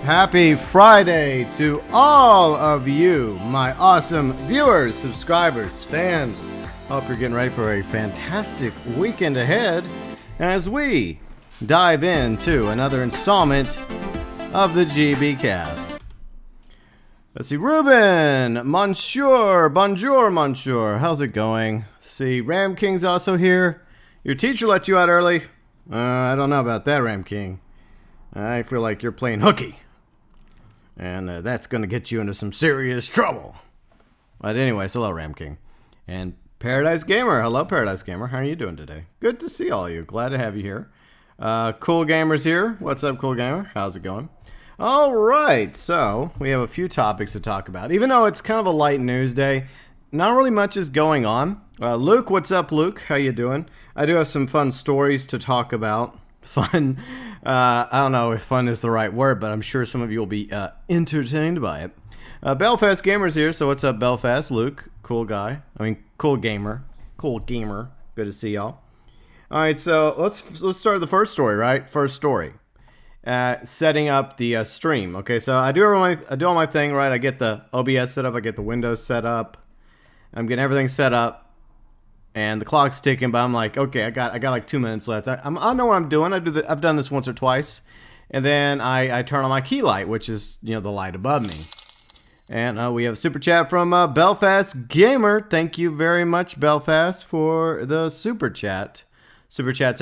Happy Friday to all of you, my awesome viewers, subscribers, fans. Hope you're getting ready for a fantastic weekend ahead as we dive into another installment of the GB Cast. Let's see, Ruben, Monsieur, bonjour, Monsieur. How's it going? See, Ramking's also here. Your teacher let you out early. I don't know about that, Ramking. I feel like you're playing hooky. And that's going to get you into some serious trouble. But anyway, so hello, Ramking. And Paradise Gamer. Hello, Paradise Gamer. How are you doing today? Good to see all of you. Glad to have you here. Cool Gamer's here. What's up, Cool Gamer? How's it going? All right. So we have a few topics to talk about. Even though it's kind of a light news day, not really much is going on. Luke, what's up, Luke? How you doing? I do have some fun stories to talk about. Fun. I don't know if fun is the right word, but I'm sure some of you will be entertained by it. Belfast Gamer's here, so what's up, Belfast? Luke, cool guy. I mean, cool gamer. Cool gamer. Good to see y'all. All right, so let's start the first story, right? First story. Setting up the stream. Okay, so I do all my thing, right? I get the OBS set up. I get the Windows set up. I'm getting everything set up. And the clock's ticking, but I'm like, okay, I got like 2 minutes left. I know what I'm doing. I've done this once or twice, and then I turn on my key light, which is the light above me. And we have a super chat from Belfast Gamer. Thank you very much, Belfast, for the super chat. Super chats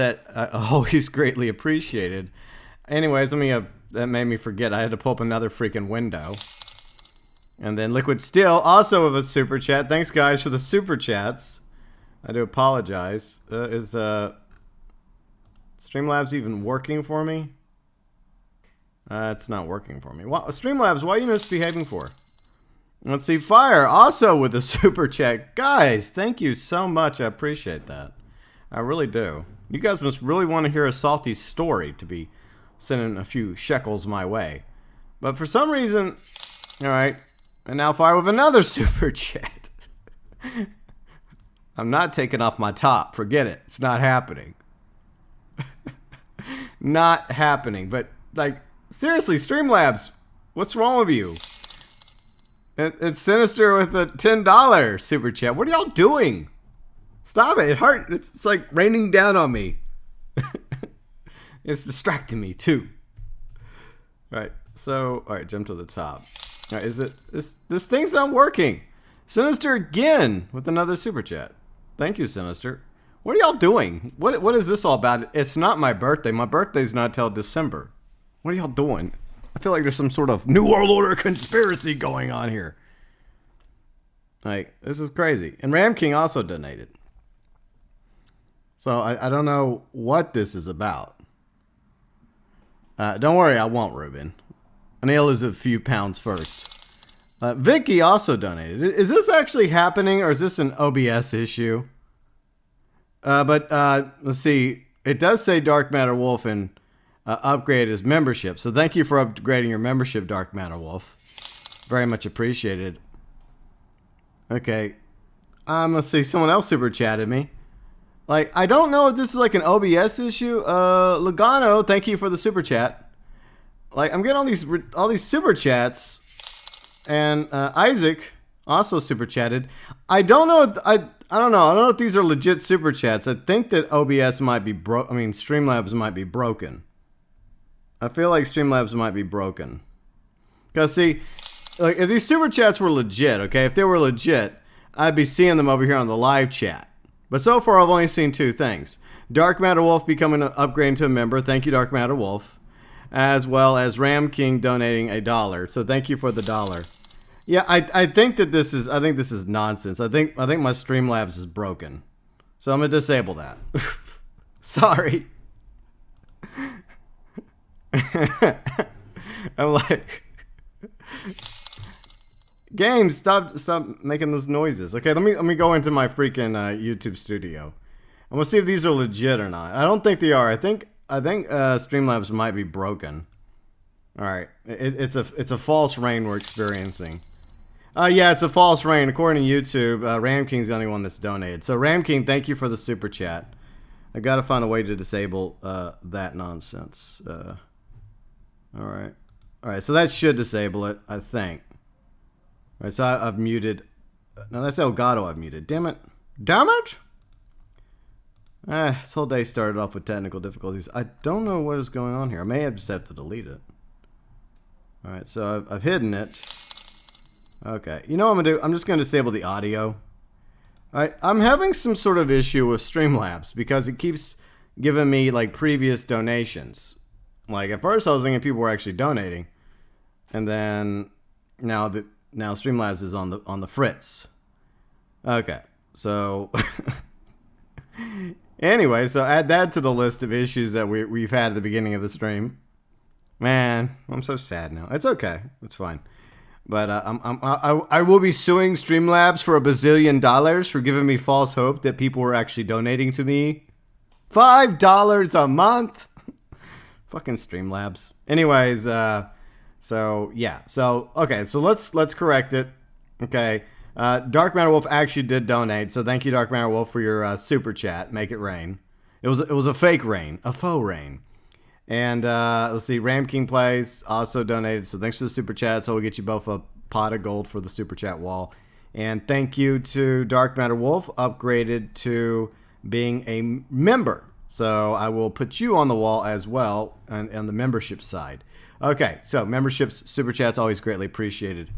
always greatly appreciated. Anyways, that made me forget. I had to pull up another freaking window. And then Liquid Steel also with a super chat. Thanks, guys, for the super chats. I do apologize. Is Streamlabs even working for me? It's not working for me. Well, Streamlabs, why are you misbehaving for? Let's see, Fire also with a super chat. Guys, thank you so much. I appreciate that. I really do. You guys must really want to hear a salty story to be sending a few shekels my way. But for some reason, all right. And now Fire with another super chat. I'm not taking off my top. Forget it. It's not happening. Not happening. But, like, seriously, Streamlabs, what's wrong with you? It's Sinister with a $10 super chat. What are y'all doing? Stop it. It hurt. It's like raining down on me. It's distracting me, too. All right. So, all right, jump to the top. All right, this thing's not working. Sinister again with another super chat. Thank you, Sinister. What are y'all doing? What is this all about? It's not my birthday. My birthday's not till December. What are y'all doing? I feel like there's some sort of New World Order conspiracy going on here. Like, this is crazy. And Ramking also donated. So I don't know what this is about. Don't worry, I won't, Ruben. I need to lose a few pounds first. Vicky also donated. Is this actually happening, or is this an OBS issue? But let's see. It does say Dark MatterWolf and upgrade his membership. So thank you for upgrading your membership, Dark MatterWolf. Very much appreciated. Okay. Let's see. Someone else super chatted me. Like, I don't know if this is like an OBS issue. Logano, thank you for the super chat. Like, I'm getting all these super chats. And Isaac also super chatted. I don't know. I don't know. I don't know if these are legit super chats. I think that OBS might be Streamlabs might be broken. I feel like Streamlabs might be broken. Because see, like if these super chats were legit, okay, if they were legit, I'd be seeing them over here on the live chat. But so far, I've only seen two things: Dark MatterWolf becoming upgrading to a member. Thank you, Dark MatterWolf. As well as Ramking donating $1. So thank you for the $1. Yeah, I think this is nonsense. I think my Streamlabs is broken. So I'm gonna disable that. Sorry. I'm like, games, stop making those noises. Okay, let me go into my freaking YouTube studio. I'm gonna see if these are legit or not. I don't think they are. I think Streamlabs might be broken. All right, it's a false rain we're experiencing. Yeah, it's a false rain according to YouTube. Ramking's the only one that's donated. So Ramking, thank you for the super chat. I gotta find a way to disable that nonsense. All right. All right, so that should disable it, I think. All right, so I've muted. No, that's Elgato I've muted. Damn it. Damn it! This whole day started off with technical difficulties. I don't know what is going on here. I may have just have to delete it. All right, so I've hidden it. Okay, you know what I'm going to do? I'm just going to disable the audio. All right, I'm having some sort of issue with Streamlabs because it keeps giving me, like, previous donations. Like, at first I was thinking people were actually donating. And then now Streamlabs is on the fritz. Okay, so anyway, so add that to the list of issues that we've had at the beginning of the stream. Man, I'm so sad now. It's okay, it's fine. But I will be suing Streamlabs for $1 bazillion for giving me false hope that people were actually donating to me. $5 a month. Fucking Streamlabs. Anyways, so yeah, so okay, so let's correct it. Okay. Dark MatterWolf actually did donate, so thank you, Dark MatterWolf, for your super chat. Make it rain. It was a fake rain, a faux rain. And let's see, Ramking Plays also donated, so thanks for the super chat. So we'll get you both a pot of gold for the super chat wall. And thank you to Dark MatterWolf, upgraded to being a member. So I will put you on the wall as well on the membership side. Okay, so memberships, super chats, always greatly appreciated.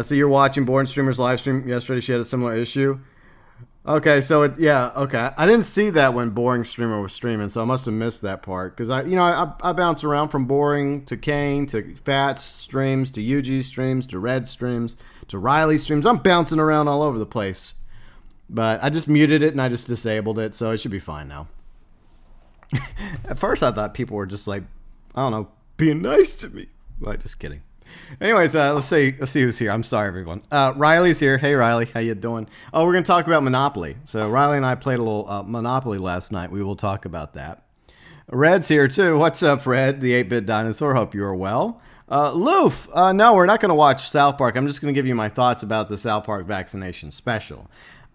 So you're watching Born Streamer's live stream yesterday. She had a similar issue. Okay, so yeah, okay. I didn't see that when Boring Streamer was streaming, so I must have missed that part. Because I bounce around from Boring to Kane to Fat's streams to UG streams to Red streams to Riley streams. I'm bouncing around all over the place. But I just muted it and I just disabled it, so it should be fine now. At first I thought people were just like, I don't know, being nice to me. Like, just kidding. Anyways, let's see who's here. I'm sorry, everyone. Riley's here. Hey, Riley. How you doing? Oh, we're going to talk about Monopoly. So Riley and I played a little Monopoly last night. We will talk about that. Red's here, too. What's up, Red, the 8-bit dinosaur? Hope you are well. Loof. No, we're not going to watch South Park. I'm just going to give you my thoughts about the South Park vaccination special.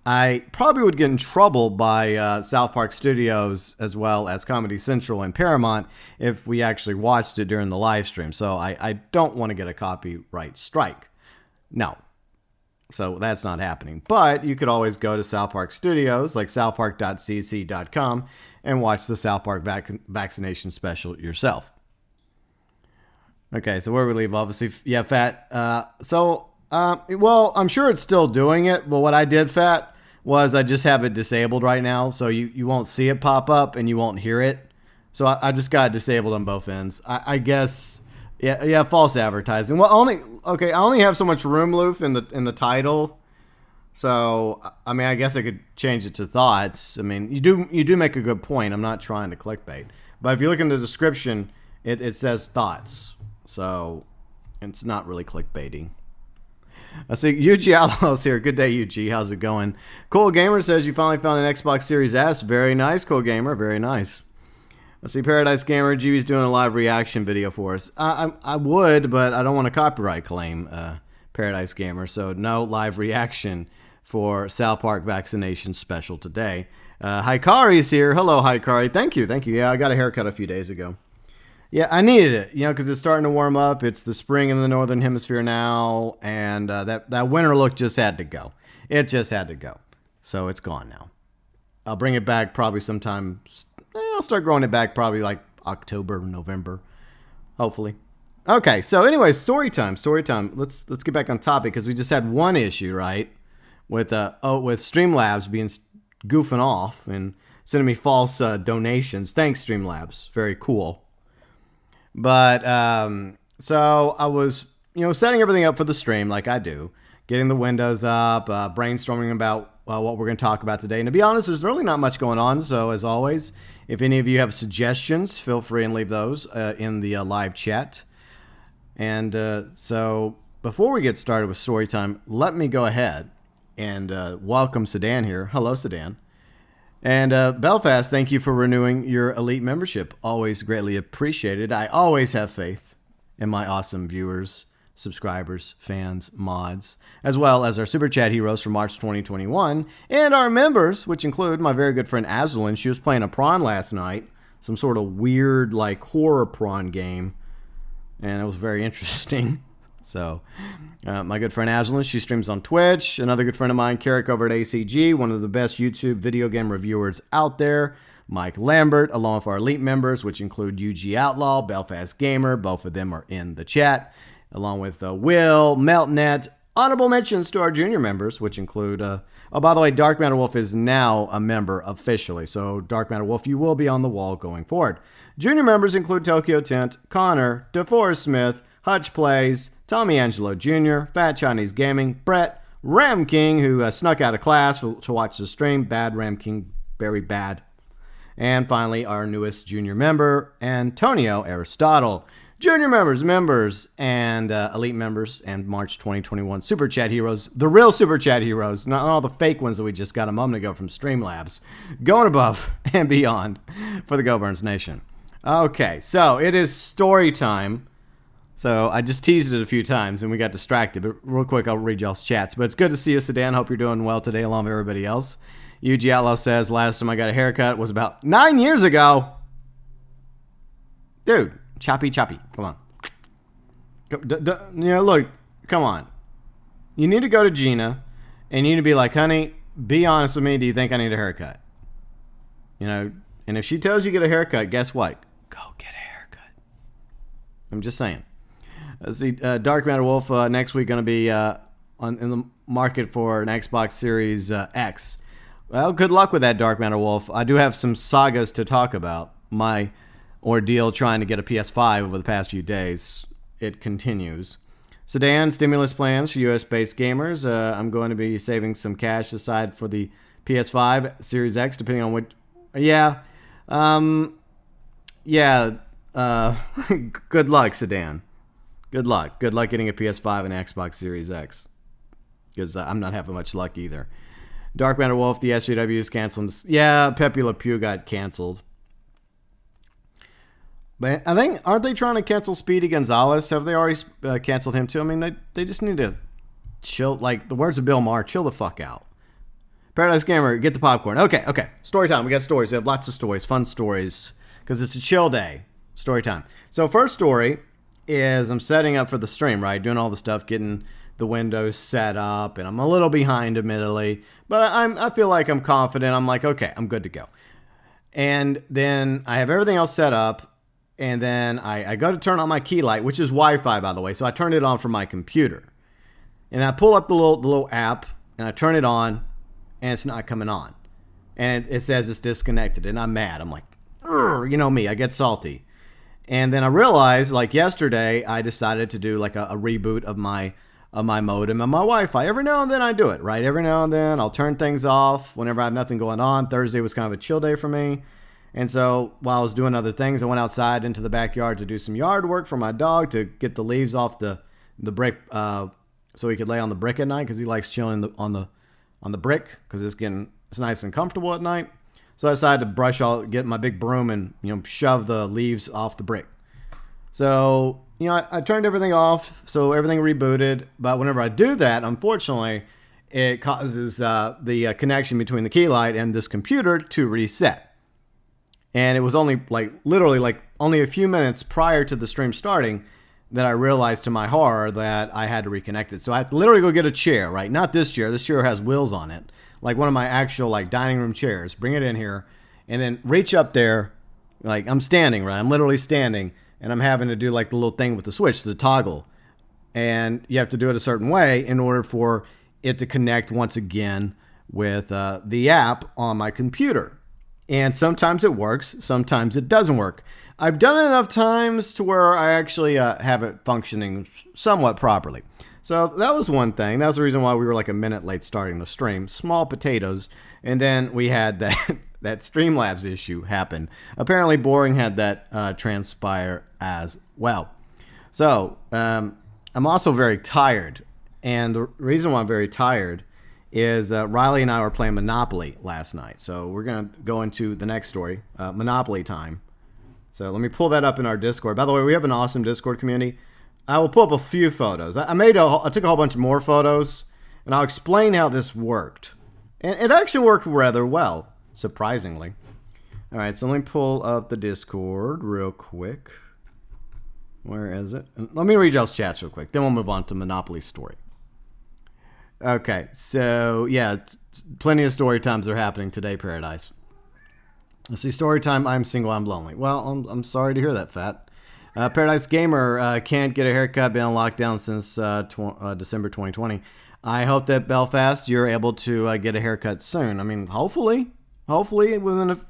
I probably would get in trouble by South Park Studios as well as Comedy Central and Paramount if we actually watched it during the live stream. So I don't want to get a copyright strike. No. So that's not happening. But you could always go to South Park Studios, like southpark.cc.com, and watch the South Park vaccination special yourself. Okay, so where we leave, obviously, yeah, Fat. Well, I'm sure it's still doing it, but what I did, Fat, was I just have it disabled right now, so you won't see it pop up and you won't hear it. So I just got it disabled on both ends. I guess, yeah, false advertising. Well, I only have so much room, Loof, in the title. So I mean, I guess I could change it to thoughts. I mean, you do make a good point. I'm not trying to clickbait, but if you look in the description, it says thoughts. So it's not really clickbaiting. I see UG Outlaw's here. Good day, UG. How's it going? Cool Gamer says you finally found an Xbox Series S. Very nice, Cool Gamer. Very nice. I see Paradise Gamer. GB's doing a live reaction video for us. I would, but I don't want a copyright claim, Paradise Gamer. So no live reaction for South Park vaccination special today. Hikari's here. Hello, Hikari. Thank you. Yeah, I got a haircut a few days ago. Yeah, I needed it, because it's starting to warm up. It's the spring in the Northern Hemisphere now, and that winter look just had to go. It just had to go. So it's gone now. I'll bring it back probably sometime. I'll start growing it back probably like October, November, hopefully. Okay, so anyway, story time. Let's get back on topic because we just had one issue, right? With Streamlabs being goofing off and sending me false donations. Thanks, Streamlabs. Very cool. But, so I was, setting everything up for the stream like I do, getting the windows up, brainstorming about what we're going to talk about today. And to be honest, there's really not much going on. So as always, if any of you have suggestions, feel free and leave those in the live chat. And so before we get started with story time, let me go ahead and welcome Sedan here. Hello, Sedan. And Belfast, thank you for renewing your elite membership. Always greatly appreciated. I always have faith in my awesome viewers, subscribers, fans, mods, as well as our Super Chat heroes for March 2021, and our members, which include my very good friend Azralynn. She was playing a prawn last night, some sort of weird, like, horror prawn game. and it was very interesting. So, my good friend Azralynn, she streams on Twitch. Another good friend of mine, Carrick over at ACG, one of the best YouTube video game reviewers out there. Mike Lambert, along with our elite members, which include UG Outlaw, Belfast Gamer. Both of them are in the chat, along with Will, MeltNet. Honorable mentions to our junior members, which include, oh, by the way, Dark MatterWolf is now a member officially. So, Dark MatterWolf, you will be on the wall going forward. Junior members include ToykoTent, Conor, deforest Smith, Huttch Plays, Tommy Angelo Jr., Fat Chinese Gaming, Brett, Ramking, who snuck out of class to watch the stream. Bad Ramking, very bad. And finally, our newest junior member, Antonio Aristotile. Junior members, and elite members, and March 2021 Super Chat Heroes. The real Super Chat Heroes, not all the fake ones that we just got a moment ago from Streamlabs. Going above and beyond for the GeauxBurns Nation. Okay, so it is story time. So I just teased it a few times and we got distracted. But real quick, I'll read y'all's chats. But it's good to see you, Sedan. Hope you're doing well today along with everybody else. UG Outlaw says, last time I got a haircut was about 9 years ago. Dude, choppy. Come on. Look, come on. You need to go to Gina and you need to be like, honey, be honest with me. Do you think I need a haircut? And if she tells you to get a haircut, guess what? Go get a haircut. I'm just saying. Let's see, Dark MatterWolf next week going to be in the market for an Xbox Series X. Well, good luck with that, Dark MatterWolf. I do have some sagas to talk about. My ordeal trying to get a PS5 over the past few days. It continues. Sedan, stimulus plans for US-based gamers. I'm going to be saving some cash aside for the PS5 Series X, depending on what... Yeah. Good luck, Sedan. Good luck. Good luck getting a PS5 and Xbox Series X. Because I'm not having much luck either. Dark MatterWolf, the SJW is canceled. Yeah, Pepe Le Pew got canceled. But I think, aren't they trying to cancel Speedy Gonzalez? Have they already canceled him too? I mean, they just need to chill. Like, the words of Bill Maher, chill the fuck out. Paradise Gamer, get the popcorn. Okay. Story time. We got stories. We have lots of stories, fun stories. Because it's a chill day. Story time. So, first story is I'm setting up for the stream, right? Doing all the stuff, getting the windows set up, and I'm a little behind, admittedly, but I feel like I'm confident. I'm like, okay, I'm good to go. And then I have everything else set up, and then I go to turn on my key light, which is Wi-Fi, by the way, so I turn it on from my computer. And I pull up the little app, and I turn it on, and it's not coming on. And it says it's disconnected, and I'm mad. I'm like, you know me, I get salty. And then I realized, like yesterday, I decided to do like a reboot of my modem and my Wi-Fi. Every now and then I do it, right? Every now and then I'll turn things off whenever I have nothing going on. Thursday was kind of a chill day for me. And so while I was doing other things, I went outside into the backyard to do some yard work for my dog to get the leaves off the brick so he could lay on the brick at night because he likes chilling on the brick because it's nice and comfortable at night. So I decided to get my big broom and, shove the leaves off the brick. So, I turned everything off, so everything rebooted. But whenever I do that, unfortunately, it causes the connection between the key light and this computer to reset. And it was only literally only a few minutes prior to the stream starting that I realized to my horror that I had to reconnect it. So I had to literally go get a chair, right? Not this chair. This chair has wheels on it. Like one of my actual dining room chairs. Bring it in here and then reach up there. Like I'm standing, right? I'm literally standing and I'm having to do the little thing with the switch, the toggle. And you have to do it a certain way in order for it to connect once again with the app on my computer. And sometimes it works, sometimes it doesn't work. I've done it enough times to where I actually have it functioning somewhat properly. So that was one thing. That was the reason why we were a minute late starting the stream. Small potatoes. And then we had that Streamlabs issue happen. Apparently Boring had that transpire as well. So I'm also very tired. And the reason why I'm very tired is Riley and I were playing Monopoly last night. So we're going to go into the next story, Monopoly time. So let me pull that up in our Discord. By the way, we have an awesome Discord community. I will pull up a few photos. I took a whole bunch more photos, and I'll explain how this worked. And it actually worked rather well, surprisingly. All right, so let me pull up the Discord real quick. Where is it? Let me read y'all's chats real quick. Then we'll move on to Monopoly story. Okay, so yeah, plenty of story times are happening today, Paradise. Let's see, story time, I'm single, I'm lonely. Well, I'm sorry to hear that, Fat. Paradise Gamer can't get a haircut, been on lockdown since December 2020. I hope that Belfast, you're able to get a haircut soon. I mean, hopefully within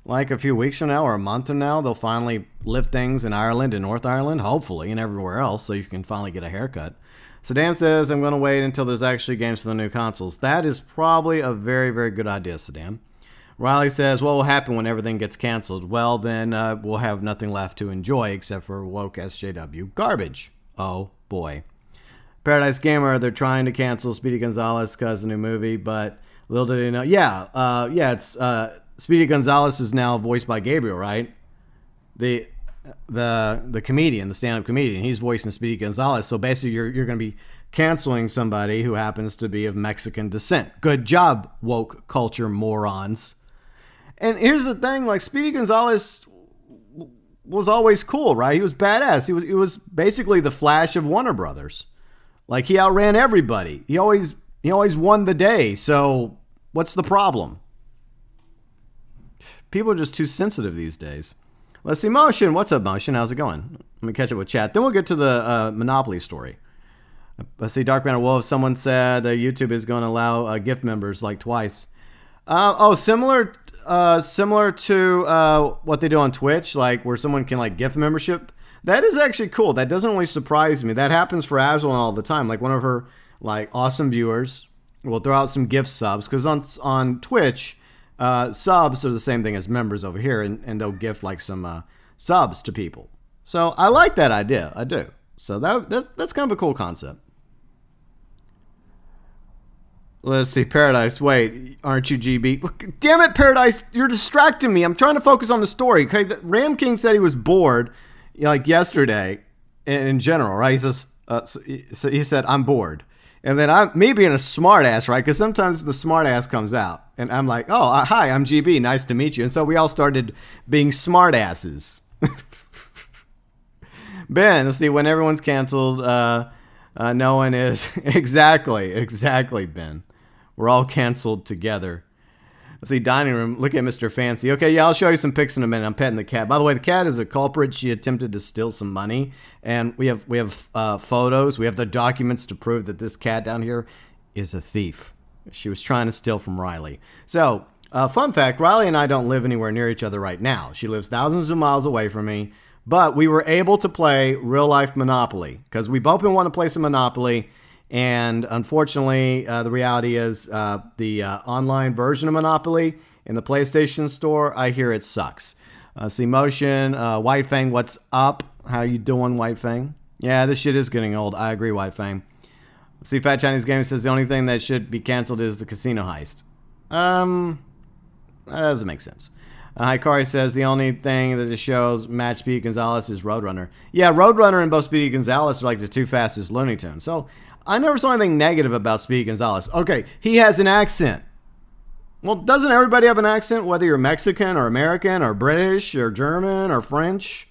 a few weeks from now or a month from now, they'll finally lift things in Ireland and North Ireland, hopefully, and everywhere else, so you can finally get a haircut. So Dan says, I'm going to wait until there's actually games for the new consoles. That is probably a very, very good idea, Saddam. Riley says, what will happen when everything gets canceled? Well, then we'll have nothing left to enjoy except for woke SJW garbage. Oh, boy. Paradise Gamer, they're trying to cancel Speedy Gonzalez because of the new movie, but little did they know. It's Speedy Gonzalez is now voiced by Gabriel, right? The comedian, the stand-up comedian. He's voicing Speedy Gonzalez. So basically, you're going to be canceling somebody who happens to be of Mexican descent. Good job, woke culture morons. And here's the thing, like, Speedy Gonzalez was always cool, right? He was badass. He was basically the Flash of Warner Brothers. Like, he outran everybody. He always won the day. So what's the problem? People are just too sensitive these days. Let's see, Motion. What's up, Motion? How's it going? Let me catch up with chat. Then we'll get to the Monopoly story. Let's see, Dark Man Wolf. Someone said YouTube is going to allow gift members like twice. Similar to what they do on Twitch, like where someone can like gift membership. That is actually cool. That doesn't really surprise me. That happens for Azralynn all the time. Like one of her like awesome viewers will throw out some gift subs because on Twitch, subs are the same thing as members over here, and they'll gift like some subs to people. So I like that idea. I do. So that's kind of a cool concept. Let's see, Paradise. Wait, aren't you GB? Damn it, Paradise! You're distracting me. I'm trying to focus on the story. Okay, Ramking said he was bored, like yesterday, in general, right? He says, so he said, I'm bored. And then me being a smart ass, right? Because sometimes the smart ass comes out. And I'm like, oh, hi, I'm GB. Nice to meet you. And so we all started being smart asses. Ben, let's see, when everyone's canceled, no one is. Exactly, Ben. We're all canceled together. Let's see, dining room. Look at Mr. Fancy. Okay, yeah, I'll show you some pics in a minute. I'm petting the cat. By the way, the cat is a culprit. She attempted to steal some money, and we have photos. We have the documents to prove that this cat down here is a thief. She was trying to steal from Riley. So, fun fact: Riley and I don't live anywhere near each other right now. She lives thousands of miles away from me, but we were able to play real life Monopoly because we both want to play some Monopoly. And unfortunately, the reality is the online version of Monopoly in the PlayStation Store, I hear it sucks. See, Motion, White Fang, what's up? How you doing, White Fang? Yeah, this shit is getting old. I agree, White Fang. See, Fat Chinese Gaming says the only thing that should be canceled is the casino heist. That doesn't make sense. Hikari says the only thing that just shows match Speedy Gonzalez is Roadrunner. Yeah, Roadrunner and both Speedy Gonzalez are like the two fastest Looney Tunes. So I never saw anything negative about Speedy Gonzalez. Okay, he has an accent. Well, doesn't everybody have an accent, whether you're Mexican or American or British or German or French?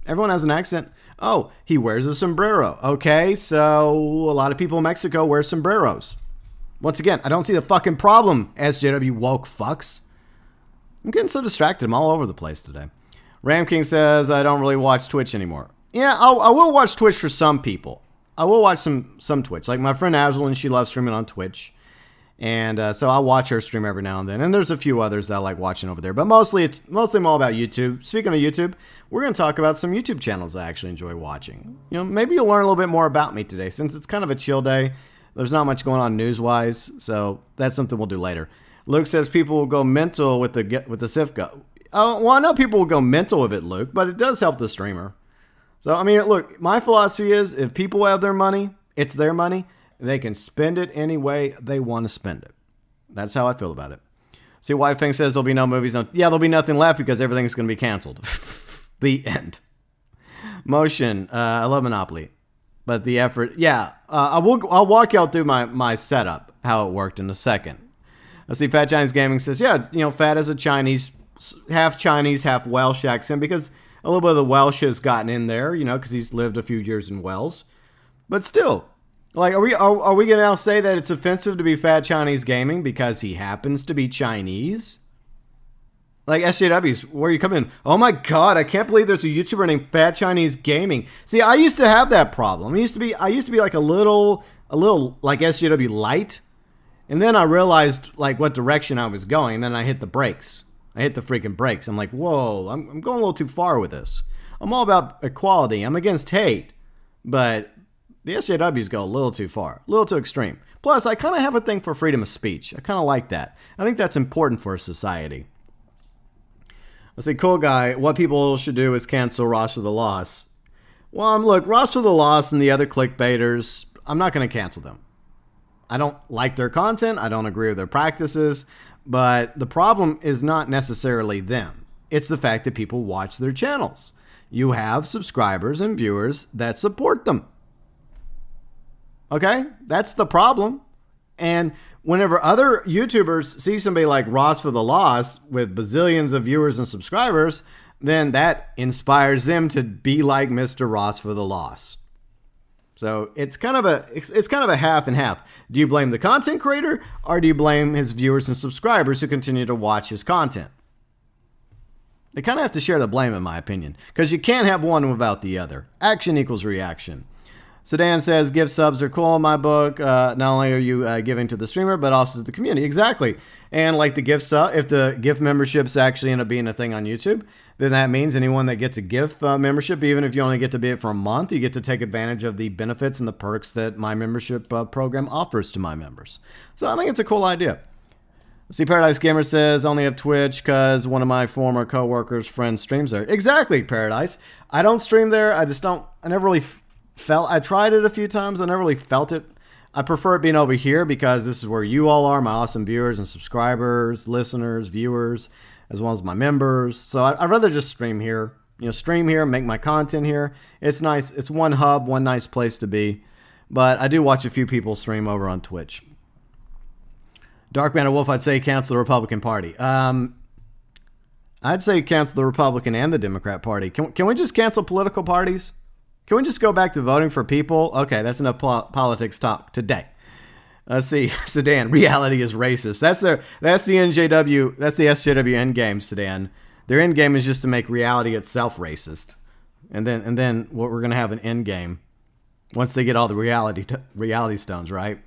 Everyone has an accent. Oh, he wears a sombrero. Okay, so a lot of people in Mexico wear sombreros. Once again, I don't see the fucking problem, SJW woke fucks. I'm getting so distracted. I'm all over the place today. Ramking says, I don't really watch Twitch anymore. Yeah, I will watch Twitch for some people. I will watch some Twitch. Like my friend Azralynn, she loves streaming on Twitch. And so I'll watch her stream every now and then. And there's a few others that I like watching over there. But mostly I'm all about YouTube. Speaking of YouTube, we're going to talk about some YouTube channels I actually enjoy watching. You know, maybe you'll learn a little bit more about me today. Since it's kind of a chill day, there's not much going on news-wise. So that's something we'll do later. Luke says people will go mental with the Sifka. Well, I know people will go mental with it, Luke, but it does help the streamer. So, I mean, look, my philosophy is if people have their money, it's their money. They can spend it any way they want to spend it. That's how I feel about it. See, White Fang says there'll be no movies. Yeah, there'll be nothing left because everything's going to be canceled. The end. Motion. I love Monopoly. But the effort, yeah. I'll walk y'all through my setup, how it worked in a second. Let's see, Fat Chinese Gaming says, yeah, you know, Fat is a half Chinese, half Welsh accent because A little bit of the Welsh has gotten in there, you know, because he's lived a few years in Wales. But still, like, are we going to now say that it's offensive to be Fat Chinese Gaming because he happens to be Chinese? Like, SJWs, where you come in? Oh my God, I can't believe there's a YouTuber named Fat Chinese Gaming. See, I used to have that problem. I used to be like a little like SJW light. And then I realized like what direction I was going. And then I hit the brakes. I hit the freaking brakes. I'm like, whoa, I'm going a little too far with this. I'm all about equality. I'm against hate. But the SJWs go a little too far, a little too extreme. Plus, I kind of have a thing for freedom of speech. I kind of like that. I think that's important for a society. Let's say, cool guy, what people should do is cancel Ross for the Loss. Well, look, Ross for the Loss and the other clickbaiters, I'm not going to cancel them. I don't like their content. I don't agree with their practices. But the problem is not necessarily them. It's the fact that people watch their channels. You have subscribers and viewers that support them. Okay? That's the problem. And whenever other YouTubers see somebody like Ross for the Loss with bazillions of viewers and subscribers, then that inspires them to be like Mr. Ross for the Loss. So it's kind of a half and half. Do you blame the content creator or do you blame his viewers and subscribers who continue to watch his content? They kind of have to share the blame, in my opinion, because you can't have one without the other. Action equals reaction. Sedan says, gift subs are cool in my book. Not only are you giving to the streamer, but also to the community. Exactly. And like the gift sub, if the gift memberships actually end up being a thing on YouTube, then that means anyone that gets a gift membership, even if you only get to be it for a month, you get to take advantage of the benefits and the perks that my membership program offers to my members. So I think it's a cool idea. See, Paradise Gamer says, only have Twitch because one of my former co-workers' friends streams there. Exactly, Paradise. I don't stream there. I never really I tried it a few times. I never really felt it. I prefer it being over here because this is where you all are, my awesome viewers and subscribers, listeners, viewers, as well as my members. So I'd rather just stream here. You know, stream here, make my content here. It's nice. It's one hub, one nice place to be. But I do watch a few people stream over on Twitch. Dark MatterWolf, I'd say cancel the Republican Party. I'd say cancel the Republican and the Democrat Party. Can we just cancel political parties? Can we just go back to voting for people? Okay, that's enough politics talk today. Let's see. Sedan, reality is racist. That's the NJW, that's the SJW endgame, Sedan. Their endgame is just to make reality itself racist. And then what we're going to have an endgame once they get all the reality stones, right?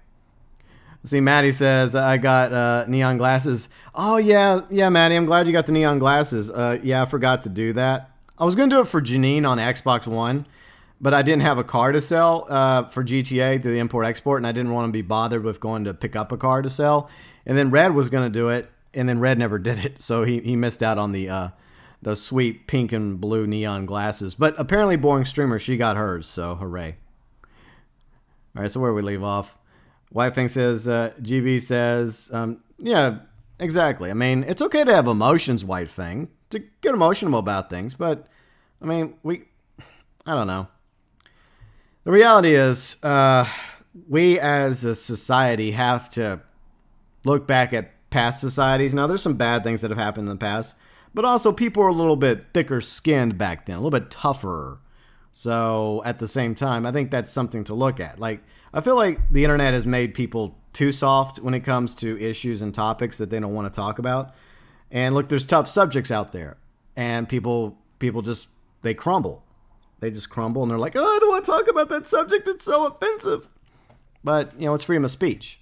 See, Maddie says, I got neon glasses. Oh, yeah, Maddie, I'm glad you got the neon glasses. Yeah, I forgot to do that. I was going to do it for Janine on Xbox One, but I didn't have a car to sell for GTA through the import-export, and I didn't want to be bothered with going to pick up a car to sell. And then Red was going to do it, and then Red never did it, so he missed out on the sweet pink and blue neon glasses. But apparently Boring Streamer, she got hers, so hooray. All right, so where do we leave off? White Thing says, GB says, yeah, exactly. I mean, it's okay to have emotions, White Thing, to get emotional about things, but, I mean, I don't know. The reality is, we as a society have to look back at past societies. Now, there's some bad things that have happened in the past, but also people were a little bit thicker skinned back then, a little bit tougher. So at the same time, I think that's something to look at. Like, I feel like the internet has made people too soft when it comes to issues and topics that they don't want to talk about. And look, there's tough subjects out there, and people just, they crumble. They just crumble, and they're like, oh, I don't want to talk about that subject. It's so offensive. But, you know, it's freedom of speech.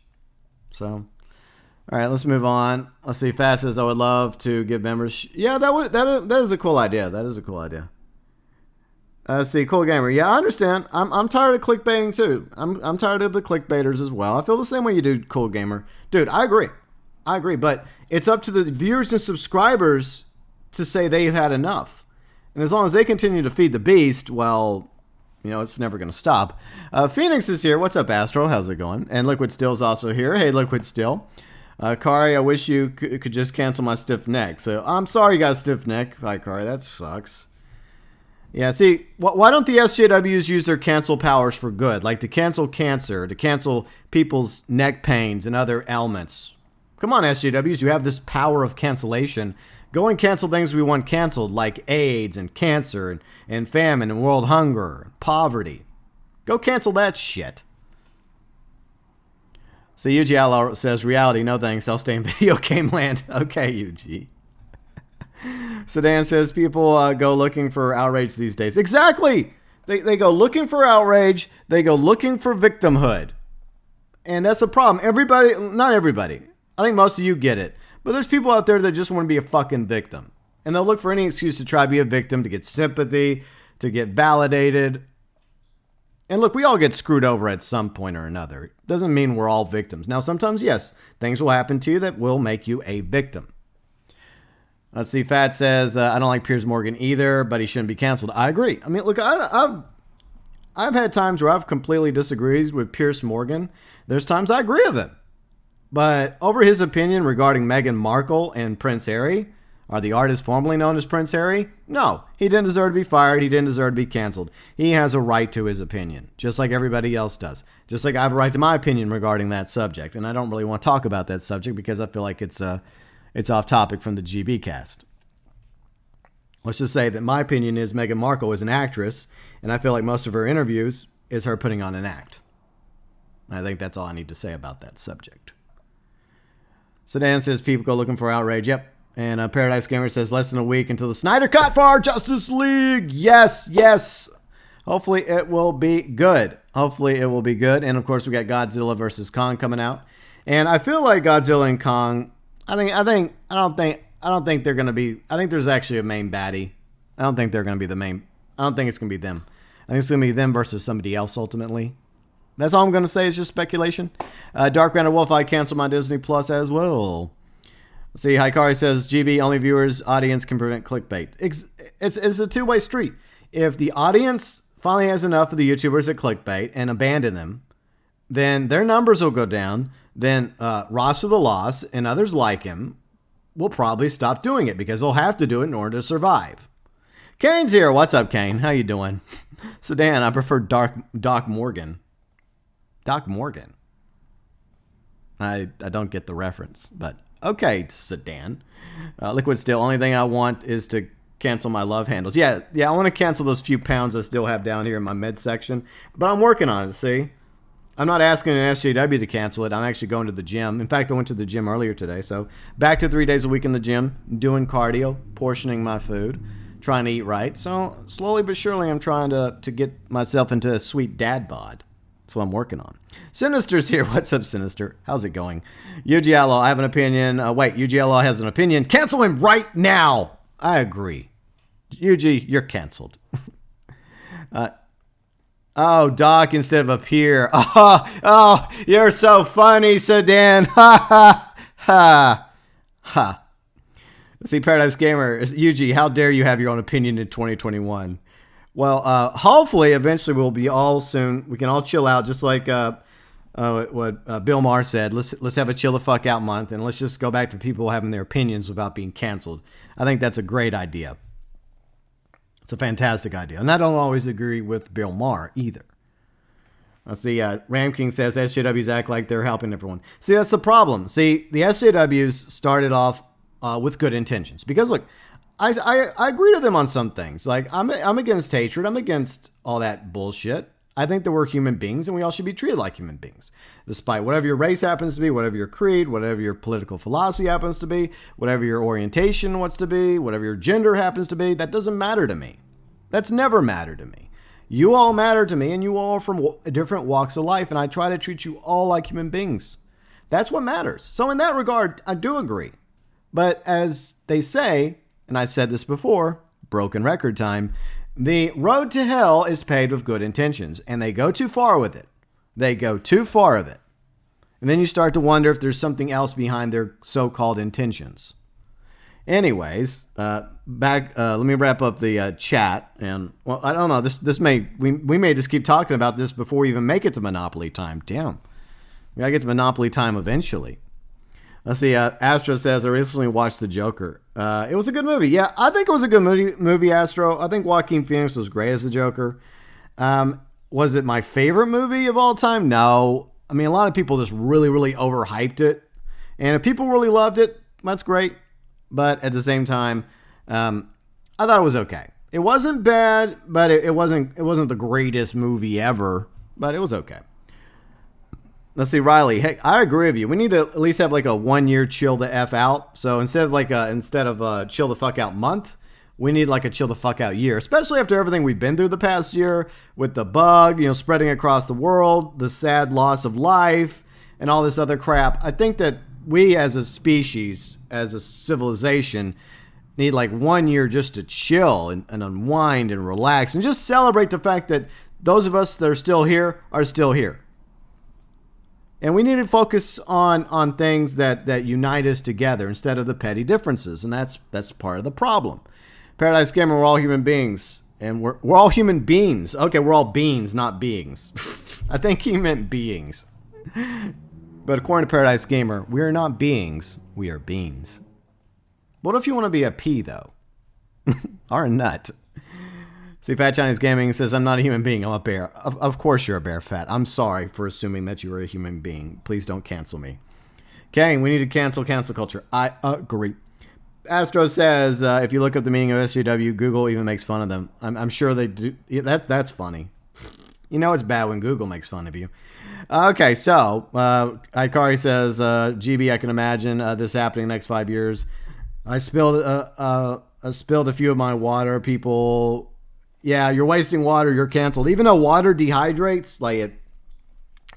So, all right, let's move on. Let's see. Fast says, I would love to give members. Yeah, that is a cool idea. That is a cool idea. Let's see. Cool Gamer. Yeah, I understand. I'm tired of clickbaiting, too. I'm tired of the clickbaiters as well. I feel the same way you do, Cool Gamer. Dude, I agree. But it's up to the viewers and subscribers to say they've had enough. And as long as they continue to feed the beast, well, you know, it's never going to stop. Phoenix is here. What's up, Astro? How's it going? And Liquid Still's also here. Hey, Liquid Still. Kari, I wish you could just cancel my stiff neck. So I'm sorry you got a stiff neck. Hi, Kari. That sucks. Yeah, see, why don't the SJWs use their cancel powers for good? Like to cancel cancer, to cancel people's neck pains and other ailments. Come on, SJWs. You have this power of cancellation. Go and cancel things we want canceled, like AIDS and cancer and famine and world hunger and poverty. Go cancel that shit. So UG says, reality, no thanks. I'll stay in video game land. Okay, UG. Sedan says, people go looking for outrage these days. Exactly. They go looking for outrage. They go looking for victimhood. And that's a problem. Everybody, not everybody. I think most of you get it. But there's people out there that just want to be a fucking victim. And they'll look for any excuse to try to be a victim, to get sympathy, to get validated. And look, we all get screwed over at some point or another. Doesn't mean we're all victims. Now, sometimes, yes, things will happen to you that will make you a victim. Let's see. Fat says, I don't like Piers Morgan either, but he shouldn't be canceled. I agree. I mean, look, I've had times where I've completely disagreed with Piers Morgan. There's times I agree with him. But over his opinion regarding Meghan Markle and Prince Harry, or the artist formerly known as Prince Harry, no, he didn't deserve to be fired. He didn't deserve to be canceled. He has a right to his opinion, just like everybody else does. Just like I have a right to my opinion regarding that subject. And I don't really want to talk about that subject because I feel like it's off topic from the GB cast. Let's just say that my opinion is Meghan Markle is an actress, and I feel like most of her interviews is her putting on an act. I think that's all I need to say about that subject. Sedan says, people go looking for outrage. Yep. And Paradise Gamer says, less than a week until the Snyder Cut for our Justice League. Yes, yes. Hopefully it will be good. Hopefully it will be good. And of course we got Godzilla versus Kong coming out. And I feel like Godzilla and Kong, I don't think they're going to be, I think there's actually a main baddie. I don't think they're going to be the main, I don't think it's going to be them. I think it's going to be them versus somebody else ultimately. That's all I'm going to say is just speculation. Dark Random Wolf, I canceled my Disney Plus as well. See, Hikari says, GB, only viewers, audience can prevent clickbait. It's a two-way street. If the audience finally has enough of the YouTubers that clickbait and abandon them, then their numbers will go down. Then Ross of the Lost and others like him will probably stop doing it because they'll have to do it in order to survive. Kane's here. What's up, Kane? How you doing? Sedan, I prefer Doc Morgan. Doc Morgan. I don't get the reference, but okay, Sedan. Liquid Steel, only thing I want is to cancel my love handles. Yeah, I want to cancel those few pounds I still have down here in my med section, but I'm working on it, see? I'm not asking an SJW to cancel it. I'm actually going to the gym. In fact, I went to the gym earlier today, so back to 3 days a week in the gym, doing cardio, portioning my food, trying to eat right. So slowly but surely, I'm trying to get myself into a sweet dad bod. That's what I'm working on. Sinister's here. What's up, Sinister? How's it going? UG Outlaw, I have an opinion. Wait, UG Outlaw has an opinion. Cancel him right now. I agree. UG, you're canceled. Oh, Doc instead of a peer. Oh, you're so funny, Sedan. Ha, ha, ha, ha. Let's see, Paradise Gamer. UG, how dare you have your own opinion in 2021? Well, hopefully, eventually, we'll be all soon. We can all chill out, just like what Bill Maher said. Let's have a chill the fuck out month, and let's just go back to people having their opinions without being canceled. I think that's a great idea. It's a fantastic idea, and I don't always agree with Bill Maher either. Let's see. Ramking says SJWs act like they're helping everyone. See, that's the problem. See, the SJWs started off with good intentions because look. I agree to them on some things. Like, I'm against hatred. I'm against all that bullshit. I think that we're human beings and we all should be treated like human beings. Despite whatever your race happens to be, whatever your creed, whatever your political philosophy happens to be, whatever your orientation wants to be, whatever your gender happens to be, that doesn't matter to me. That's never mattered to me. You all matter to me and you all are from different walks of life and I try to treat you all like human beings. That's what matters. So in that regard, I do agree. But as they say, and I said this before, broken record time, the road to hell is paved with good intentions, and they go too far with it. They go too far of it. And then you start to wonder if there's something else behind their so-called intentions. Anyways, let me wrap up the chat, and, well, I don't know, we may just keep talking about this before we even make it to Monopoly time. Damn. We gotta get to Monopoly time eventually. Let's see, Astro says, I recently watched The Joker. It was a good movie. Yeah, I think it was a good movie, Astro. I think Joaquin Phoenix was great as the Joker. Was it my favorite movie of all time? No. I mean, a lot of people just really, really overhyped it. And if people really loved it, that's great. But at the same time, I thought it was okay. It wasn't bad, but it wasn't the greatest movie ever, but it was okay. Let's see, Riley. Hey, I agree with you. We need to at least have like a 1 year chill the F out. So instead of chill the fuck out month, we need like a chill the fuck out year, especially after everything we've been through the past year with the bug, spreading across the world, the sad loss of life, and all this other crap. I think that we as a species, as a civilization, need like 1 year just to chill and unwind and relax and just celebrate the fact that those of us that are still here are still here. And we need to focus on things that unite us together instead of the petty differences. And that's part of the problem. Paradise Gamer, we're all human beings. And we're all human beings. Okay, we're all beings, not beings. I think he meant beings. But according to Paradise Gamer, we are not beings. We are beans. What if you want to be a pea, though? Or a nut? See, Fat Chinese Gaming says, I'm not a human being, I'm a bear. Of course you're a bear, Fat. I'm sorry for assuming that you were a human being. Please don't cancel me. Kane, we need to cancel culture. I agree. Astro says, if you look up the meaning of SJW, Google even makes fun of them. I'm sure they do. Yeah, that's funny. It's bad when Google makes fun of you. Okay, so, Ikari says, GB, I can imagine this happening in the next 5 years. I spilled a few of my water, people... Yeah, you're wasting water. You're canceled. Even though water dehydrates, like it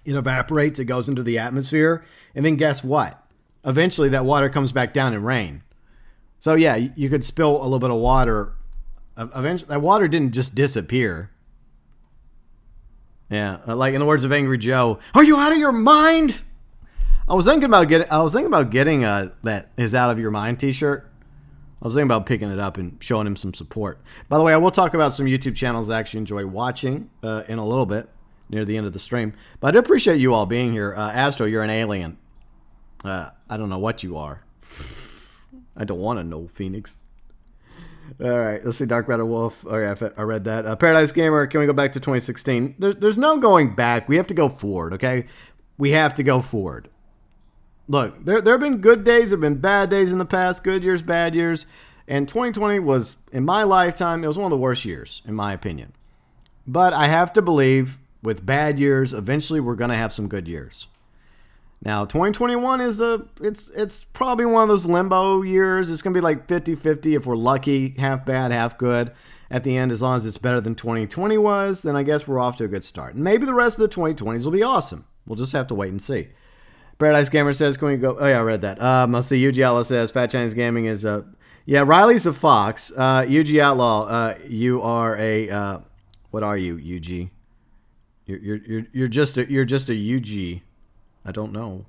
evaporates, it goes into the atmosphere. And then guess what? Eventually that water comes back down in rain. So yeah, you could spill a little bit of water. Eventually, that water didn't just disappear. Yeah, like in the words of Angry Joe, are you out of your mind? I was thinking about getting that is out of your mind t-shirt. I was thinking about picking it up and showing him some support. By the way, I will talk about some YouTube channels I actually enjoy watching in a little bit near the end of the stream. But I do appreciate you all being here. Astro, you're an alien. I don't know what you are. I don't want to know, Phoenix. All right, let's see. Dark Matter Wolf. Okay, I read that. Paradise Gamer, can we go back to 2016? There's no going back. We have to go forward, okay? We have to go forward. Look, there have been good days, there have been bad days in the past, good years, bad years. And 2020 was, in my lifetime, it was one of the worst years, in my opinion. But I have to believe with bad years, eventually we're going to have some good years. Now, 2021 is it's probably one of those limbo years. It's going to be like 50-50 if we're lucky, half bad, half good. At the end, as long as it's better than 2020 was, then I guess we're off to a good start. And maybe the rest of the 2020s will be awesome. We'll just have to wait and see. Paradise Gamer says, can we go? Oh, yeah, I read that. I'll see. Yuji Outlaw says, Fat Chinese Gaming is, yeah, Riley's a fox. Yuji Outlaw, you are a, what are you, Yuji? You're just a Yuji. I don't know.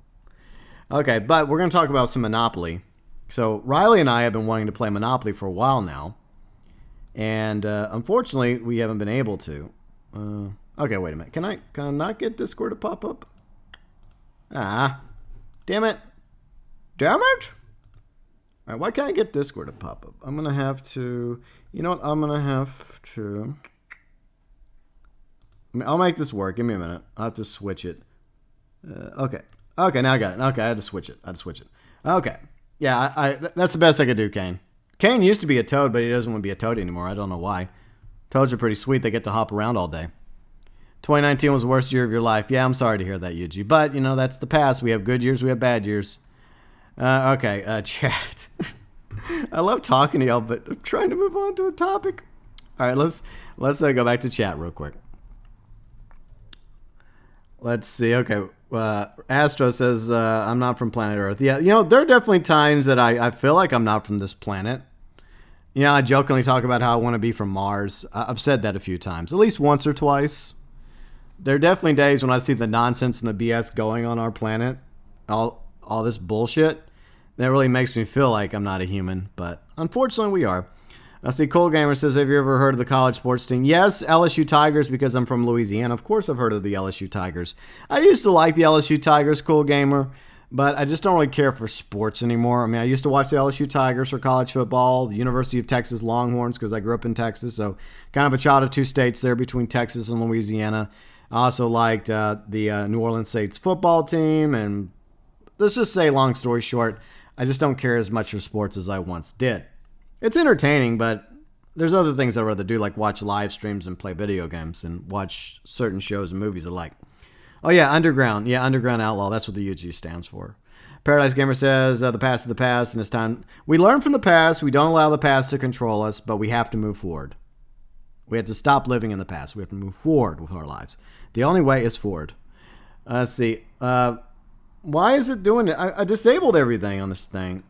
Okay, but we're going to talk about some Monopoly. So Riley and I have been wanting to play Monopoly for a while now. And unfortunately, we haven't been able to. Okay, wait a minute. Can I not get Discord to pop up? Ah, damn it. Damn it. All right, why can't I get Discord to pop up? I'm going to have to, you know what? I'm going to have to, I'll make this work. Give me a minute. I'll have to switch it. Okay. Okay, now I got it. Okay, I had to switch it. Okay. Yeah, that's the best I could do, Kane. Kane used to be a toad, but he doesn't want to be a toad anymore. I don't know why. Toads are pretty sweet. They get to hop around all day. 2019 was the worst year of your life. Yeah, I'm sorry to hear that, Yuji. But, that's the past. We have good years. We have bad years. Okay, chat. I love talking to y'all, but I'm trying to move on to a topic. All right, let's go back to chat real quick. Let's see. Okay, Astro says, I'm not from planet Earth. Yeah, there are definitely times that I feel like I'm not from this planet. I jokingly talk about how I want to be from Mars. I've said that a few times, at least once or twice. There are definitely days when I see the nonsense and the BS going on our planet, all this bullshit, that really makes me feel like I'm not a human, but unfortunately we are. I see Cool Gamer says, have you ever heard of the college sports team? Yes, LSU Tigers, because I'm from Louisiana. Of course I've heard of the LSU Tigers. I used to like the LSU Tigers, Cool Gamer, but I just don't really care for sports anymore. I mean, I used to watch the LSU Tigers for college football, the University of Texas Longhorns, because I grew up in Texas, so kind of a child of two states there between Texas and Louisiana. I also liked the New Orleans Saints football team, and let's just say, long story short, I just don't care as much for sports as I once did. It's entertaining, but there's other things I'd rather do, like watch live streams and play video games and watch certain shows and movies alike. Oh, yeah, Underground. Yeah, Underground Outlaw. That's what the UG stands for. Paradise Gamer says, the past is the past, and it's time. We learn from the past. We don't allow the past to control us, but we have to move forward. We have to stop living in the past. We have to move forward with our lives. The only way is forward. Let's see. Why is it doing it? I disabled everything on this thing.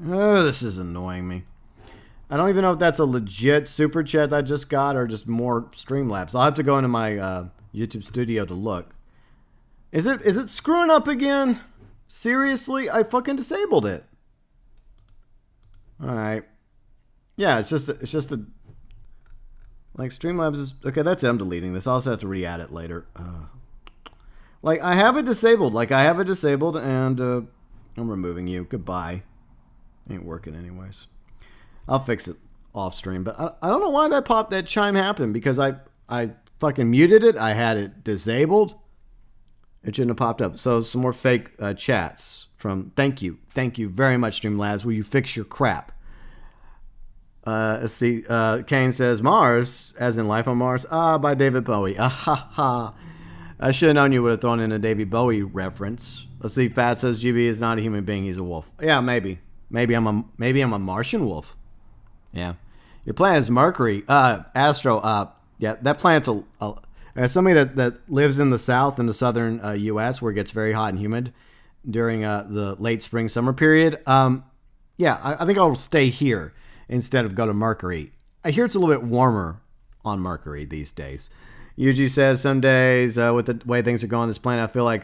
Oh, this is annoying me. I don't even know if that's a legit super chat that I just got or just more Streamlabs. I'll have to go into my YouTube studio to look. Is it screwing up again? Seriously? I fucking disabled it. Alright. Yeah, it's just a... Like, Streamlabs is... Okay, that's it. I'm deleting this. I'll also have to re-add it later. Like, I have it disabled. And I'm removing you. Goodbye. Ain't working anyways. I'll fix it off stream. But I don't know why that chime happened. Because I fucking muted it. I had it disabled. It shouldn't have popped up. So some more fake chats from... Thank you very much, Streamlabs. Will you fix your crap? Let's see. Kane says, Mars, as in Life on Mars. By David Bowie. Ha. I should have known you would have thrown in a David Bowie reference. Let's see. Fat says, GB is not a human being. He's a wolf. Yeah, maybe. Maybe I'm a Martian wolf. Yeah. Your planet is Mercury. Astro. Yeah, that planet's as somebody that lives in the south, in the southern U.S., where it gets very hot and humid during the late spring, summer period. Yeah, I think I'll stay here instead of go to Mercury. I hear it's a little bit warmer on Mercury these days. Yuji says, some days, with the way things are going on this planet, I feel like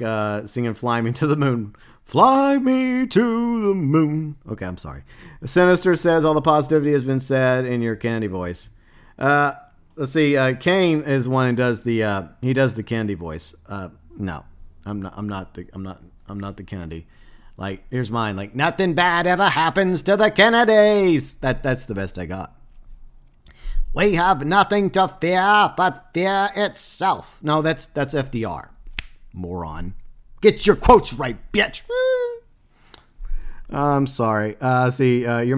singing Fly Me to the Moon. Fly me to the moon. Okay, I'm sorry. Sinister says, all the positivity has been said in your candy voice. Let's see. Kane is one who does the candy voice. No, I'm not the Kennedy. Like, here's mine. Like, nothing bad ever happens to the Kennedys. That's the best I got. We have nothing to fear but fear itself. No, that's FDR. Moron. Get your quotes right, bitch. I'm sorry. Your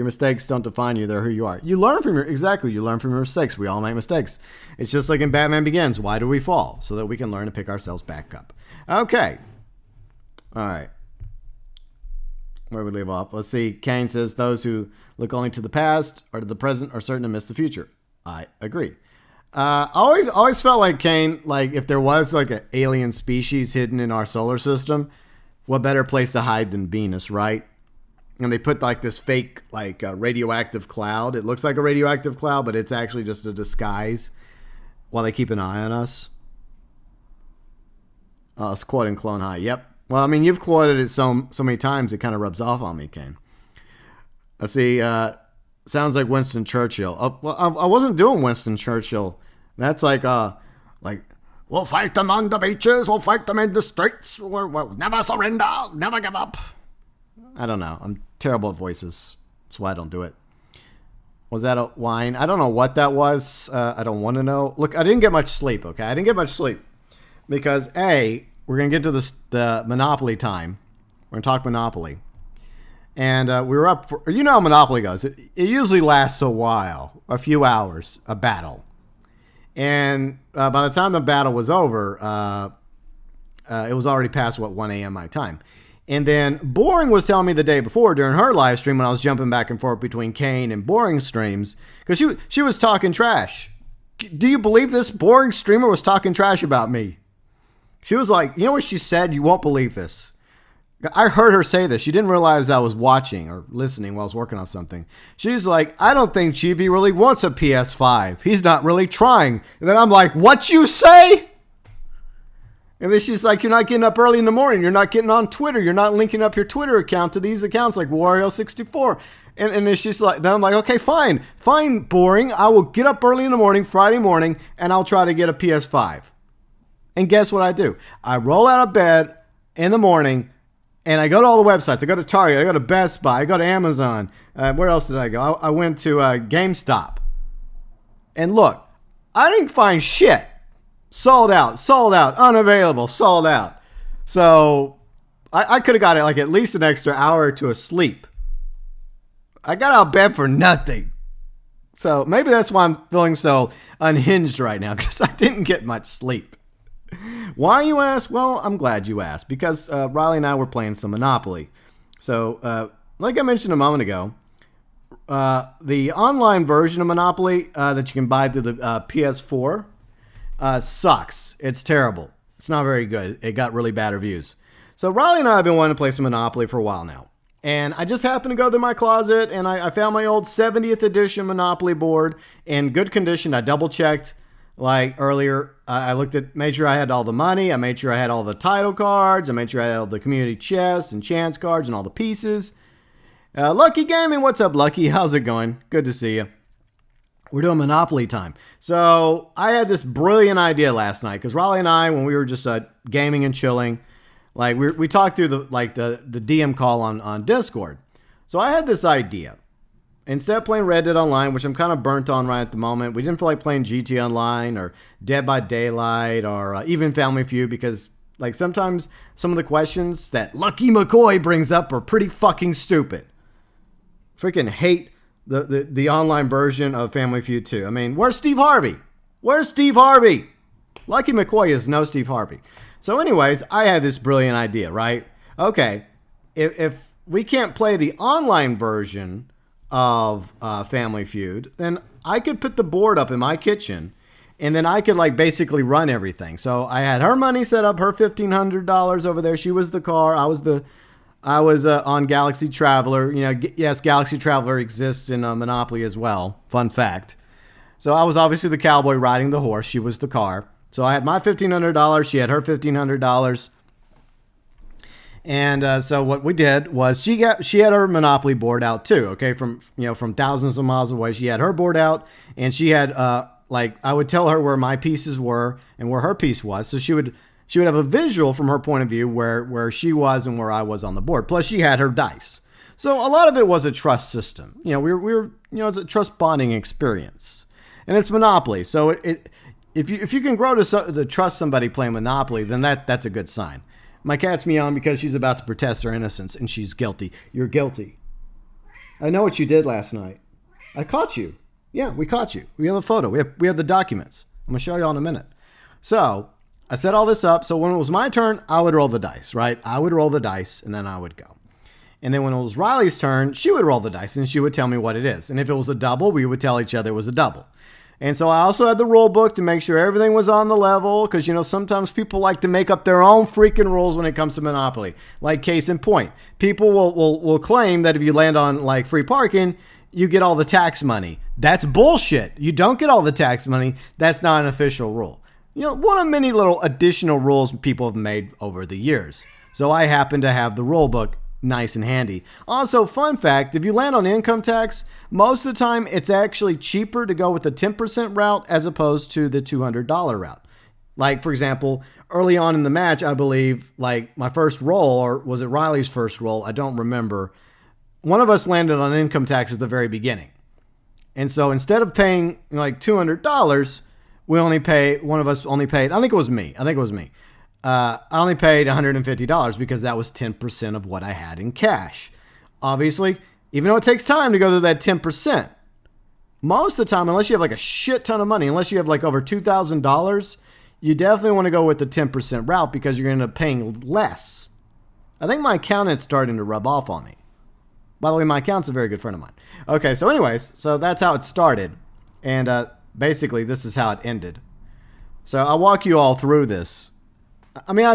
mistakes don't define you. They're who you are. You learn from your mistakes. We all make mistakes. It's just like in Batman Begins. Why do we fall? So that we can learn to pick ourselves back up. Okay. All right. Where we leave off. Let's see. Kane says, those who look only to the past or to the present are certain to miss the future. I agree. Always felt like, Kane, like if there was like an alien species hidden in our solar system, what better place to hide than Venus, right? And they put like this fake like radioactive cloud. It looks like a radioactive cloud, but it's actually just a disguise while they keep an eye on us. It's quoting Clone High. Yep. Well, I mean, you've quoted it so many times, it kind of rubs off on me, Kane. Let's see. Sounds like Winston Churchill. Well, I wasn't doing Winston Churchill. That's like, we'll fight them on the beaches. We'll fight them in the streets. We'll never surrender. Never give up. I don't know. I'm terrible at voices. That's why I don't do it. Was that a whine? I don't know what that was. I don't want to know. Look, I didn't get much sleep, okay? I didn't get much sleep. Because, we're going to get to the Monopoly time. We're going to talk Monopoly. And we were up for... You know how Monopoly goes. It usually lasts a while. A few hours. A battle. And by the time the battle was over, it was already past, 1 a.m. my time. And then Boring was telling me the day before during her live stream when I was jumping back and forth between Kane and Boring streams. Because she was talking trash. Do you believe this? Boring streamer was talking trash about me. She was like, you know what she said? You won't believe this. I heard her say this. She didn't realize I was watching or listening while I was working on something. She's like, I don't think GB really wants a PS5. He's not really trying. And then I'm like, what you say? And then she's like, you're not getting up early in the morning. You're not getting on Twitter. You're not linking up your Twitter account to these accounts like Wario64. And then she's like, then I'm like, okay, fine. Fine, Boring. I will get up early in the morning, Friday morning, and I'll try to get a PS5. And guess what I do? I roll out of bed in the morning, and I go to all the websites. I go to Target. I go to Best Buy. I go to Amazon. Where else did I go? I went to GameStop. And look, I didn't find shit. Sold out, unavailable, sold out. So I could have got it like at least an extra hour or two of sleep. I got out of bed for nothing. So maybe that's why I'm feeling so unhinged right now, because I didn't get much sleep. Why, you ask? Well, I'm glad you asked, because Riley and I were playing some Monopoly. So, like I mentioned a moment ago, the online version of Monopoly that you can buy through the PS4 sucks. It's terrible. It's not very good. It got really bad reviews. So Riley and I have been wanting to play some Monopoly for a while now. And I just happened to go through my closet, and I found my old 70th edition Monopoly board in good condition. I double-checked like earlier. I made sure I had all the money. I made sure I had all the title cards. I made sure I had all the community chests and chance cards and all the pieces. Lucky Gaming, what's up, Lucky? How's it going? Good to see you. We're doing Monopoly time. So I had this brilliant idea last night, because Riley and I, when we were just gaming and chilling, like we talked through the DM call on Discord. So I had this idea. Instead of playing Red Dead Online, which I'm kind of burnt on right at the moment, we didn't feel like playing GT Online or Dead by Daylight or even Family Feud, because like sometimes some of the questions that Lucky McCoy brings up are pretty fucking stupid. Freaking hate the online version of Family Feud 2. I mean, where's Steve Harvey? Where's Steve Harvey? Lucky McCoy is no Steve Harvey. So anyways, I had this brilliant idea, right? Okay, if we can't play the online version of Family Feud, then I could put the board up in my kitchen, and then I could like basically run everything. So I had her money set up, her $1,500 over there. She was the car. I was on Galaxy Traveler. You know, yes, Galaxy Traveler exists in Monopoly as well. Fun fact. So I was obviously the cowboy riding the horse. She was the car. So I had my $1,500. She had her $1,500. And so what we did was she had her Monopoly board out too. Okay, from thousands of miles away, she had her board out, and she had I would tell her where my pieces were and where her piece was, so she would have a visual from her point of view where she was and where I was on the board. Plus, she had her dice. So a lot of it was a trust system. You know, we were it's a trust bonding experience, and it's Monopoly. So if you can grow to trust somebody playing Monopoly, then that's a good sign. My cat's meowing because she's about to protest her innocence, and she's guilty. You're guilty. I know what you did last night. I caught you. Yeah, we caught you. We have a photo. We have the documents. I'm going to show you all in a minute. So I set all this up. So when it was my turn, I would roll the dice, right? I would roll the dice, and then I would go. And then when it was Riley's turn, she would roll the dice, and she would tell me what it is. And if it was a double, we would tell each other it was a double. And so I also had the rule book to make sure everything was on the level, because, sometimes people like to make up their own freaking rules when it comes to Monopoly. Like, case in point, people will claim that if you land on, like, free parking, you get all the tax money. That's bullshit. You don't get all the tax money. That's not an official rule. One of many little additional rules people have made over the years. So I happen to have the rule book nice and handy. Also, fun fact, if you land on income tax, most of the time it's actually cheaper to go with the 10% route as opposed to the $200 route. Like, for example, early on in the match, I believe, like my first roll, or was it Riley's first roll? I don't remember. One of us landed on income tax at the very beginning. And so instead of paying like $200, one of us only paid, I think it was me. I only paid $150 because that was 10% of what I had in cash. Obviously, even though it takes time to go through that 10%, most of the time, unless you have like a shit ton of money, unless you have like over $2,000, you definitely want to go with the 10% route because you're going to end up paying less. I think my accountant's starting to rub off on me. By the way, my accountant's a very good friend of mine. Okay, so anyways, so that's how it started. And basically, this is how it ended. So I'll walk you all through this. I mean,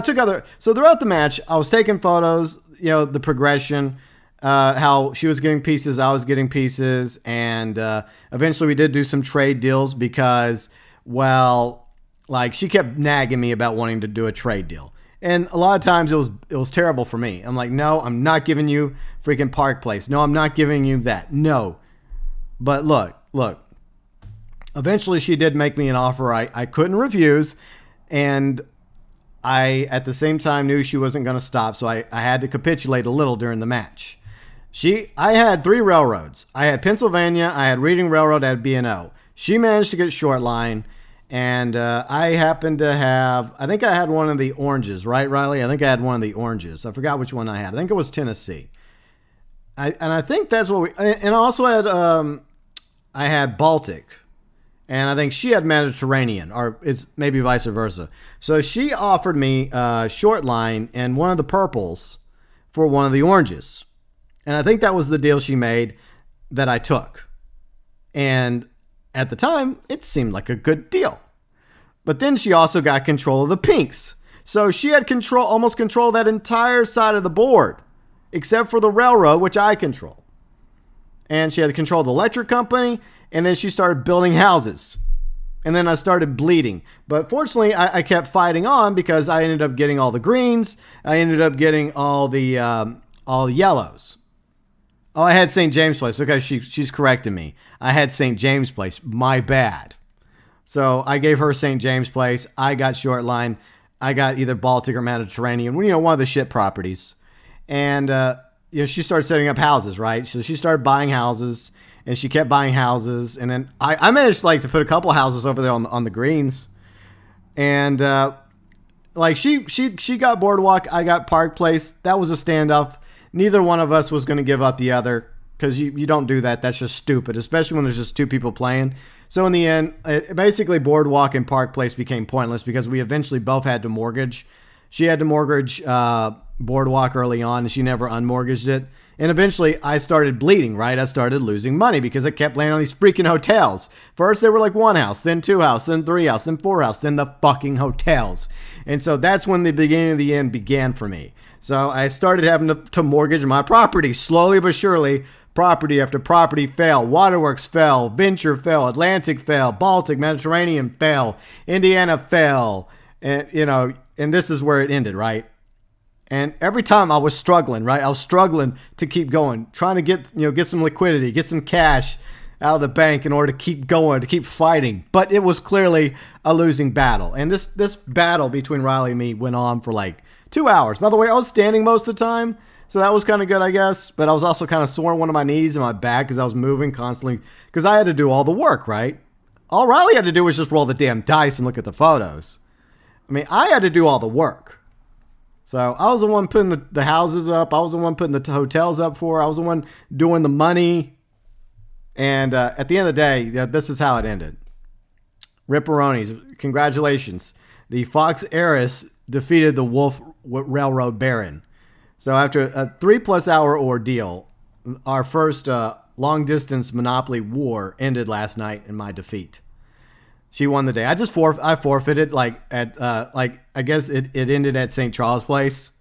so throughout the match, I was taking photos, the progression, how she was getting pieces, I was getting pieces, and eventually we did do some trade deals because, well, like she kept nagging me about wanting to do a trade deal. And a lot of times it was terrible for me. I'm like, no, I'm not giving you freaking Park Place. No, I'm not giving you that. No. But look. Eventually she did make me an offer I couldn't refuse, and I, at the same time, knew she wasn't going to stop, so I had to capitulate a little during the match. I had 3 railroads. I had Pennsylvania, I had Reading Railroad, I had B&O. She managed to get short line, And I happened to have, I think I had one of the oranges, right, Riley? I think I had one of the oranges. I forgot which one I had. I think it was Tennessee. I think that's what we, and I also had, I had Baltic. And I think she had Mediterranean, or it's maybe vice versa. So she offered me short line and one of the purples for one of the oranges. And I think that was the deal she made that I took. And at the time, it seemed like a good deal. But then she also got control of the pinks. So she had almost control of that entire side of the board, except for the railroad, which I control. And she had control of the electric company, and then she started building houses. And then I started bleeding. But fortunately, I kept fighting on because I ended up getting all the greens. I ended up getting all the yellows. Oh, I had St. James Place. Okay, she's correcting me. I had St. James Place. My bad. So I gave her St. James Place. I got short line. I got either Baltic or Mediterranean. One of the shit properties. And she started setting up houses, right? So she started buying houses. And she kept buying houses. And then I managed to put a couple houses over there on the greens. And she got Boardwalk. I got Park Place. That was a standoff. Neither one of us was going to give up the other. Because you don't do that. That's just stupid. Especially when there's just two people playing. So in the end, basically Boardwalk and Park Place became pointless. Because we eventually both had to mortgage. She had to mortgage Boardwalk early on. And she never unmortgaged it. And eventually, I started bleeding, right? I started losing money because I kept landing on these freaking hotels. First, they were like one house, then two house, then three house, then four house, then the fucking hotels. And so that's when the beginning of the end began for me. So I started having to mortgage my property. Slowly but surely, property after property fell. Waterworks fell. Venture fell. Atlantic fell. Baltic, Mediterranean fell. Indiana fell. And, and this is where it ended, right? And every time I was struggling, right? I was struggling to keep going, trying to get some liquidity, get some cash out of the bank in order to keep going, to keep fighting. But it was clearly a losing battle. And this battle between Riley and me went on for like 2 hours. By the way, I was standing most of the time, so that was kind of good, I guess. But I was also kind of sore on one of my knees and my back because I was moving constantly because I had to do all the work, right? All Riley had to do was just roll the damn dice and look at the photos. I mean, I had to do all the work. So I was the one putting the houses up. I was the one putting the hotels up for her. I was the one doing the money. And at the end of the day, this is how it ended. Ripperonis, congratulations. The Fox Heiress defeated the Wolf Railroad Baron. So after a 3+ hour ordeal, our first long-distance Monopoly war ended last night in my defeat. She won the day. I forfeited I guess it ended at St. Charles Place.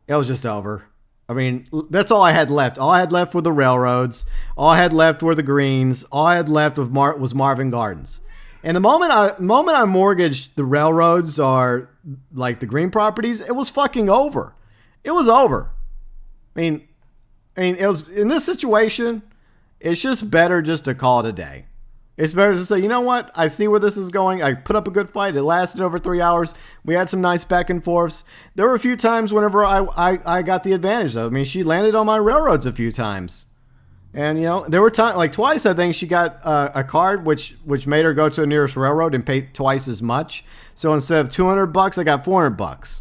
It was just over. I mean, that's all I had left. All I had left were the railroads. All I had left were the greens. All I had left was Marvin Gardens. And the moment I mortgaged the railroads or like the green properties, it was fucking over. It was over. I mean, it was in this situation. It's just better just to call it a day. It's better to say, you know what? I see where this is going. I put up a good fight. It lasted over 3 hours. We had some nice back and forths. There were a few times whenever I got the advantage, though. I mean, she landed on my railroads a few times. And, there were times, like twice, I think, she got a card which made her go to the nearest railroad and pay twice as much. So instead of $200, I got $400.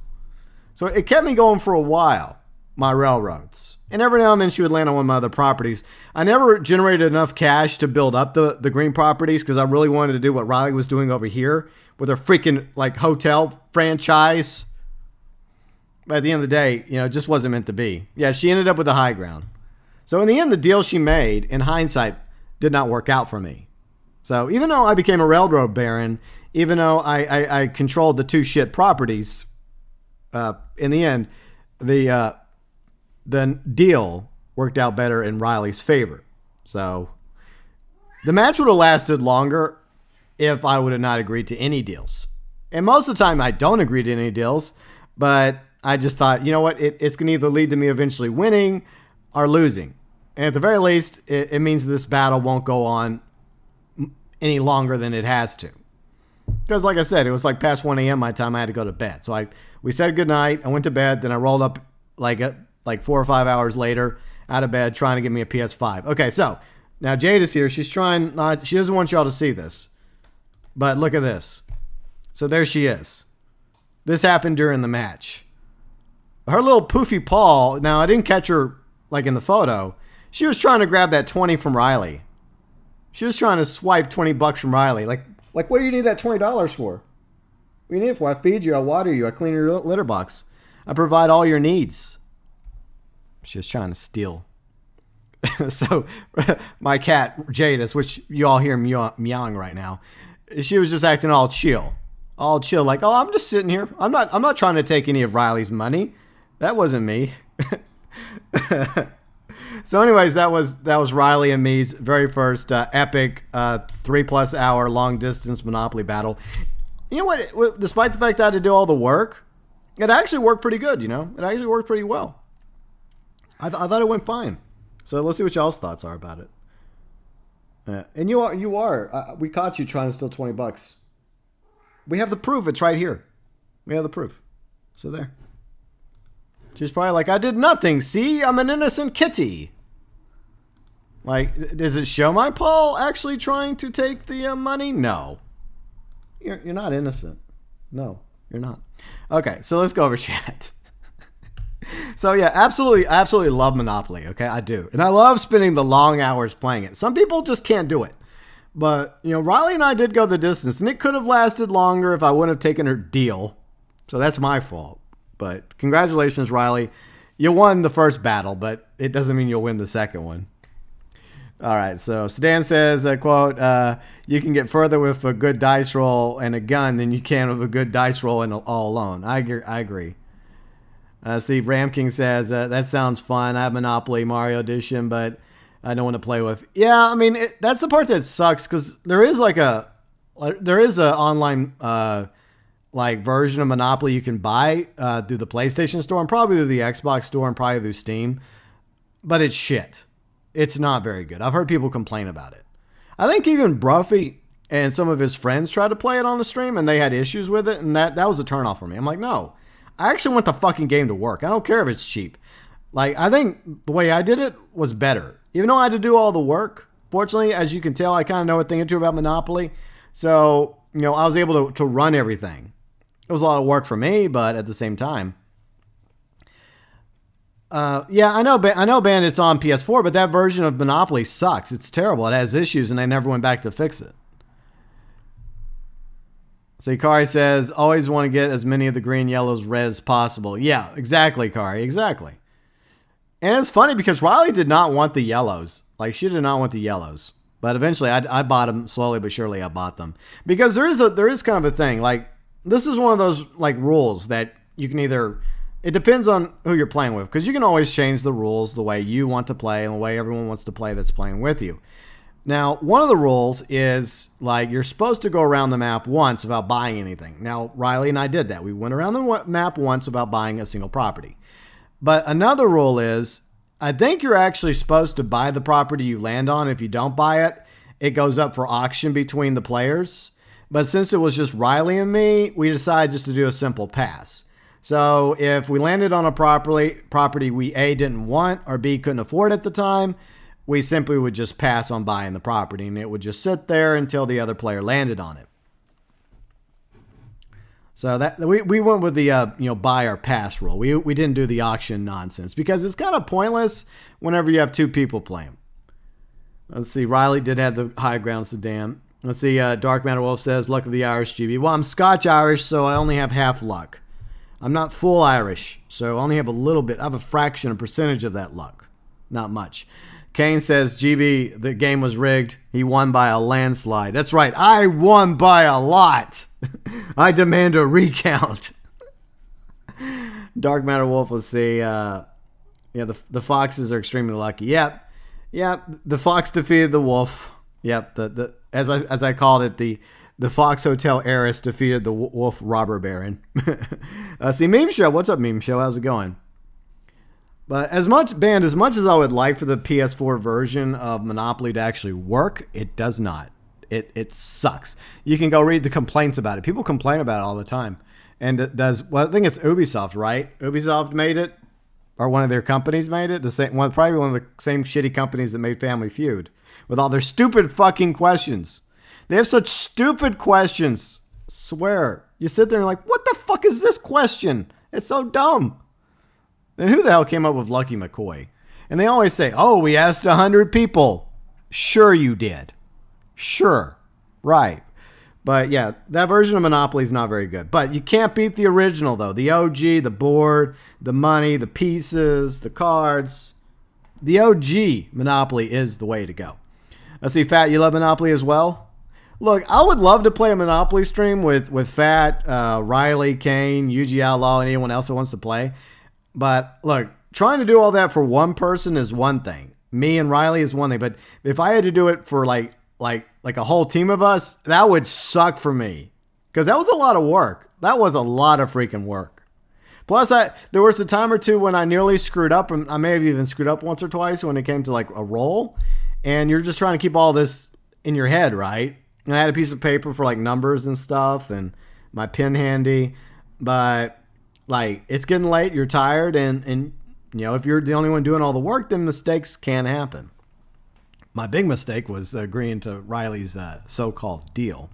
So it kept me going for a while, my railroads. And every now and then she would land on one of my other properties. I never generated enough cash to build up the green properties because I really wanted to do what Riley was doing over here with her freaking hotel franchise. But at the end of the day, it just wasn't meant to be. Yeah, she ended up with the high ground. So in the end, the deal she made, in hindsight, did not work out for me. So even though I became a railroad baron, even though I controlled the two shit properties, in the end, the deal worked out better in Riley's favor. So the match would have lasted longer if I would have not agreed to any deals. And most of the time I don't agree to any deals, but I just thought, you know what? It's going to either lead to me eventually winning or losing. And at the very least, it means this battle won't go on any longer than it has to. Because like I said, it was like past 1 a.m. my time. I had to go to bed. So we said goodnight. I went to bed. Then I rolled up like 4 or 5 hours later out of bed trying to get me a PS5. Okay, so now Jade is here. She's trying not. She doesn't want y'all to see this. But look at this. So there she is. This happened during the match. Her little poofy paw, now I didn't catch her like in the photo. She was trying to grab that 20 from Riley. She was trying to swipe $20 from Riley. Like what do you need that $20 for? What do you need it for? I feed you, I water you, I clean your litter box. I provide all your needs. She was trying to steal. So my cat, Jadis, which you all hear meowing right now, she was just acting all chill. All chill, like, oh, I'm just sitting here. I'm not trying to take any of Riley's money. That wasn't me. So anyways, that was Riley and me's very first epic 3+ hour long distance Monopoly battle. You know what? Despite the fact that I had to do all the work, it actually worked pretty good, you know? It actually worked pretty well. I thought it went fine. So let's see what y'all's thoughts are about it. And you are. We caught you trying to steal $20. We have the proof. It's right here. We have the proof. So there. She's probably like, I did nothing. See, I'm an innocent kitty. Like, does it show my paw actually trying to take the money? No. You're not innocent. No, you're not. Okay, so let's go over chat. So yeah, absolutely love Monopoly. Okay, I do. And I love spending the long hours playing it. Some people just can't do it. But, you know, Riley and I did go the distance, and it could have lasted longer if I wouldn't have taken her deal. So that's my fault. But congratulations, Riley. You won the first battle, but it doesn't mean you'll win the second one. All right, so Sedan says, quote, you can get further with a good dice roll and a gun than you can with a good dice roll and all alone. I agree. See, Ramking says, that sounds fun. I have Monopoly Mario Edition, but I don't want to play with. Yeah, I mean, that's the part that sucks, because there is a online like version of Monopoly you can buy through the PlayStation Store and probably through the Xbox Store and probably through Steam, but it's shit. It's not very good. I've heard people complain about it. I think even Bruffy and some of his friends tried to play it on the stream and they had issues with it, and that was a turnoff for me. I'm like, no, I actually want the fucking game to work. I don't care if it's cheap. Like, I think the way I did it was better. Even though I had to do all the work, fortunately, as you can tell, I kind of know a thing or two about Monopoly. So, you know, I was able to run everything. It was a lot of work for me, but at the same time. Yeah, I know Bandit's on PS4, but that version of Monopoly sucks. It's terrible. It has issues, and they never went back to fix it. So Kari says, always want to get as many of the green, yellows, red as possible. Yeah, exactly, Kari, exactly. And it's funny because Riley did not want the yellows. Like, she did not want the yellows. But eventually, I bought them slowly but surely. I bought them because there is kind of a thing. Like, this is one of those like rules that you can either. It depends on who you're playing with, because you can always change the rules the way you want to play and the way everyone wants to play that's playing with you. Now, one of the rules is like you're supposed to go around the map once without buying anything. Now, Riley and I did that. We went around the map once without buying a single property. But another rule is, I think you're actually supposed to buy the property you land on. If you don't buy it, it goes up for auction between the players. But since it was just Riley and me, we decided just to do a simple pass. So if we landed on a property we A, didn't want, or B, couldn't afford at the time, we simply would just pass on buying the property, and it would just sit there until the other player landed on it. So that we went with the buy or pass rule. We didn't do the auction nonsense because it's kind of pointless whenever you have two people playing. Let's see. Riley did have the high ground sedan. Let's see. Dark MatterWolf says, luck of the Irish, GB. Well, I'm Scotch-Irish, so I only have half luck. I'm not full Irish, so I only have a little bit. I have a fraction, a percentage of that luck. Not much. Kane says, GB, the game was rigged. He won by a landslide. That's right. I won by a lot. I demand a recount. Dark MatterWolf, let's see. The foxes are extremely lucky. Yep. The fox defeated the wolf. Yep. As I called it, the Fox Hotel heiress defeated the wolf robber baron. See, Meme Show. What's up, Meme Show? How's it going? But as much as I would like for the PS4 version of Monopoly to actually work, it does not. It sucks. You can go read the complaints about it. People complain about it all the time. And it does. Well, I think it's Ubisoft, right? Ubisoft made it, or one of their companies made it. Probably one of the same shitty companies that made Family Feud, with all their stupid fucking questions. They have such stupid questions. Swear. You sit there and like, what the fuck is this question? It's so dumb. And who the hell came up with Lucky McCoy? And they always say, oh, we asked 100 people. Sure you did. Sure. Right. But yeah, that version of Monopoly is not very good. But you can't beat the original, though. The OG, the board, the money, the pieces, the cards. The OG Monopoly is the way to go. Let's see, Fat, you love Monopoly as well? Look, I would love to play a Monopoly stream with Fat, Riley, Kane, UG Outlaw, and anyone else that wants to play. But look, trying to do all that for one person is one thing. Me and Riley is one thing. But if I had to do it for like a whole team of us, that would suck for me. Because that was a lot of work. That was a lot of freaking work. Plus, there was a time or two when I nearly screwed up. And I may have even screwed up once or twice when it came to like a roll. And you're just trying to keep all this in your head, right? And I had a piece of paper for like numbers and stuff and my pen handy. But like, it's getting late, you're tired, and you know, if you're the only one doing all the work, then mistakes can happen. My big mistake was agreeing to Riley's so-called deal.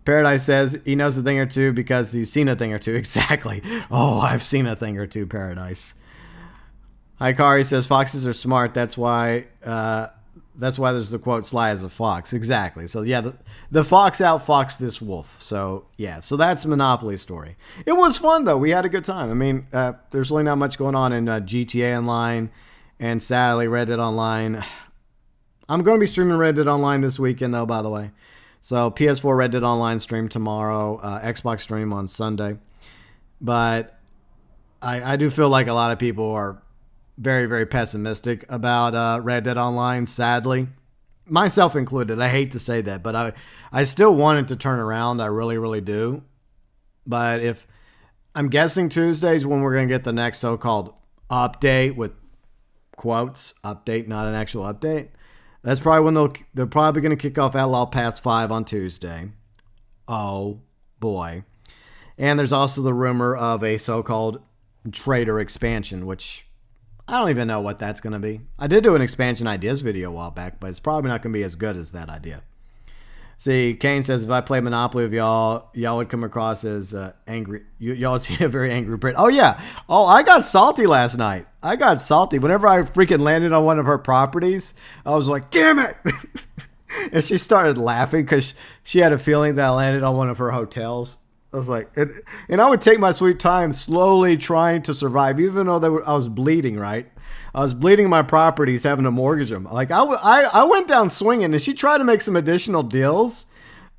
Paradise says he knows a thing or two because he's seen a thing or two. Exactly. Oh, I've seen a thing or two, Paradise. Hikari says foxes are smart. That's why there's the quote, sly as a fox. Exactly. So yeah, the fox outfoxed this wolf. So yeah, so that's Monopoly story. It was fun though. We had a good time. I mean, there's really not much going on in GTA Online and sadly Red Dead Online. I'm going to be streaming Red Dead Online this weekend though, by the way. So PS4 Red Dead Online stream tomorrow, Xbox stream on Sunday. But I do feel like a lot of people are very, very pessimistic about Red Dead Online, sadly. Myself included. I hate to say that, but I still want it to turn around. I really, really do. But if I'm guessing Tuesday's when we're going to get the next so-called update with quotes. Update, not an actual update. That's probably when they're probably going to kick off Outlaw Pass 5 on Tuesday. Oh, boy. And there's also the rumor of a so-called trader expansion, which I don't even know what that's going to be. I did do an expansion ideas video a while back, but it's probably not going to be as good as that idea. See, Kane says, if I play Monopoly with y'all would come across as angry. Y'all see a very angry Brit. Oh, yeah. Oh, I got salty last night. I got salty. Whenever I freaking landed on one of her properties, I was like, damn it. And she started laughing because she had a feeling that I landed on one of her hotels. I was like, and I would take my sweet time slowly trying to survive, even though I was bleeding, right? I was bleeding my properties, having to mortgage them. Like, I went down swinging, and she tried to make some additional deals,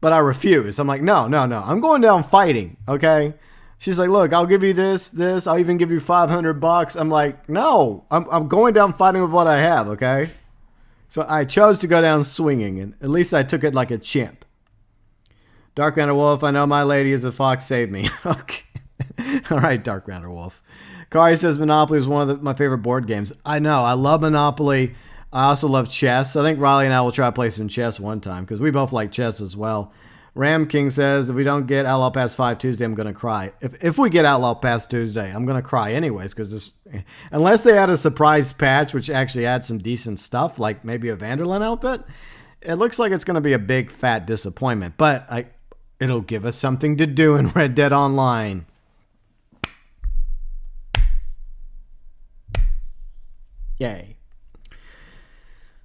but I refused. I'm like, no. I'm going down fighting, okay? She's like, look, I'll give you this. I'll even give you $500. I'm like, no. I'm going down fighting with what I have, okay? So I chose to go down swinging, and at least I took it like a chimp. Dark Matter Wolf, I know my lady is a fox, save me. Okay. All right, Dark Matter Wolf. Kari says Monopoly is one of my favorite board games. I know. I love Monopoly. I also love chess. I think Riley and I will try to play some chess one time because we both like chess as well. Ramking says if we don't get Outlaw Pass 5 Tuesday, I'm going to cry. If we get Outlaw Pass Tuesday, I'm going to cry anyways because unless they add a surprise patch, which actually adds some decent stuff, like maybe a Vanderlyn outfit, it looks like it's going to be a big fat disappointment. But it'll give us something to do in Red Dead Online. Yay.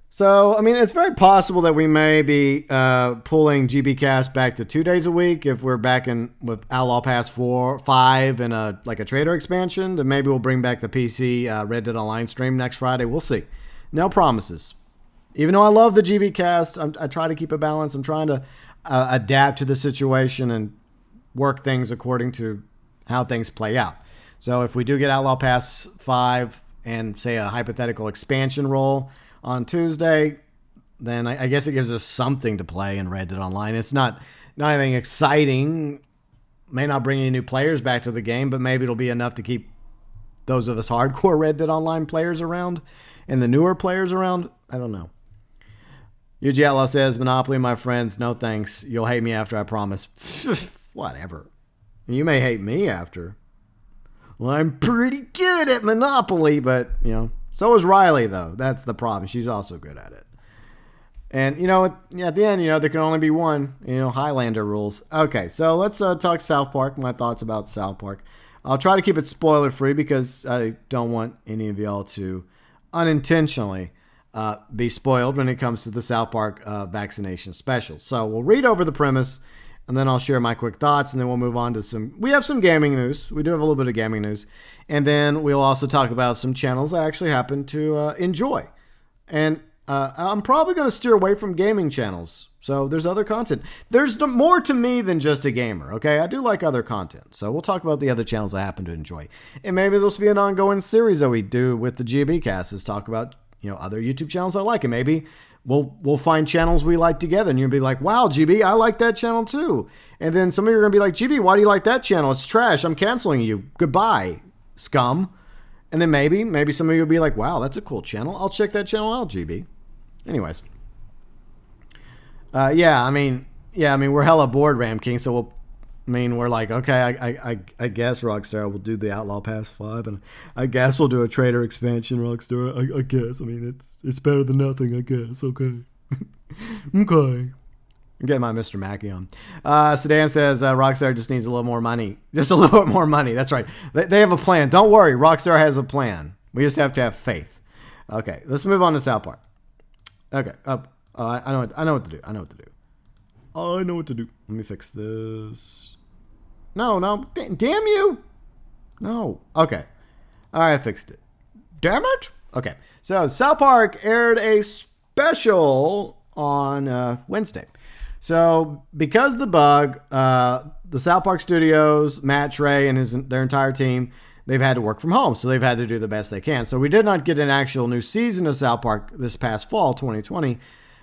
So, I mean, it's very possible that we may be pulling GBcast back to 2 days a week if we're back in with Outlaw Pass 5 and a trader expansion. Then maybe we'll bring back the PC Red Dead Online stream next Friday. We'll see. No promises. Even though I love the GBcast, I try to keep a balance. I'm trying to adapt to the situation and work things according to how things play out. So if we do get Outlaw Pass 5 and say a hypothetical expansion roll on Tuesday, then I guess it gives us something to play in Red Dead Online. It's not anything exciting. May not bring any new players back to the game, but maybe it'll be enough to keep those of us hardcore Red Dead Online players around and the newer players around. I don't know. UG Outlaw says, Monopoly, my friends, no thanks. You'll hate me after, I promise. Whatever. You may hate me after. Well, I'm pretty good at Monopoly, but, so is Riley, though. That's the problem. She's also good at it. And, at the end, there can only be one, Highlander rules. Okay, so let's talk South Park, my thoughts about South Park. I'll try to keep it spoiler-free because I don't want any of y'all to unintentionally be spoiled when it comes to the South Park vaccination special. So we'll read over the premise, and then I'll share my quick thoughts, and then we'll move on to we have some gaming news. We do have a little bit of gaming news. And then we'll also talk about some channels I actually happen to enjoy. And I'm probably going to steer away from gaming channels. So there's other content. There's more to me than just a gamer, okay? I do like other content. So we'll talk about the other channels I happen to enjoy. And maybe there'll be an ongoing series that we do with the GB cast is talk about, other YouTube channels I like. And maybe we'll find channels we like together. And you'll be like, wow, GB, I like that channel too. And then some of you are going to be like, GB, why do you like that channel? It's trash. I'm canceling you. Goodbye, scum. And then maybe some of you will be like, wow, that's a cool channel. I'll check that channel out, GB. Anyways. We're hella bored, Ramking, so we're like, okay, I guess Rockstar will do the Outlaw PS5, and I guess we'll do a trader expansion, Rockstar. I guess. It's better than nothing, I guess. Okay. Okay. I'm getting my Mr. Mackey on. Sedan says Rockstar just needs a little more money. Just a little bit more money. That's right. They have a plan. Don't worry. Rockstar has a plan. We just have to have faith. Okay. Let's move on to South Park. Okay. I know what to do. I know what to do. Let me fix this. No. Damn you. No. Okay. All right. I fixed it. Damn it. Okay. So South Park aired a special on Wednesday. So because of the bug, the South Park Studios, Matt, Trey, and their entire team, they've had to work from home. So they've had to do the best they can. So we did not get an actual new season of South Park this past fall, 2020.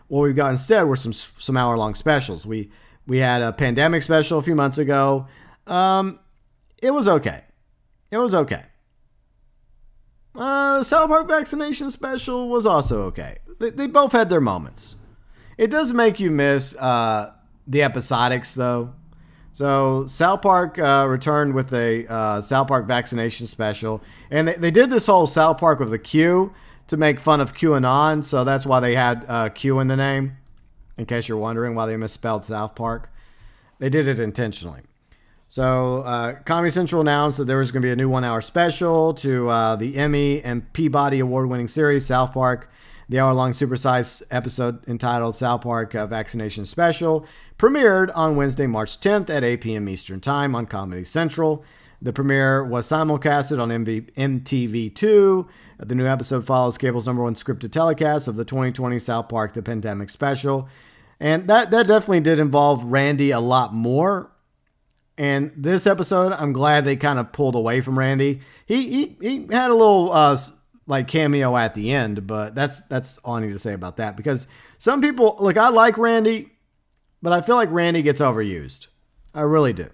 What we got instead were some hour-long specials. We had a pandemic special a few months ago. It was okay. The South Park vaccination special was also okay. They both had their moments. It does make you miss the episodics, though. So South Park returned with a South Park vaccination special. And they did this whole South Park with a Q to make fun of QAnon. So that's why they had Q in the name, in case you're wondering why they misspelled South Park. They did it intentionally. So Comedy Central announced that there was going to be a new 1 hour special to the Emmy and Peabody award-winning series, South Park. The hour-long supersized episode entitled South Park Vaccination Special premiered on Wednesday, March 10th at 8 p.m. Eastern Time on Comedy Central. The premiere was simulcasted on MTV2. The new episode follows cable's #1 scripted telecast of the 2020 South Park The Pandemic Special. And that definitely did involve Randy a lot more. And this episode, I'm glad they kind of pulled away from Randy. He had a little cameo at the end, but that's all I need to say about that. Because some people, I like Randy, but I feel like Randy gets overused. I really do.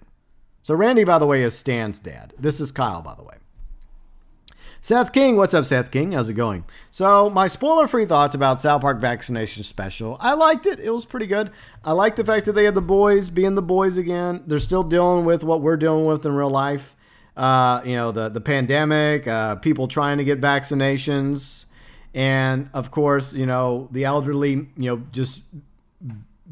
So Randy, by the way, is Stan's dad. This is Kyle, by the way. Seth King, what's up, Seth King? How's it going? So my spoiler-free thoughts about South Park Vaccination Special. I liked it. It was pretty good. I like the fact that they had the boys being the boys again. They're still dealing with what we're dealing with in real life. The pandemic, people trying to get vaccinations, and of course, the elderly, just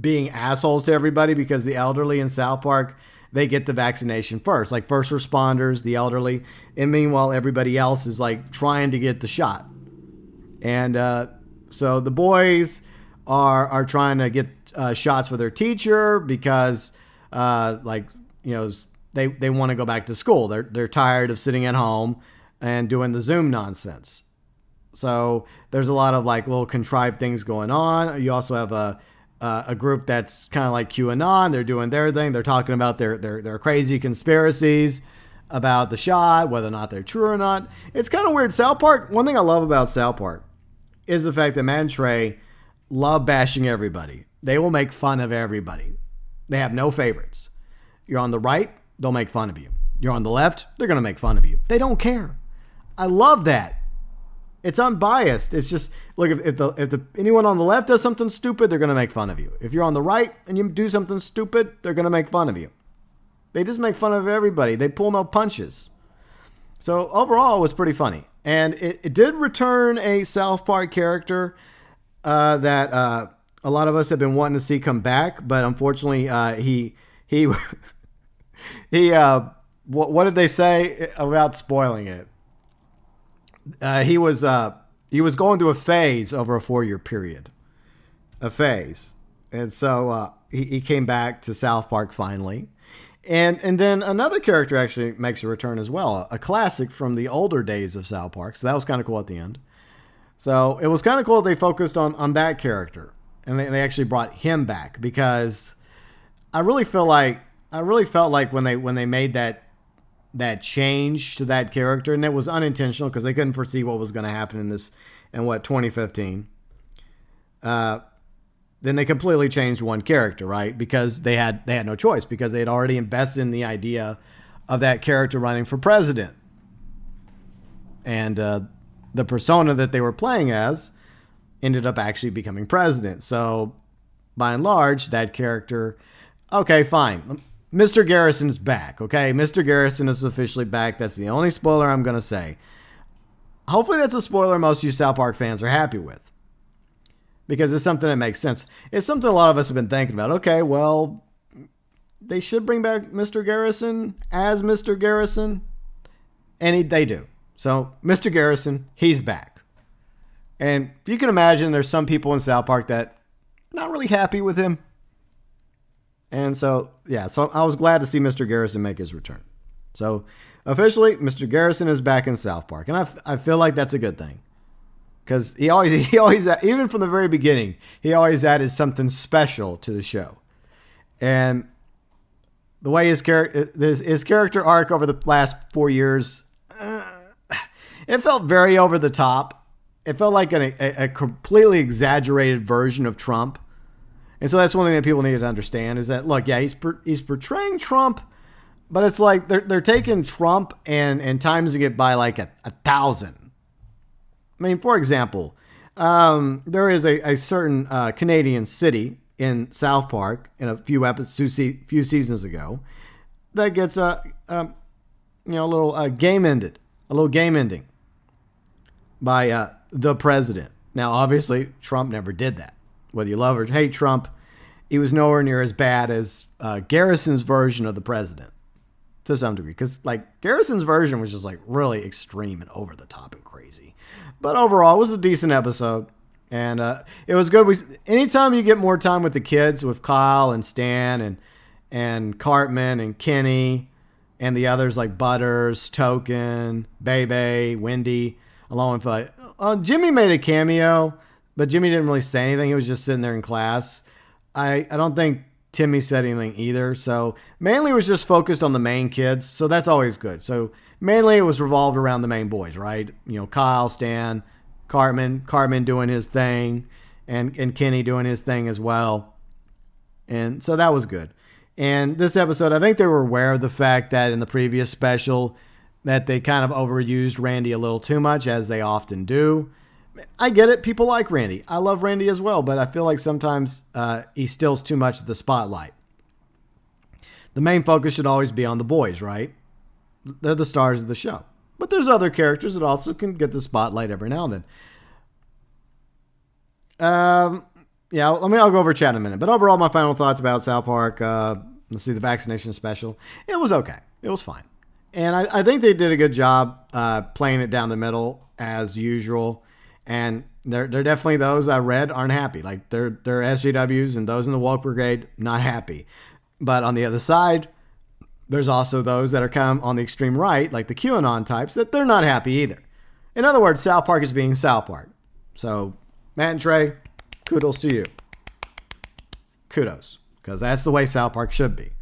being assholes to everybody because the elderly in South Park, they get the vaccination first, like first responders, the elderly, and meanwhile, everybody else is trying to get the shot. And so the boys are trying to get shots for their teacher because, they want to go back to school. They're tired of sitting at home and doing the Zoom nonsense. So there's a lot of little contrived things going on. You also have a group that's kind of like QAnon. They're doing their thing. They're talking about their crazy conspiracies about the shot, whether or not they're true or not. It's kind of weird. South Park, one thing I love about South Park is the fact that Matt and Trey love bashing everybody. They will make fun of everybody. They have no favorites. You're on the right, they'll make fun of you. You're on the left, they're going to make fun of you. They don't care. I love that. It's unbiased. It's just, look, if anyone on the left does something stupid, they're going to make fun of you. If you're on the right and you do something stupid, they're going to make fun of you. They just make fun of everybody. They pull no punches. So overall, it was pretty funny. And it did return a South Park character that a lot of us have been wanting to see come back, but unfortunately, he what did they say about spoiling it? He was going through a phase over a 4-year period, a phase, and so he came back to South Park finally, and then another character actually makes a return as well, a classic from the older days of South Park. So that was kind of cool at the end. So it was kind of cool they focused on that character, and they actually brought him back, because I really felt like when they made that change to that character, and it was unintentional because they couldn't foresee what was going to happen in 2015. Then they completely changed one character, right? Because they had no choice, because they had already invested in the idea of that character running for president, and the persona that they were playing as ended up actually becoming president. So by and large, that character, okay, fine. Mr. Garrison's back, okay? Mr. Garrison is officially back. That's the only spoiler I'm going to say. Hopefully that's a spoiler most of you South Park fans are happy with, because it's something that makes sense. It's something a lot of us have been thinking about. Okay, well, they should bring back Mr. Garrison as Mr. Garrison, and they do. So Mr. Garrison, he's back. And you can imagine there's some people in South Park that not really happy with him. And so I was glad to see Mr. Garrison make his return. So officially, Mr. Garrison is back in South Park. And I feel like that's a good thing. Because he always, even from the very beginning, he always added something special to the show. And the way his character arc over the last 4 years, it felt very over the top. It felt like a completely exaggerated version of Trump. And so that's one thing that people need to understand, is that, look, yeah, he's portraying Trump, but it's like they're taking Trump and timesing it by like 1,000. I mean, for example, there is a certain Canadian city in South Park in a few seasons ago that gets a little game ending by the president. Now, obviously, Trump never did that. Whether you love or hate Trump, he was nowhere near as bad as Garrison's version of the president, to some degree. Because like Garrison's version was just like really extreme and over the top and crazy. But overall, it was a decent episode, and it was good. Anytime you get more time with the kids, with Kyle and Stan and Cartman and Kenny and the others like Butters, Token, Bebe, Wendy, along with Jimmy made a cameo. But Jimmy didn't really say anything. He was just sitting there in class. I don't think Timmy said anything either. So mainly it was just focused on the main kids. So that's always good. So mainly it was revolved around the main boys, right? You know, Kyle, Stan, Cartman doing his thing, and Kenny doing his thing as well. And so that was good. And this episode, I think they were aware of the fact that in the previous special that they kind of overused Randy a little too much, as they often do. I get it. People like Randy. I love Randy as well, but I feel like sometimes he steals too much of the spotlight. The main focus should always be on the boys, right? They're the stars of the show. But there's other characters that also can get the spotlight every now and then. I'll go over chat in a minute. But overall, my final thoughts about South Park. Let's see, the vaccination special. It was okay. It was fine. And I think they did a good job playing it down the middle as usual. And they're definitely those I read aren't happy. Like they're SJWs and those in the woke brigade, not happy. But on the other side, there's also those that are kind of on the extreme right, like the QAnon types, that they're not happy either. In other words, South Park is being South Park. So Matt and Trey, kudos to you. Kudos. Because that's the way South Park should be.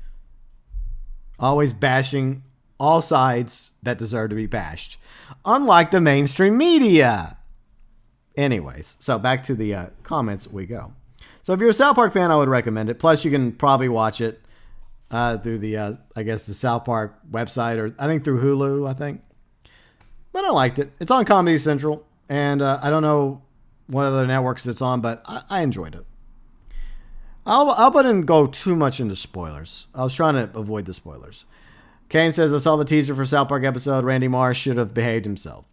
Always bashing all sides that deserve to be bashed. Unlike the mainstream media. Anyways, so back to the comments we go. So if you're a South Park fan, I would recommend it. Plus, you can probably watch it through the, the South Park website, or I think through Hulu, I think. But I liked it. It's on Comedy Central, and I don't know what other networks it's on, but I enjoyed it. I wouldn't go too much into spoilers. I was trying to avoid the spoilers. Kane says, I saw the teaser for South Park episode. Randy Marsh should have behaved himself.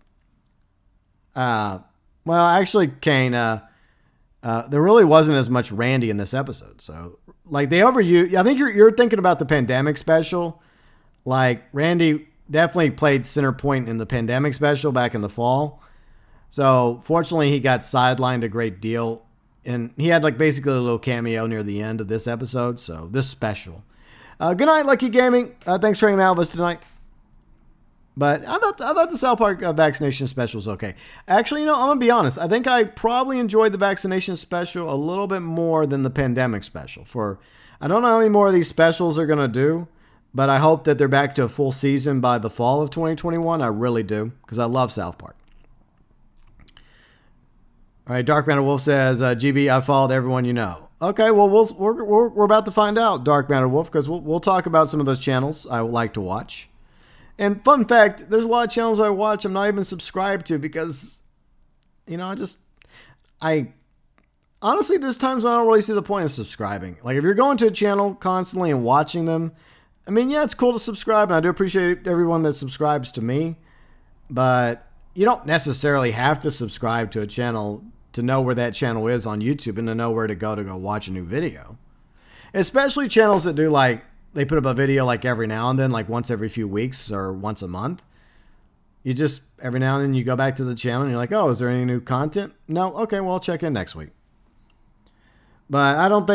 Well, actually, Kane, There really wasn't as much Randy in this episode. So, like, they overused. I think you're thinking about the pandemic special. Like, Randy definitely played center point in the pandemic special back in the fall. So, fortunately, he got sidelined a great deal. And he had, like, basically a little cameo near the end of this episode. So, this special. Good night, Lucky Gaming. Thanks for hanging out with us tonight. But I thought the South Park vaccination special was okay. Actually, I'm going to be honest. I think I probably enjoyed the vaccination special a little bit more than the pandemic special. I don't know how many more of these specials they're going to do, but I hope that they're back to a full season by the fall of 2021. I really do, because I love South Park. All right, Dark Matter Wolf says, GB, I followed everyone you know. Okay, well, we're about to find out, Dark Matter Wolf, because we'll talk about some of those channels I would like to watch. And fun fact, there's a lot of channels I watch I'm not even subscribed to because, I honestly, there's times when I don't really see the point of subscribing. Like, if you're going to a channel constantly and watching them, I mean, yeah, it's cool to subscribe, and I do appreciate everyone that subscribes to me, but you don't necessarily have to subscribe to a channel to know where that channel is on YouTube and to know where to go watch a new video. Especially channels that do, like, they put up a video like every now and then, like once every few weeks or once a month. You just, every now and then you go back to the channel and you're like, oh, is there any new content? No? Okay, well, I'll check in next week. But I don't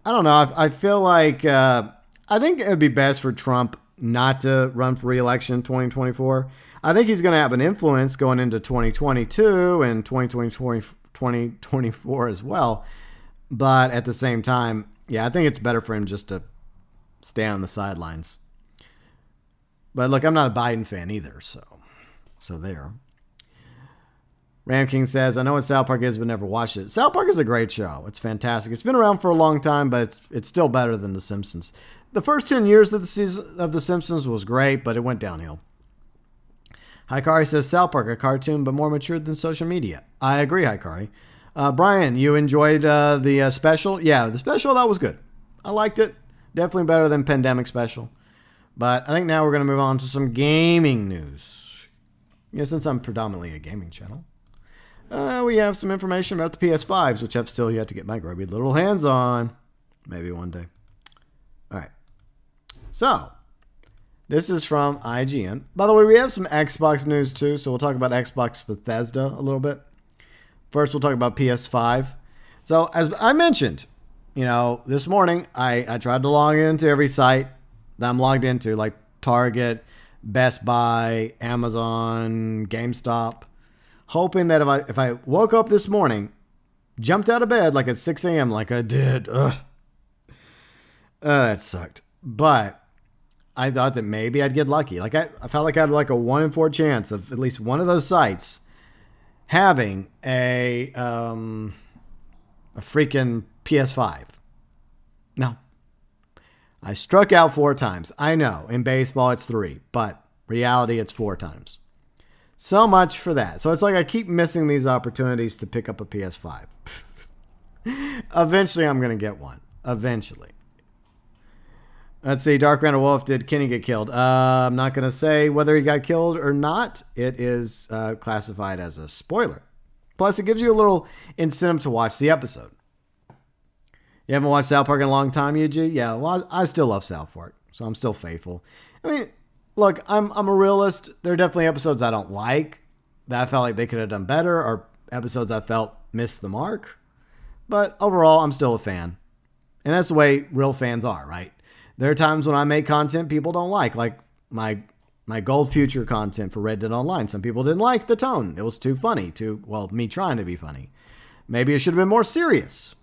know. I feel like, I think it would be best for Trump not to run for re-election in 2024. I think he's going to have an influence going into 2022 and 2024 as well. But at the same time, yeah, I think it's better for him just to stay on the sidelines. But look, I'm not a Biden fan either, so there. Ramking says, I know what South Park is, but never watched it. South Park is a great show. It's fantastic. It's been around for a long time, but it's still better than The Simpsons. The first 10 years of The Simpsons was great, but it went downhill. Hikari says, South Park, a cartoon, but more mature than social media. I agree, Hikari. Brian, you enjoyed the special? Yeah, the special, that was good. I liked it. Definitely better than Pandemic Special. But I think now we're going to move on to some gaming news. Since I'm predominantly a gaming channel. We have some information about the PS5s, which I've still yet to get my grubby little hands on. Maybe one day. All right. So, this is from IGN. By the way, we have some Xbox news too, so we'll talk about Xbox Bethesda a little bit. First, we'll talk about PS5. So, as I mentioned, this morning, I tried to log into every site that I'm logged into, like Target, Best Buy, Amazon, GameStop, hoping that if I woke up this morning, jumped out of bed like at 6 a.m. like I did, that sucked. But I thought that maybe I'd get lucky. Like I felt like I had like a 1 in 4 chance of at least one of those sites having a freaking PS5. No. I struck out 4 times. I know, in baseball it's 3, but reality it's 4 times. So much for that. So it's like I keep missing these opportunities to pick up a PS5. Eventually I'm going to get one. Eventually. Let's see. Dark Matter Wolf, did Kenny get killed? I'm not going to say whether he got killed or not. It is classified as a spoiler. Plus, it gives you a little incentive to watch the episode. You haven't watched South Park in a long time, UG? Yeah, well, I still love South Park, so I'm still faithful. I mean, look, I'm a realist. There are definitely episodes I don't like that I felt like they could have done better, or episodes I felt missed the mark. But overall, I'm still a fan. And that's the way real fans are, right? There are times when I make content people don't like my Gold Future content for Red Dead Online. Some people didn't like the tone. It was too funny, me trying to be funny. Maybe it should have been more serious.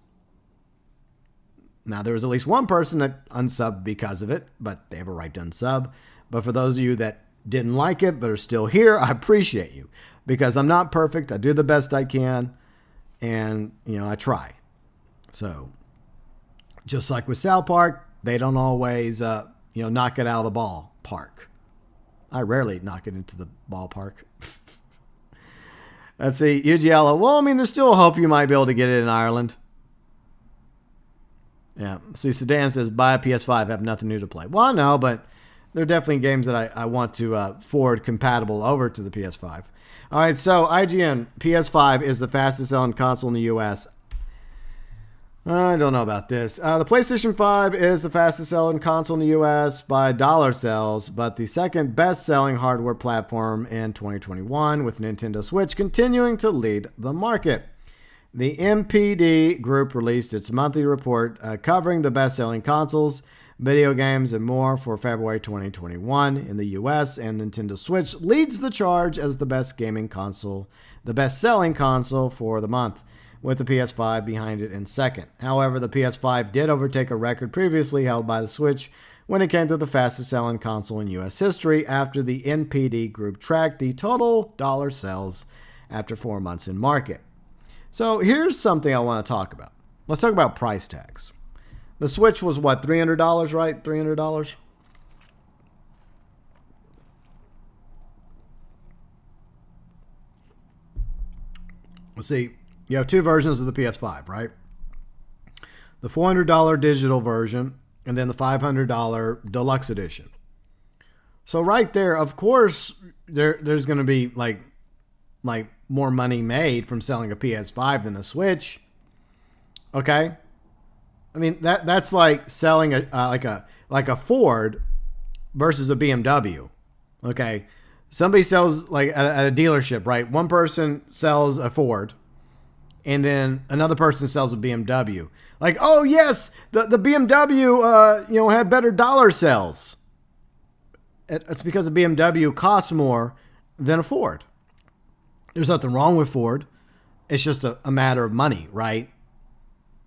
Now, there was at least one person that unsubbed because of it, but they have a right to unsub. But for those of you that didn't like it but are still here, I appreciate you. Because I'm not perfect. I do the best I can. And, I try. So, just like with South Park, they don't always, knock it out of the ballpark. I rarely knock it into the ballpark. Let's see. Ugiala. Well, there's still hope you might be able to get it in Ireland. Yeah. See, Sedan says, buy a PS5. Have nothing new to play. Well, I know, but there are definitely games that I want to forward compatible over to the PS5. All right. So, IGN PS5 is the fastest selling console in the U.S. I don't know about this. The PlayStation 5 is the fastest selling console in the US by dollar sales, but the second best selling hardware platform in 2021, with Nintendo Switch continuing to lead the market. The MPD Group released its monthly report covering the best selling consoles, video games, and more for February 2021 in the US, and Nintendo Switch leads the charge as the best gaming console, the best selling console for the month, with the PS5 behind it in second. However, the PS5 did overtake a record previously held by the Switch when it came to the fastest selling console in US history after the NPD Group tracked the total dollar sales after 4 months in market. So here's something I want to talk about. Let's talk about price tags. The Switch was what, $300, right? $300? Let's see. You have two versions of the PS5, right? The $400 digital version and then the $500 deluxe edition. So right there, of course, there's going to be like more money made from selling a PS5 than a Switch. Okay? I mean, that's like selling a Ford versus a BMW. Okay? Somebody sells like at a dealership, right? One person sells a Ford, and then another person sells a BMW. Like, oh yes, the BMW had better dollar sales. It's because a BMW costs more than a Ford. There's nothing wrong with Ford. It's just a matter of money, right?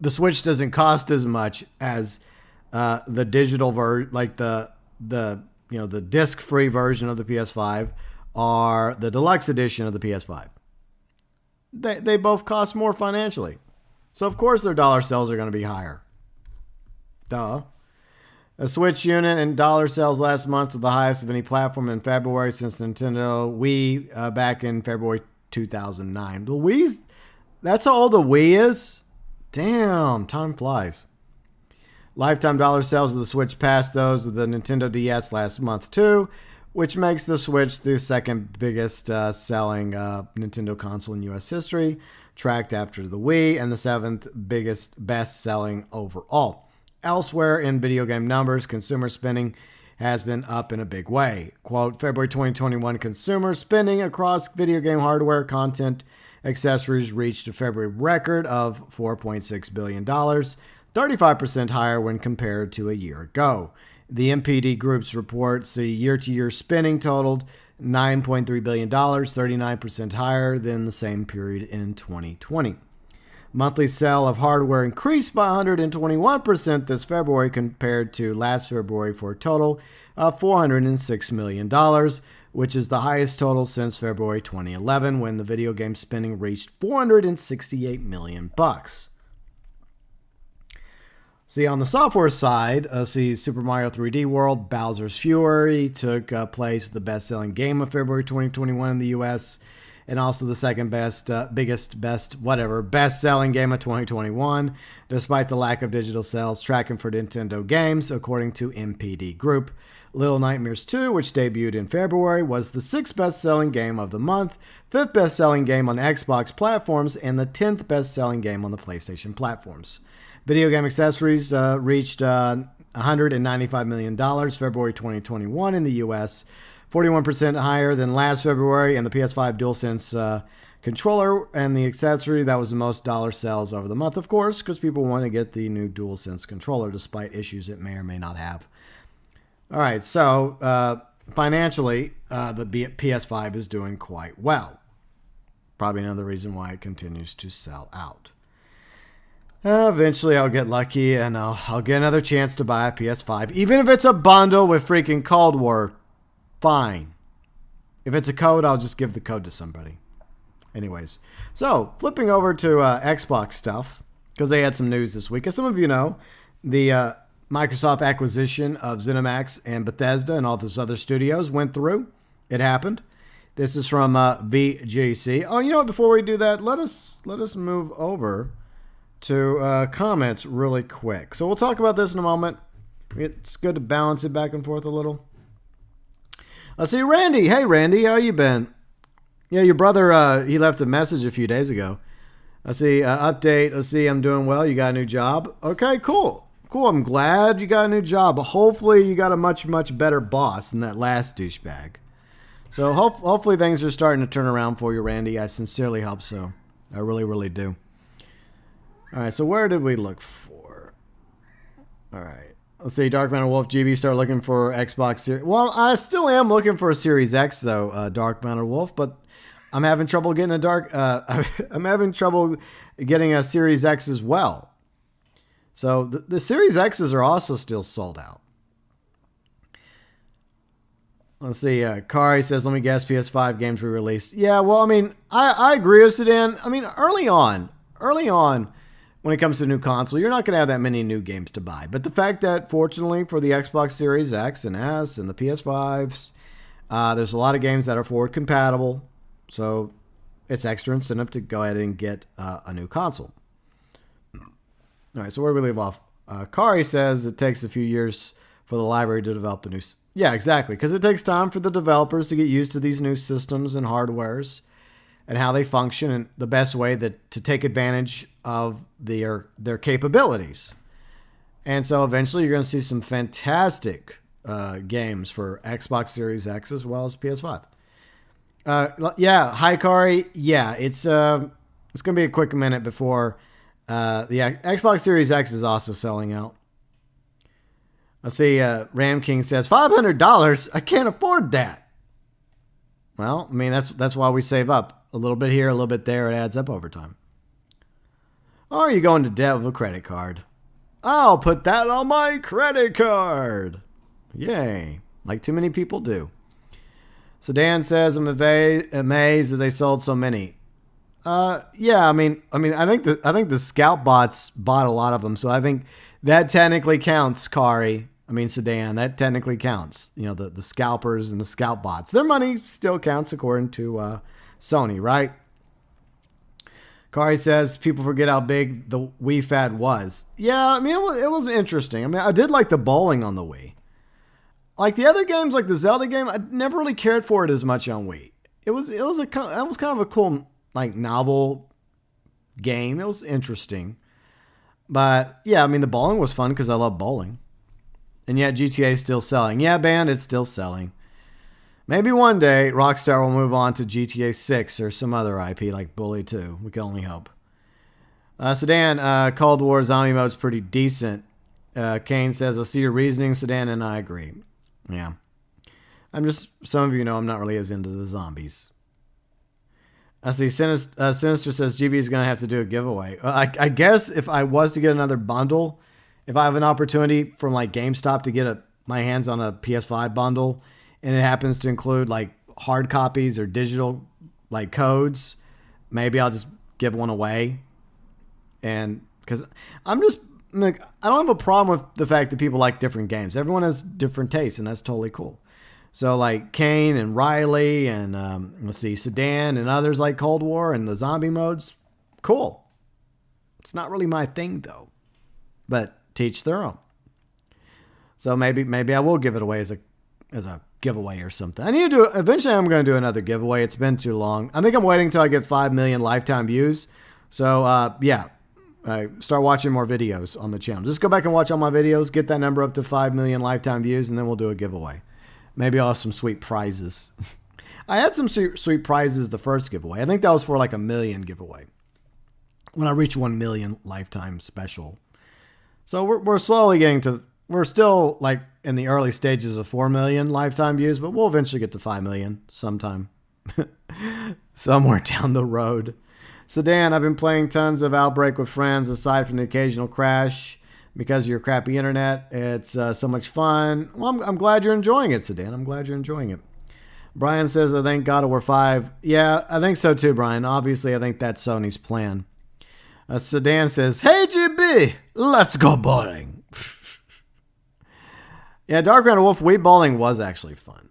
The Switch doesn't cost as much as the digital version, like the disc-free version of the PS5 or the deluxe edition of the PS5. They both cost more financially. So, of course, their dollar sales are going to be higher. Duh. A Switch unit and dollar sales last month was the highest of any platform in February since Nintendo Wii back in February 2009. The Wii, that's how old the Wii is? Damn, time flies. Lifetime dollar sales of the Switch passed those of the Nintendo DS last month, too, which makes the Switch the second biggest selling Nintendo console in U.S. history, tracked after the Wii, and the seventh biggest best selling overall. Elsewhere in video game numbers, consumer spending has been up in a big way. Quote, February 2021 consumer spending across video game hardware, content, accessories reached a February record of $4.6 billion, 35% higher when compared to a year ago. The MPD Group's reports the year-to-year spending totaled $9.3 billion, 39% higher than the same period in 2020. Monthly sale of hardware increased by 121% this February compared to last February for a total of $406 million, which is the highest total since February 2011 when the video game spending reached $468 million. See, on the software side, Super Mario 3D World, Bowser's Fury took place the best-selling game of February 2021 in the U.S., and also the second best-selling game of 2021, despite the lack of digital sales tracking for Nintendo games, according to MPD Group. Little Nightmares 2, which debuted in February, was the sixth best-selling game of the month, fifth best-selling game on Xbox platforms, and the 10th best-selling game on the PlayStation platforms. Video game accessories reached $195 million February 2021 in the U.S., 41% higher than last February, and the PS5 DualSense controller and the accessory that was the most dollar sales over the month, of course, because people want to get the new DualSense controller despite issues it may or may not have. All right, so financially, the PS5 is doing quite well. Probably another reason why it continues to sell out. Eventually, I'll get lucky and I'll get another chance to buy a PS5. Even if it's a bundle with freaking Cold War, fine. If it's a code, I'll just give the code to somebody. Anyways, so flipping over to Xbox stuff, because they had some news this week. As some of you know, the Microsoft acquisition of ZeniMax and Bethesda and all those other studios went through. It happened. This is from VGC. Oh, you know what? Before we do that, let us move over to comments really quick. So we'll talk about this in a moment. It's good to balance it back and forth a little. Let's see, Randy. Hey, Randy, how you been? Yeah, your brother, he left a message a few days ago. Let's see, update. Let's see, I'm doing well. You got a new job? Okay, cool. Cool, I'm glad you got a new job. Hopefully you got a much, much better boss than that last douchebag. So hopefully things are starting to turn around for you, Randy. I sincerely hope so. I really, really do. All right, so where did we look for? All right. Let's see, Dark Mounted Wolf, GB, start looking for Xbox Series. Well, I still am looking for a Series X, though, Dark Mounted Wolf, but I'm having trouble getting I'm having trouble getting a Series X as well. So the Series X's are also still sold out. Let's see. Kari says, let me guess, PS5 games were released. Yeah, well, I mean, I agree with Sedan. I mean, early on, when it comes to a new console, you're not going to have that many new games to buy. But the fact that, fortunately, for the Xbox Series X and S and the PS5s, there's a lot of games that are forward compatible. So it's extra incentive to go ahead and get a new console. All right, so where do we leave off? Kari says it takes a few years for the library to develop a new... Yeah, exactly, because it takes time for the developers to get used to these new systems and hardwares and how they function and the best way to take advantage of their capabilities. And so eventually you're going to see some fantastic games for Xbox Series X as well as PS5. Yeah, hi Kari. Yeah, it's going to be a quick minute before the Xbox Series X is also selling out. Let's see, Ramking says, $500? I can't afford that. Well, I mean, that's why we save up. A little bit here, a little bit there. It adds up over time. Or are you going to debt with a credit card? I'll put that on my credit card. Yay. Like too many people do. So Dan says, I'm amazed that they sold so many. Yeah, I mean, I think the scout bots bought a lot of them, so I think that technically counts, Kari. I mean, Sedan, that technically counts. You know, the scalpers and the scout bots. Their money still counts according to Sony, right? Kari says, people forget how big the Wii fad was. Yeah, I mean, it was interesting. I mean, I did like the bowling on the Wii. Like the other games, like the Zelda game, I never really cared for it as much on Wii. It was kind of a cool, like, novel game. It was interesting. But, yeah, I mean, the bowling was fun because I love bowling. And yet GTA is still selling. Yeah, Band, it's still selling. Maybe one day Rockstar will move on to GTA 6 or some other IP like Bully 2. We can only hope. Sedan, Cold War zombie mode's pretty decent. Kane says, I see your reasoning, Sedan, and I agree. Yeah. Some of you know I'm not really as into the zombies. I see Sinister says GB is going to have to do a giveaway. I guess if I was to get another bundle, if I have an opportunity from like GameStop to get my hands on a PS5 bundle, and it happens to include like hard copies or digital like codes, maybe I'll just give one away. And because I'm just like, I don't have a problem with the fact that people like different games. Everyone has different tastes, and that's totally cool. So like Kane and Riley and let's see, Sedan and others like Cold War and the zombie modes, cool. It's not really my thing though, but teach their own. So maybe I will give it away as a giveaway or something. I need to do, eventually I'm going to do another giveaway. It's been too long. I think I'm waiting until I get 5 million lifetime views. So yeah, start watching more videos on the channel. Just go back and watch all my videos, get that number up to 5 million lifetime views, and then we'll do a giveaway. Maybe I'll have some sweet prizes. I had some sweet prizes the first giveaway. I think that was for like a million giveaway. When I reach 1 million lifetime special. So we're slowly getting to, we're still like in the early stages of 4 million lifetime views, but we'll eventually get to 5 million sometime. Somewhere down the road. Sedan, I've been playing tons of Outbreak with friends aside from the occasional crash because of your crappy internet. It's so much fun. Well, I'm glad you're enjoying it, Sedan. I'm glad you're enjoying it. Brian says, I think God of War 5. Yeah, I think so too, Brian. Obviously, I think that's Sony's plan. Sedan says, hey, GB, let's go bowling. Yeah, Dark Mounted Wolf, Wii bowling was actually fun.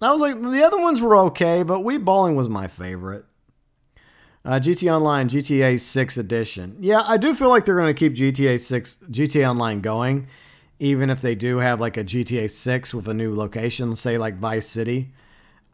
That was like, the other ones were okay, but Wii bowling was my favorite. GTA Online, GTA 6 Edition. Yeah, I do feel like they're going to keep GTA Online going, even if they do have like a GTA 6 with a new location, say like Vice City.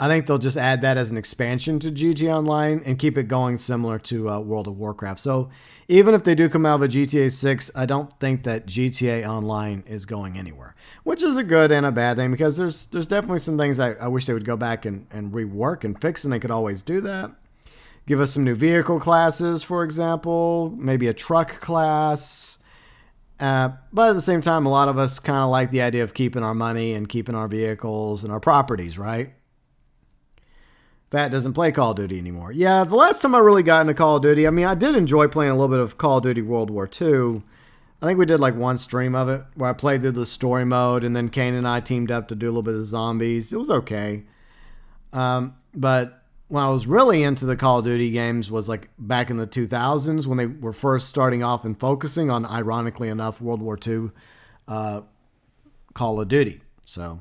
I think they'll just add that as an expansion to GTA Online and keep it going similar to World of Warcraft. So even if they do come out with a GTA 6, I don't think that GTA Online is going anywhere, which is a good and a bad thing because there's definitely some things I wish they would go back and rework and fix, and they could always do that. Give us some new vehicle classes, for example, maybe a truck class. But at the same time, a lot of us kind of like the idea of keeping our money and keeping our vehicles and our properties, right? Fat doesn't play Call of Duty anymore. Yeah, the last time I really got into Call of Duty, I mean, I did enjoy playing a little bit of Call of Duty World War II. I think we did like one stream of it where I played through the story mode, and then Kane and I teamed up to do a little bit of zombies. It was okay. But when I was really into the Call of Duty games was like back in the 2000s when they were first starting off and focusing on, ironically enough, World War II Call of Duty. So,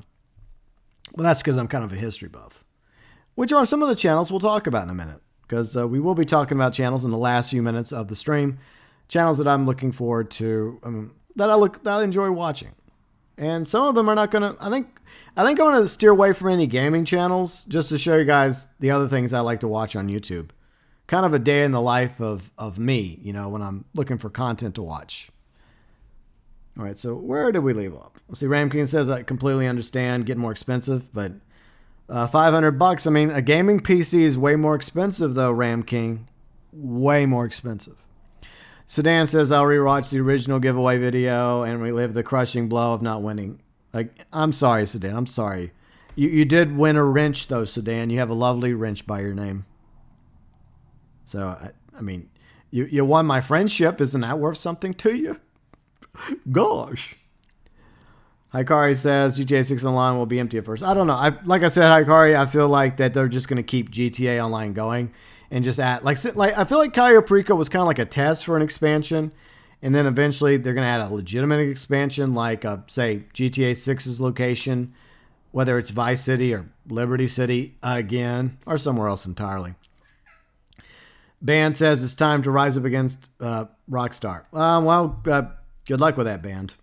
well, that's because I'm kind of a history buff. Which are some of the channels we'll talk about in a minute. Because we will be talking about channels in the last few minutes of the stream. Channels that I'm looking forward to, that I enjoy watching. And some of them are not going to, I think I'm going to steer away from any gaming channels just to show you guys the other things I like to watch on YouTube. Kind of a day in the life of me, when I'm looking for content to watch. All right, so where did we leave off? Let's see, Ramking says I completely understand getting more expensive, but $500. I mean, a gaming PC is way more expensive, though, Ramking. Way more expensive. Sedan says, I'll rewatch the original giveaway video and relive the crushing blow of not winning. Like, I'm sorry, Sedan. I'm sorry. You did win a wrench, though, Sedan. You have a lovely wrench by your name. So, I mean, you won my friendship. Isn't that worth something to you? Gosh. Hikari says GTA 6 Online will be empty at first. I don't know. Like I said, Hikari, I feel like that they're just going to keep GTA Online going and just add like I feel like Cayo Perico was kind of like a test for an expansion, and then eventually they're going to add a legitimate expansion like say GTA 6's location, whether it's Vice City or Liberty City again or somewhere else entirely. Band says it's time to rise up against Rockstar. Good luck with that, Band.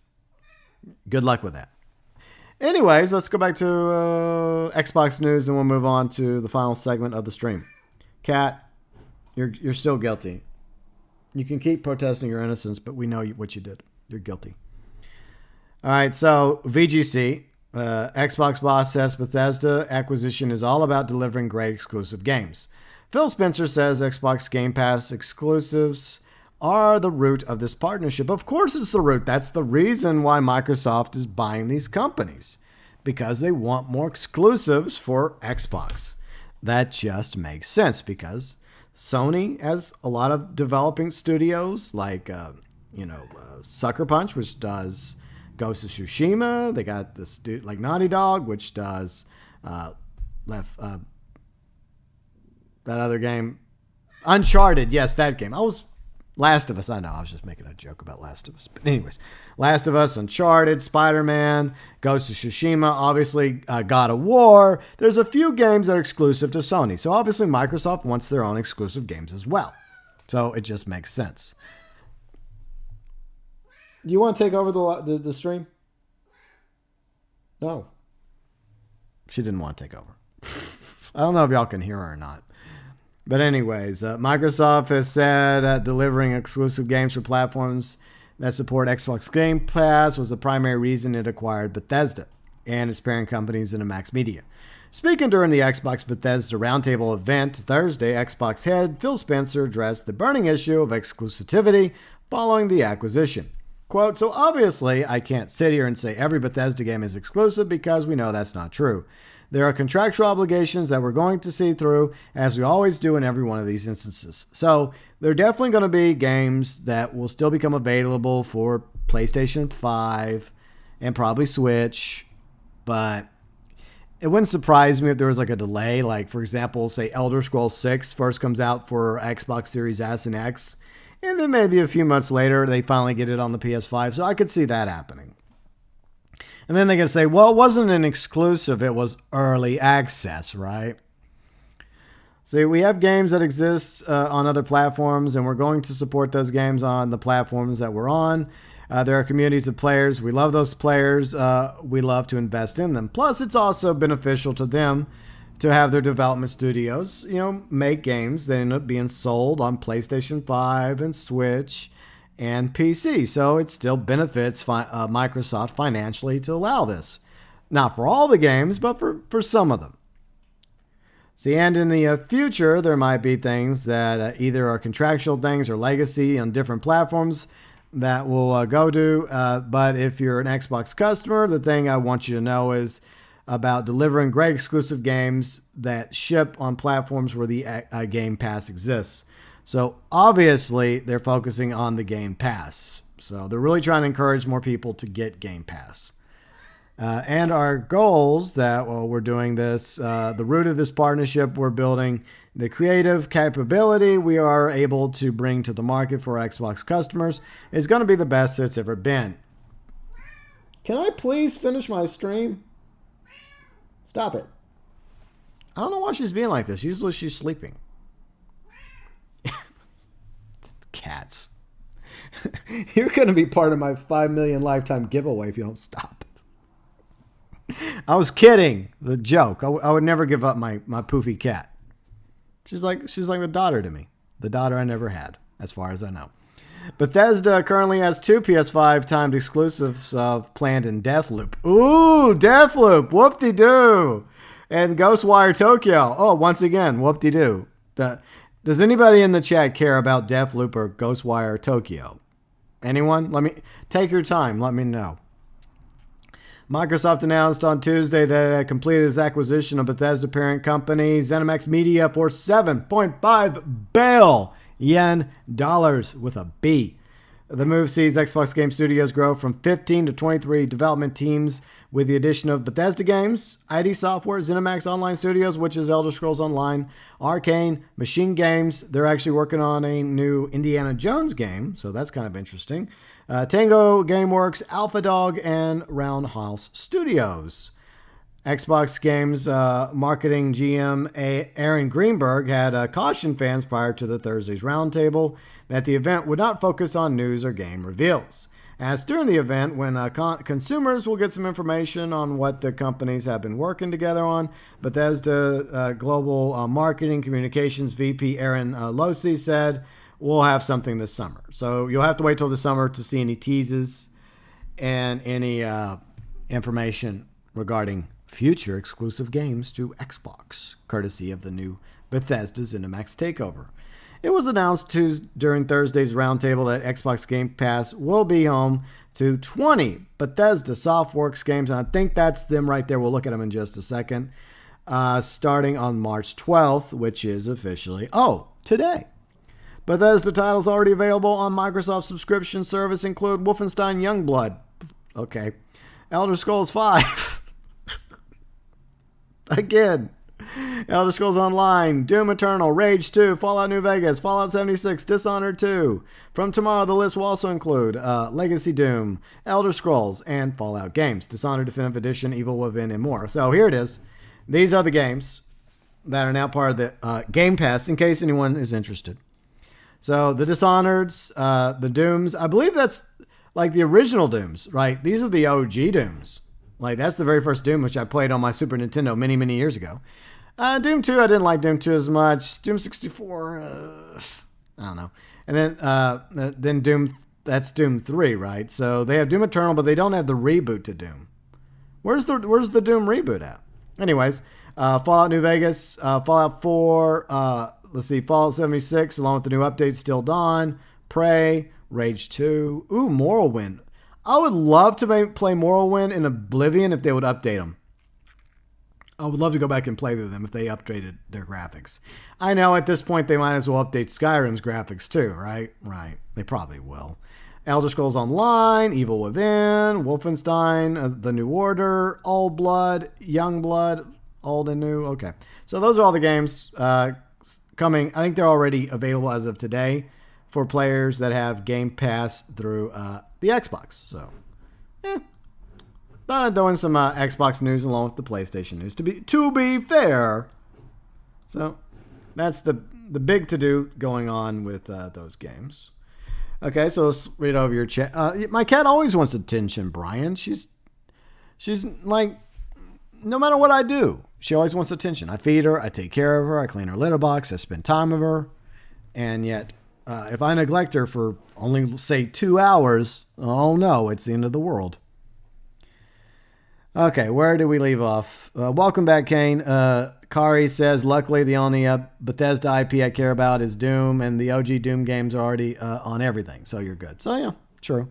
Good luck with that. Anyways, let's go back to Xbox news and we'll move on to the final segment of the stream. Kat, you're still guilty. You can keep protesting your innocence, but we know what you did. You're guilty. All right, so VGC, Xbox boss says Bethesda acquisition is all about delivering great exclusive games. Phil Spencer says Xbox Game Pass exclusives are the root of this partnership. Of course it's the root. That's the reason why Microsoft is buying these companies, because they want more exclusives for Xbox. That just makes sense because Sony has a lot of developing studios like, Sucker Punch, which does Ghost of Tsushima. They got this like Naughty Dog, which does that other game, Uncharted. Yes, that game. Last of Us, I know, I was just making a joke about Last of Us. But anyways, Last of Us, Uncharted, Spider-Man, Ghost of Tsushima, obviously God of War. There's a few games that are exclusive to Sony. So obviously Microsoft wants their own exclusive games as well. So it just makes sense. You want to take over the stream? No. She didn't want to take over. I don't know if y'all can hear her or not. But anyways, Microsoft has said that delivering exclusive games for platforms that support Xbox Game Pass was the primary reason it acquired Bethesda and its parent company ZeniMax Media. Speaking during the Xbox Bethesda Roundtable event Thursday, Xbox head Phil Spencer addressed the burning issue of exclusivity following the acquisition. Quote, so obviously I can't sit here and say every Bethesda game is exclusive because we know that's not true. There are contractual obligations that we're going to see through, as we always do in every one of these instances. So there are definitely going to be games that will still become available for PlayStation 5 and probably Switch, but it wouldn't surprise me if there was like a delay. Like, for example, say Elder Scrolls 6 first comes out for Xbox Series S and X, and then maybe a few months later they finally get it on the PS5. So I could see that happening. And then they can say, well, it wasn't an exclusive, it was early access, right? See, we have games that exist on other platforms, and we're going to support those games on the platforms that we're on. There are communities of players. We love those players. We love to invest in them. Plus, it's also beneficial to them to have their development studios, make games that end up being sold on PlayStation 5 and Switch and PC. So it still benefits Microsoft financially to allow this. Not for all the games, but for some of them. See, and in the future, there might be things that either are contractual things or legacy on different platforms that will go to. But if you're an Xbox customer, the thing I want you to know is about delivering great exclusive games that ship on platforms where the Game Pass exists. So obviously, they're focusing on the Game Pass. So they're really trying to encourage more people to get Game Pass. And our goals that while we're doing this, the root of this partnership, we're building the creative capability we are able to bring to the market for Xbox customers is going to be the best it's ever been. Can I please finish my stream? Stop it. I don't know why she's being like this. Usually she's sleeping. Cats. You're going to be part of my 5 million lifetime giveaway if you don't stop. I was kidding. The joke. I would never give up my poofy cat. She's like the daughter to me. The daughter I never had, as far as I know. Bethesda currently has 2 PS5 timed exclusives planned in Deathloop. Ooh, Deathloop. Whoop-de-doo. And Ghostwire Tokyo. Oh, once again, whoop-de-doo. Does anybody in the chat care about Deathloop or Ghostwire Tokyo? Anyone? Take your time. Let me know. Microsoft announced on Tuesday that it had completed its acquisition of Bethesda parent company ZeniMax Media for $7.5 billion with a B. The move sees Xbox Game Studios grow from 15 to 23 development teams with the addition of Bethesda Games, ID Software, ZeniMax Online Studios, which is Elder Scrolls Online, Arcane, Machine Games. They're actually working on a new Indiana Jones game, so that's kind of interesting. Tango Gameworks, Alpha Dog, and Roundhouse Studios. Xbox Games marketing GM Aaron Greenberg had cautioned fans prior to the Thursday's roundtable that the event would not focus on news or game reveals. As during the event, when consumers will get some information on what the companies have been working together on, Bethesda Global Marketing Communications VP Aaron Losey said, we'll have something this summer. So you'll have to wait till the summer to see any teases and any information regarding future exclusive games to Xbox, courtesy of the new Bethesda ZeniMax takeover. It was announced during Thursday's roundtable that Xbox Game Pass will be home to 20 Bethesda Softworks games, and I think that's them right there. We'll look at them in just a second. Starting on March 12th, which is officially, today. Bethesda titles already available on Microsoft subscription service include Wolfenstein Youngblood. Okay. Elder Scrolls 5. Again. Elder Scrolls Online, Doom Eternal, Rage 2, Fallout New Vegas, Fallout 76, Dishonored 2. From tomorrow, the list will also include Legacy Doom, Elder Scrolls, and Fallout games, Dishonored Definitive Edition, Evil Within, and more. So here it is. These are the games that are now part of the Game Pass, in case anyone is interested. So the Dishonoreds, the Dooms, I believe that's like the original Dooms, right? These are the OG Dooms. Like, that's the very first Doom, which I played on my Super Nintendo many, many years ago. Doom 2, I didn't like Doom 2 as much. Doom 64, I don't know. And then Doom, that's Doom 3, right? So they have Doom Eternal, but they don't have the reboot to Doom. Where's the Doom reboot at? Anyways, Fallout New Vegas, Fallout 4, Fallout 76, along with the new updates, Still Dawn, Prey, Rage 2. Ooh, Morrowind. I would love to play Morrowind in Oblivion if they would update them. I would love to go back and play through them if they updated their graphics. I know at this point they might as well update Skyrim's graphics too, right? Right. They probably will. Elder Scrolls Online, Evil Within, Wolfenstein, The New Order, Old Blood, Young Blood, Old and New. Okay. So those are all the games coming. I think they're already available as of today for players that have Game Pass through the Xbox. So, thought I'd throw in some Xbox news along with the PlayStation news. To be fair, so that's the big to do going on with those games. Okay, so let's read over your chat. My cat always wants attention, Brian. She's like, no matter what I do, She always wants attention. I feed her. I take care of her. I clean her litter box. I spend time with her. And yet, if I neglect her for only, say, 2 hours, oh no, it's the end of the world. Okay, where did we leave off? Welcome back, Kane. Kari says, luckily the only Bethesda IP I care about is Doom, and the OG Doom games are already on everything, so you're good. So yeah, true.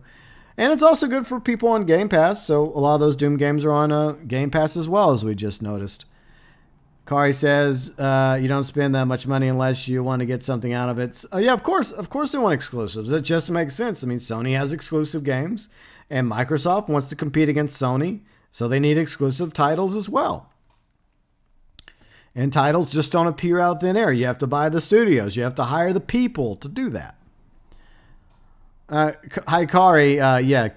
And it's also good for people on Game Pass, so a lot of those Doom games are on Game Pass as well, as we just noticed. Kari says, you don't spend that much money unless you want to get something out of it. Yeah, of course they want exclusives. It just makes sense. I mean, Sony has exclusive games, and Microsoft wants to compete against Sony, so they need exclusive titles as well. And titles just don't appear out of thin air. You have to buy the studios. You have to hire the people to do that. Hi, Kari. Yeah, the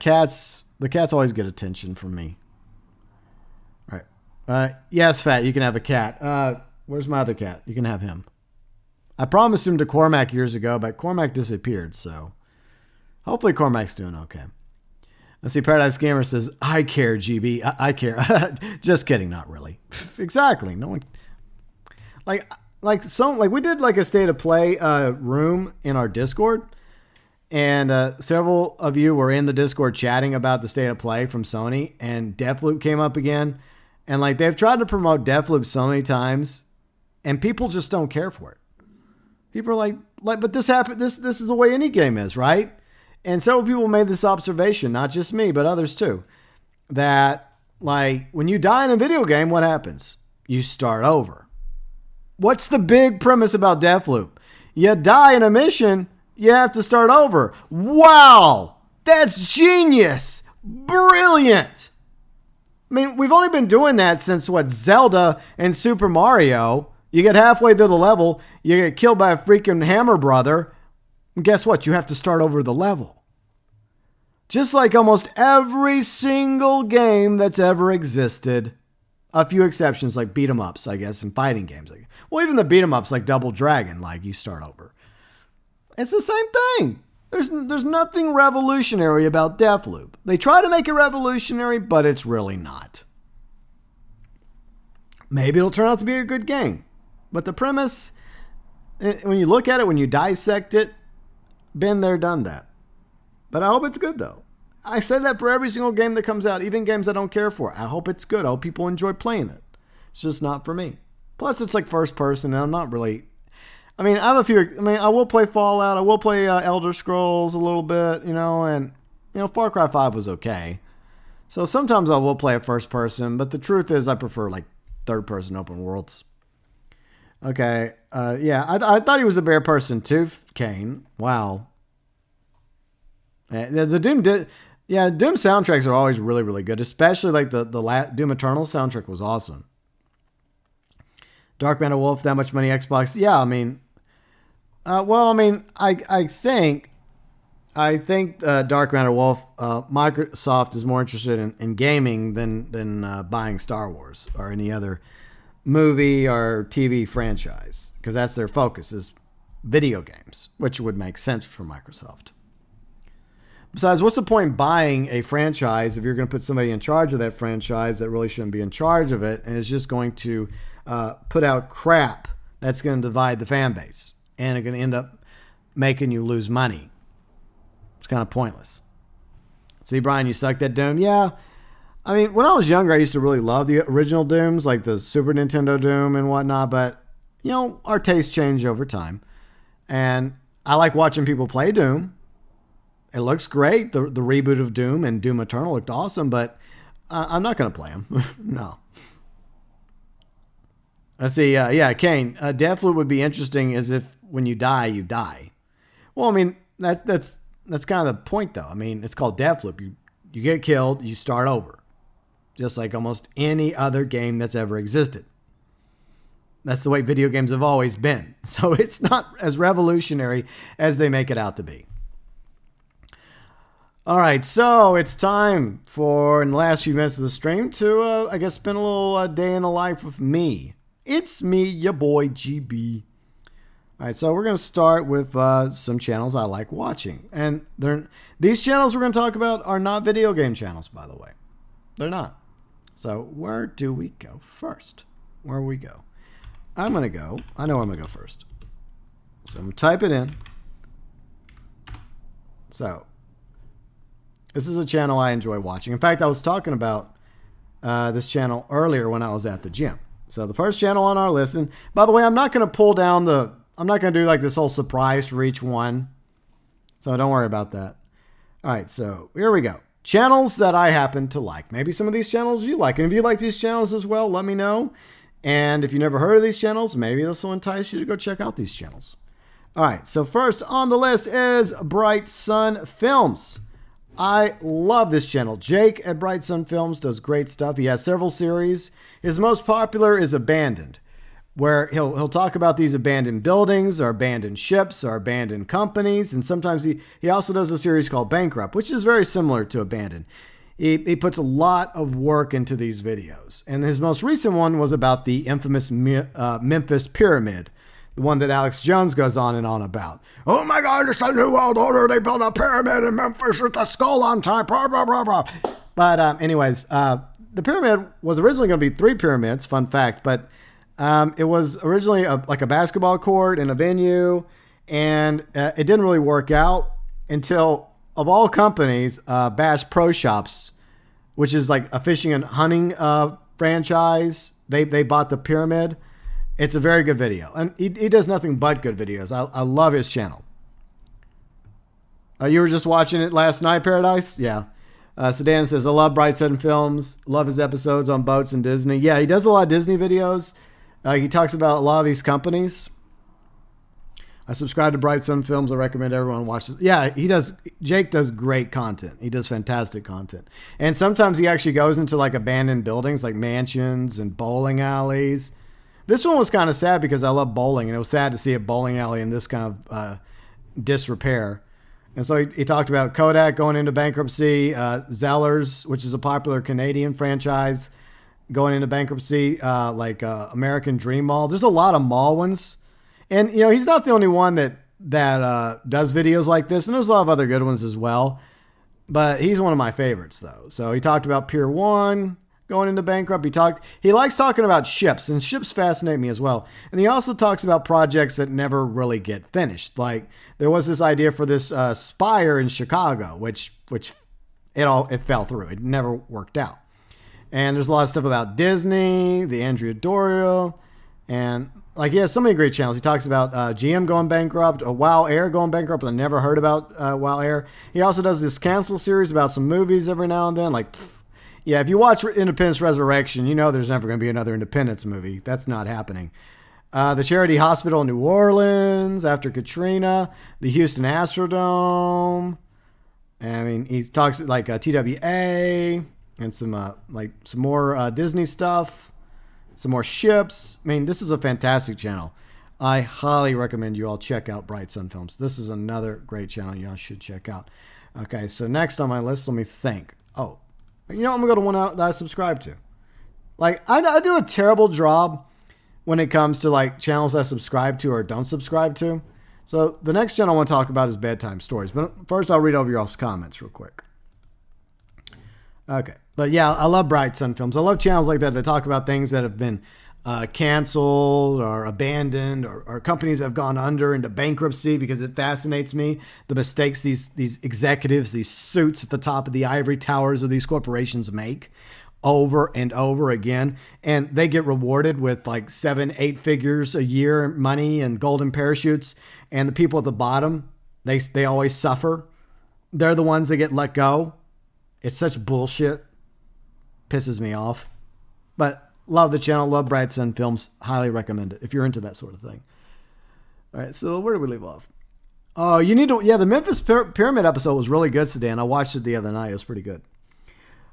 cats always get attention from me. Yes, Fat, you can have a cat. Where's my other cat? You can have him. I promised him to Cormac years ago, but Cormac disappeared, so hopefully Cormac's doing okay. Let's see, Paradise Gamer says, I care, GB. I care. Just kidding, not really. Exactly. No one... Like we did like a state of play room in our Discord, and several of you were in the Discord chatting about the state of play from Sony, and Deathloop came up again. And like they've tried to promote Deathloop so many times, and people just don't care for it. People are like, but this happened. This is the way any game is, right? And several people made this observation, not just me, but others too, that like when you die in a video game, what happens? You start over. What's the big premise about Deathloop? You die in a mission, you have to start over. Wow, that's genius, brilliant. I mean, we've only been doing that since, Zelda and Super Mario. You get halfway through the level, you get killed by a freaking hammer brother, and guess what? You have to start over the level. Just like almost every single game that's ever existed. A few exceptions like beat 'em ups, I guess, and fighting games. Well, even the beat 'em ups like Double Dragon, like you start over. It's the same thing. There's nothing revolutionary about Deathloop. They try to make it revolutionary, but it's really not. Maybe it'll turn out to be a good game. But the premise, when you look at it, when you dissect it, been there, done that. But I hope it's good, though. I said that for every single game that comes out, even games I don't care for. I hope it's good. I hope people enjoy playing it. It's just not for me. Plus, it's like first person, and I'm not really... I mean, I will play Fallout. I will play Elder Scrolls a little bit, and, Far Cry 5 was okay. So sometimes I will play a first person, but the truth is I prefer, like, third person open worlds. Okay, yeah, I thought he was a bear person too, Kane. Wow. The Doom Doom soundtracks are always really, really good, especially like the Doom Eternal soundtrack was awesome. Dark Matter Wolf, that much money, Xbox. Yeah, I mean, I think Dark Matter Wolf, Microsoft is more interested in gaming than buying Star Wars or any other movie or TV franchise, because that's their focus is video games, which would make sense for Microsoft. Besides, what's the point in buying a franchise if you're going to put somebody in charge of that franchise that really shouldn't be in charge of it and is just going to put out crap that's going to divide the fan base and are going to end up making you lose money? It's kind of pointless. See, Brian, you sucked at Doom? Yeah. I mean, when I was younger, I used to really love the original Dooms, like the Super Nintendo Doom and whatnot, but, our tastes changed over time. And I like watching people play Doom. It looks great. The reboot of Doom and Doom Eternal looked awesome, but I'm not going to play them. No. Let's see. Yeah, Kane. Deathloop would be interesting as if when you die, you die. Well, I mean, that's kind of the point, though. I mean, it's called Deathloop. You get killed, you start over. Just like almost any other game that's ever existed. That's the way video games have always been. So it's not as revolutionary as they make it out to be. All right, so it's time for, in the last few minutes of the stream, to, I guess, spend a little day in the life of me. It's me, your boy, GB. All right, so we're going to start with some channels I like watching. And these channels we're going to talk about are not video game channels, by the way. They're not. So where do we go first? where we go. I'm going to go. I know I'm going to go first. So I'm going to type it in. So this is a channel I enjoy watching. In fact, I was talking about this channel earlier when I was at the gym. So the first channel on our list, and by the way, I'm not going to pull down I'm not going to do like this whole surprise for each one. So don't worry about that. All right, so here we go. Channels that I happen to like. Maybe some of these channels you like. And if you like these channels as well, let me know. And if you never heard of these channels, maybe this will entice you to go check out these channels. All right, so first on the list is Bright Sun Films. I love this channel. Jake at Bright Sun Films does great stuff. He has several series. His most popular is Abandoned, where he'll talk about these abandoned buildings or abandoned ships or abandoned companies. And sometimes he also does a series called Bankrupt, which is very similar to Abandoned. He puts a lot of work into these videos. And his most recent one was about the infamous Memphis Pyramid, the one that Alex Jones goes on and on about. Oh my God, it's a new world order. They built a pyramid in Memphis with a skull on top. Blah, blah, blah, blah. But anyways, the pyramid was originally going to be 3 pyramids, fun fact, but it was originally like a basketball court in a venue, and it didn't really work out until, of all companies, Bass Pro Shops, which is like a fishing and hunting franchise, they bought the pyramid. It's a very good video, and he does nothing but good videos. I love his channel. You were just watching it last night, Paradise? Yeah. Sedan says, I love Bright Sun Films. Love his episodes on boats and Disney. Yeah, he does a lot of Disney videos. He talks about a lot of these companies. I subscribe to Bright Sun Films. I recommend everyone watch this. Yeah, he does. Jake does great content. He does fantastic content. And sometimes he actually goes into like abandoned buildings, like mansions and bowling alleys. This one was kind of sad because I love bowling, and it was sad to see a bowling alley in this kind of disrepair. And so he talked about Kodak going into bankruptcy, Zellers, which is a popular Canadian franchise, going into bankruptcy, American Dream Mall. There's a lot of mall ones. And, he's not the only one that does videos like this. And there's a lot of other good ones as well. But he's one of my favorites, though. So he talked about Pier 1 going into bankrupt. He likes talking about ships, and ships fascinate me as well. And he also talks about projects that never really get finished. Like there was this idea for this spire in Chicago, which it fell through. It never worked out. And there's a lot of stuff about Disney, the Andrea Doria, and he has so many great channels. He talks about GM going bankrupt, Wow Air going bankrupt. I never heard about Wow Air. He also does this cancel series about some movies every now and then. Yeah, if you watch Independence Resurrection, there's never going to be another Independence movie. That's not happening. The Charity Hospital in New Orleans after Katrina, the Houston Astrodome. I mean, he talks like TWA and some more Disney stuff, some more ships. I mean, this is a fantastic channel. I highly recommend you all check out Bright Sun Films. This is another great channel you all should check out. Okay, so next on my list, let me think. Oh. I'm going to go to one that I subscribe to. I do a terrible job when it comes to channels I subscribe to or don't subscribe to. So the next channel I want to talk about is Bedtime Stories. But first I'll read over y'all's comments real quick. Okay. But yeah, I love Bright Sun Films. I love channels like that talk about things that have been canceled or abandoned or companies that have gone under into bankruptcy, because it fascinates me, the mistakes these executives, these suits at the top of the ivory towers of these corporations make over and over again. And they get rewarded with 7-8 figures a year money and golden parachutes. And the people at the bottom, they always suffer. They're the ones that get let go. It's such bullshit. Pisses me off. But love the channel. Love Bright Sun Films. Highly recommend it if you're into that sort of thing. All right, so where did we leave off? Oh, you need to... Yeah, the Memphis Pyramid episode was really good, Sedan. I watched it the other night. It was pretty good.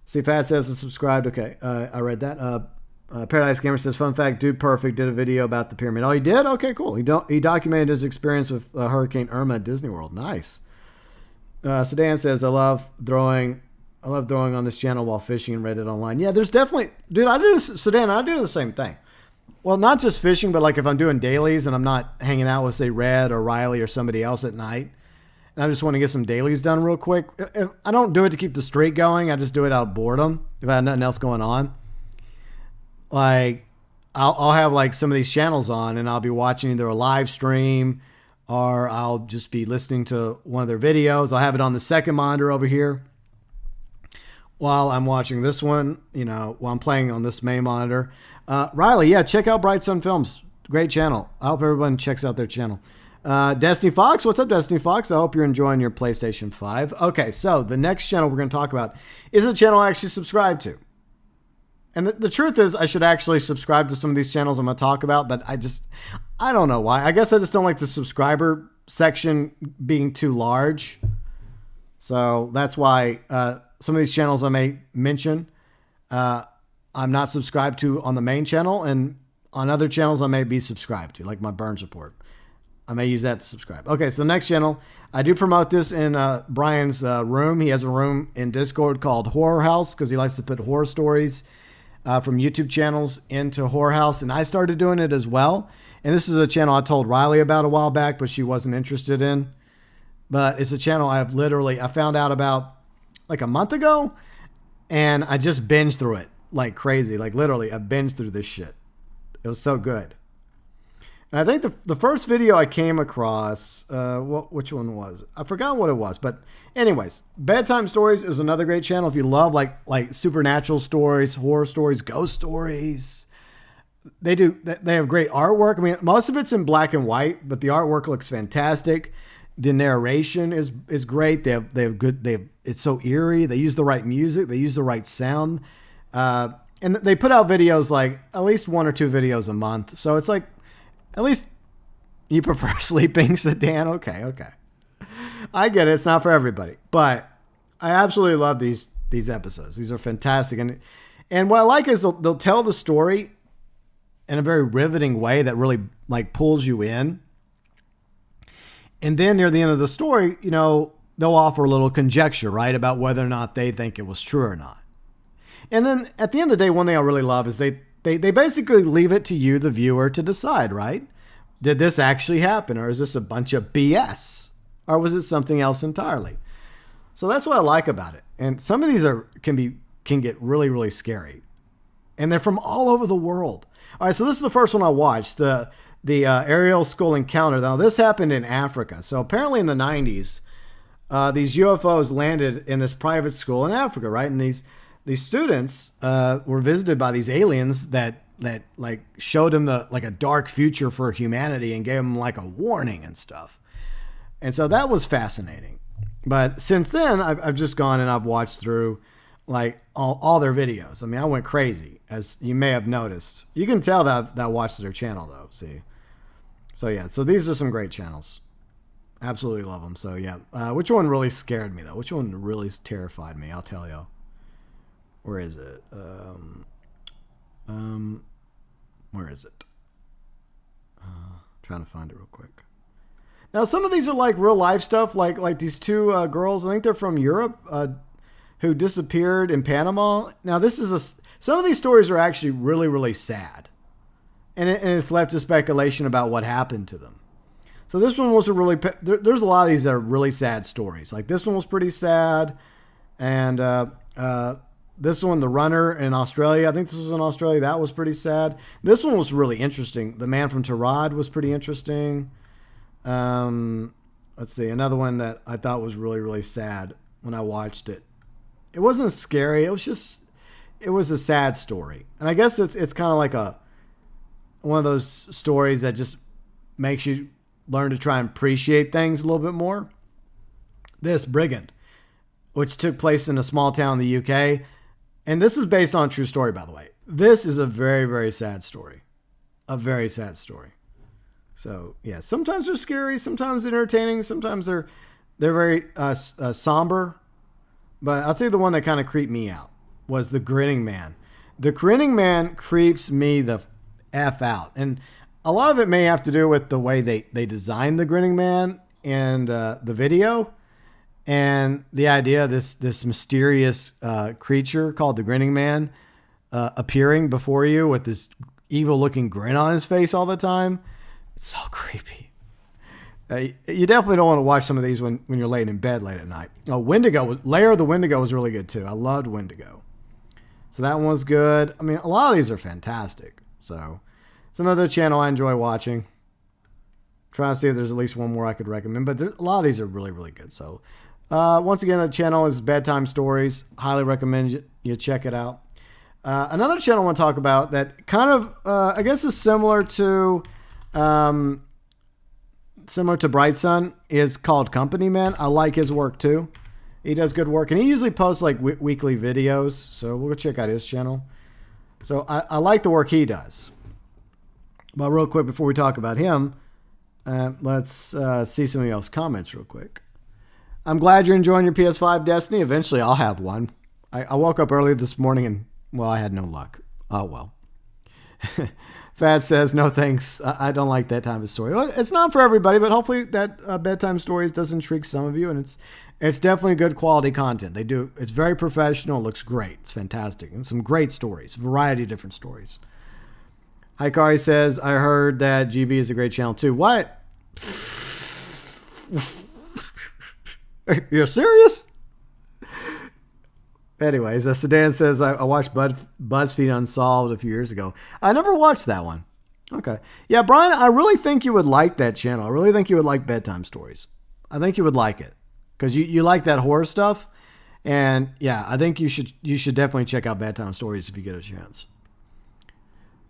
See, Fat says and subscribed. Okay, I read that. Paradise Gamer says, fun fact, Dude Perfect did a video about the pyramid. Oh, he did? Okay, cool. He documented his experience with Hurricane Irma at Disney World. Nice. Sedan says, I love throwing on this channel while fishing and Reddit online. Yeah, there's definitely... Dude, I do this... Sedan, I do the same thing. Well, not just fishing, but if I'm doing dailies and I'm not hanging out with, say, Red or Riley or somebody else at night, and I just want to get some dailies done real quick, I don't do it to keep the streak going. I just do it out of boredom if I have nothing else going on. I'll have like some of these channels on, and I'll be watching either a live stream or I'll just be listening to one of their videos. I'll have it on the second monitor over here while I'm watching this one, while I'm playing on this main monitor. Riley, yeah, check out Bright Sun Films. Great channel. I hope everyone checks out their channel. Destiny Fox, what's up, Destiny Fox? I hope you're enjoying your PlayStation 5. Okay, so the next channel we're going to talk about is a channel I actually subscribe to. And the truth is, I should actually subscribe to some of these channels I'm going to talk about, but I don't know why. I guess I just don't like the subscriber section being too large. So that's why some of these channels I may mention, I'm not subscribed to on the main channel, and on other channels I may be subscribed to, like my Burns Report. I may use that to subscribe. Okay, so the next channel, I do promote this in Brian's room. He has a room in Discord called Horror House because he likes to put horror stories from YouTube channels into Horror House, and I started doing it as well. And this is a channel I told Riley about a while back, but she wasn't interested in. But it's a channel I found out about like a month ago, and I just binged through it like crazy. Like literally, I binged through this shit. It was so good. And I think the first video I came across, which one was? I forgot what it was. But anyways, Bedtime Stories is another great channel. If you love like supernatural stories, horror stories, ghost stories, they have great artwork. I mean, most of it's in black and white, but the artwork looks fantastic. The narration is great. It's so eerie. They use the right music. They use the right sound. And they put out videos like at least 1 or 2 videos a month. So it's like, at least you prefer sleeping, Sedan. Okay. I get it. It's not for everybody, but I absolutely love these episodes. These are fantastic. And what I like is they'll tell the story in a very riveting way that really like pulls you in. And then near the end of the story, they'll offer a little conjecture, right, about whether or not they think it was true or not. And then at the end of the day, one thing I really love is they basically leave it to you, the viewer, to decide, right? Did this actually happen, or is this a bunch of BS? Or was it something else entirely? So that's what I like about it. And some of these can get really, really scary. And they're from all over the world. All right, so this is the first one I watched, the Ariel Skull Encounter. Now, this happened in Africa. So apparently in the 90s, these UFOs landed in this private school in Africa, right? And these students were visited by these aliens that like showed them like a dark future for humanity and gave them like a warning and stuff. And so that was fascinating. But since then, I've just gone and I've watched through like all their videos. I mean, I went crazy, as you may have noticed. You can tell that I watched their channel though. See, so yeah, so these are some great channels. Absolutely love them. So yeah, which one really scared me though? Which one really terrified me? I'll tell you. Where is it? Where is it? Trying to find it real quick. Now, some of these are like real life stuff, like these 2 girls. I think they're from Europe, who disappeared in Panama. Now, some of these stories are actually really, really sad, and it's left to speculation about what happened to them. So this one was there's a lot of these that are really sad stories. Like this one was pretty sad, and this one, The Runner in Australia. I think this was in Australia. That was pretty sad. This one was really interesting. The Man from Tirad was pretty interesting. Let's see. Another one that I thought was really, really sad when I watched it. It wasn't scary. It was a sad story. And I guess it's kind of like one of those stories that just makes you learn to try and appreciate things a little bit more. This Brigand, which took place in a small town in the UK. And this is based on a true story, by the way. This is a very, very sad story. A very sad story. So, yeah, sometimes they're scary, sometimes they're entertaining, sometimes they're very somber. But I'll tell you the one that kind of creeped me out was The Grinning Man. The Grinning Man creeps me the F out. And a lot of it may have to do with the way they designed The Grinning Man and the video. And the idea of this mysterious creature called the Grinning Man appearing before you with this evil-looking grin on his face all the time. It's so creepy. You definitely don't want to watch some of these when you're laying in bed late at night. Oh, Lair of the Wendigo was really good too. I loved Wendigo. So that one was good. I mean, a lot of these are fantastic. So it's another channel I enjoy watching. Trying to see if there's at least one more I could recommend, but a lot of these are really, really good. So once again, the channel is Bedtime Stories. Highly recommend you check it out. Another channel I want to talk about that kind of, I guess, is similar to Bright Sun is called Company Man. I like his work too. He does good work, and he usually posts like weekly videos. So we'll go check out his channel. So I like the work he does. But real quick before we talk about him, let's see some of y'all's comments real quick. I'm glad you're enjoying your PS5 Destiny. Eventually I'll have one. I woke up early this morning and, well, I had no luck. Oh, well. Fat says, no thanks. I don't like that type of story. Well, it's not for everybody, but hopefully that Bedtime Stories does intrigue some of you, and it's definitely good quality content. It's very professional. It looks great. It's fantastic. And some great stories. Variety of different stories. Hikari says, I heard that GB is a great channel too. What? You're serious? Anyways, Sedan says, I watched BuzzFeed Unsolved a few years ago. I never watched that one. Okay. Yeah, Brian, I really think you would like that channel. I really think you would like Bedtime Stories. I think you would like it. Because you like that horror stuff. And yeah, I think you should definitely check out Bedtime Stories if you get a chance.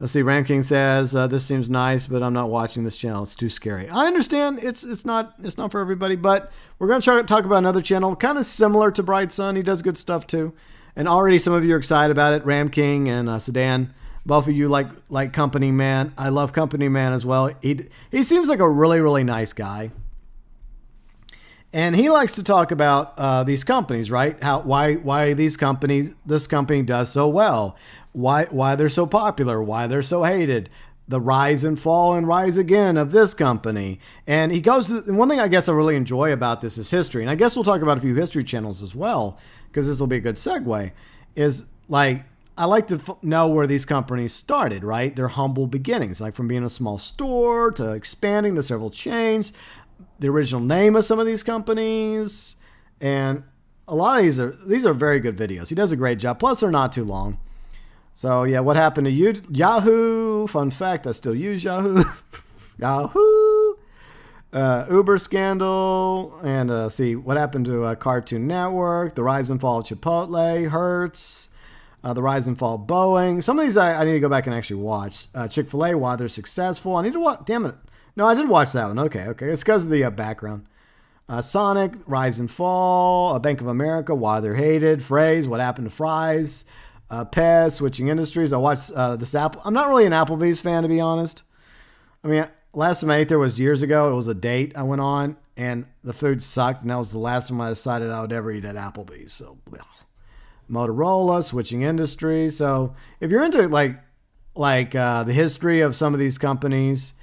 Let's see, Ramking says, this seems nice, but I'm not watching this channel. It's too scary. I understand it's not for everybody, but we're going to try to talk about another channel, kind of similar to Bright Sun. He does good stuff too. And already some of you are excited about it. Ramking and Sedan, both of you like Company Man. I love Company Man as well. He seems like a really, really nice guy. And he likes to talk about these companies, right? Why this company does so well. Why they're so popular, why they're so hated, the rise and fall and rise again of this company. And he goes to, and one thing I guess I really enjoy about this is history. And I guess we'll talk about a few history channels as well, because this will be a good segue, is like, I like to know where these companies started, right? Their humble beginnings, like from being a small store to expanding to several chains, the original name of some of these companies. And a lot of these are very good videos. He does a great job. Plus they're not too long. So yeah, what happened to you? Yahoo! Fun fact, I still use Yahoo. Yahoo! Uber scandal. And see, what happened to Cartoon Network? The rise and fall of Chipotle, Hertz. The rise and fall of Boeing. Some of these I need to go back and actually watch. Chick-fil-A, why they're successful. I need to watch, damn it. No, I did watch that one. Okay. It's because of the background. Sonic, rise and fall. Bank of America, why they're hated. Phrase, what happened to fries. Pez, switching industries. I watched this Apple. I'm not really an Applebee's fan, to be honest. I mean, last time I ate there was years ago. It was a date I went on, and the food sucked, and that was the last time I decided I would ever eat at Applebee's. So, ugh. Motorola, switching industries. So, if you're into like the history of some of these companies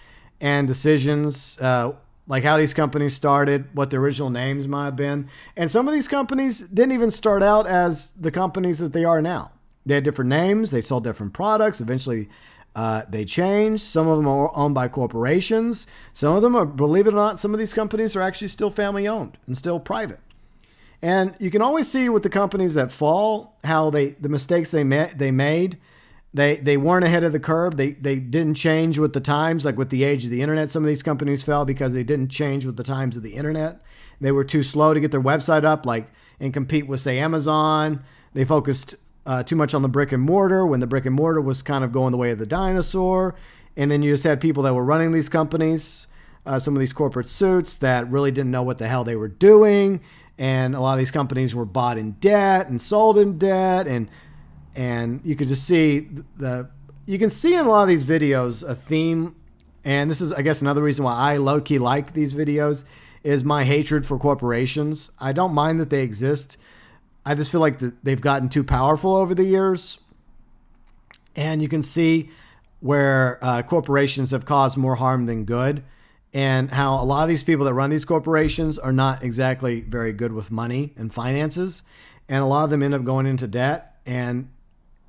and decisions, like how these companies started, what the original names might have been, and some of these companies didn't even start out as the companies that they are now. They had different names. They sold different products. Eventually, they changed. Some of them are owned by corporations. Some of them are, believe it or not, some of these companies are actually still family owned and still private. And you can always see with the companies that fall, how the mistakes they made, they weren't ahead of the curve. They didn't change with the times, like with the age of the internet. Some of these companies fell because they didn't change with the times of the internet. They were too slow to get their website up, and compete with, say, Amazon. They focused too much on the brick and mortar when the brick and mortar was kind of going the way of the dinosaur. And then you just had people that were running these companies, some of these corporate suits that really didn't know what the hell they were doing. And a lot of these companies were bought in debt and sold in debt. And you could just see you can see in a lot of these videos a theme. And this is, I guess, another reason why I low-key like these videos is my hatred for corporations. I don't mind that they exist. I just feel like they've gotten too powerful over the years. And you can see where corporations have caused more harm than good, and how a lot of these people that run these corporations are not exactly very good with money and finances. And a lot of them end up going into debt. And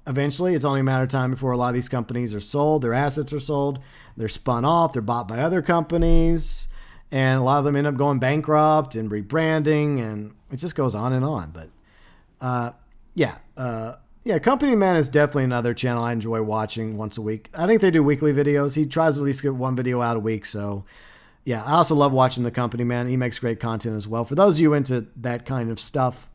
eventually, it's only a matter of time before a lot of these companies are sold. Their assets are sold. They're spun off. They're bought by other companies. And a lot of them end up going bankrupt and rebranding. And it just goes on and on. But Yeah, Company Man is definitely another channel I enjoy watching once a week. I think they do weekly videos. He tries to at least get one video out a week. So, yeah, I also love watching the Company Man. He makes great content as well. For those of you into that kind of stuff.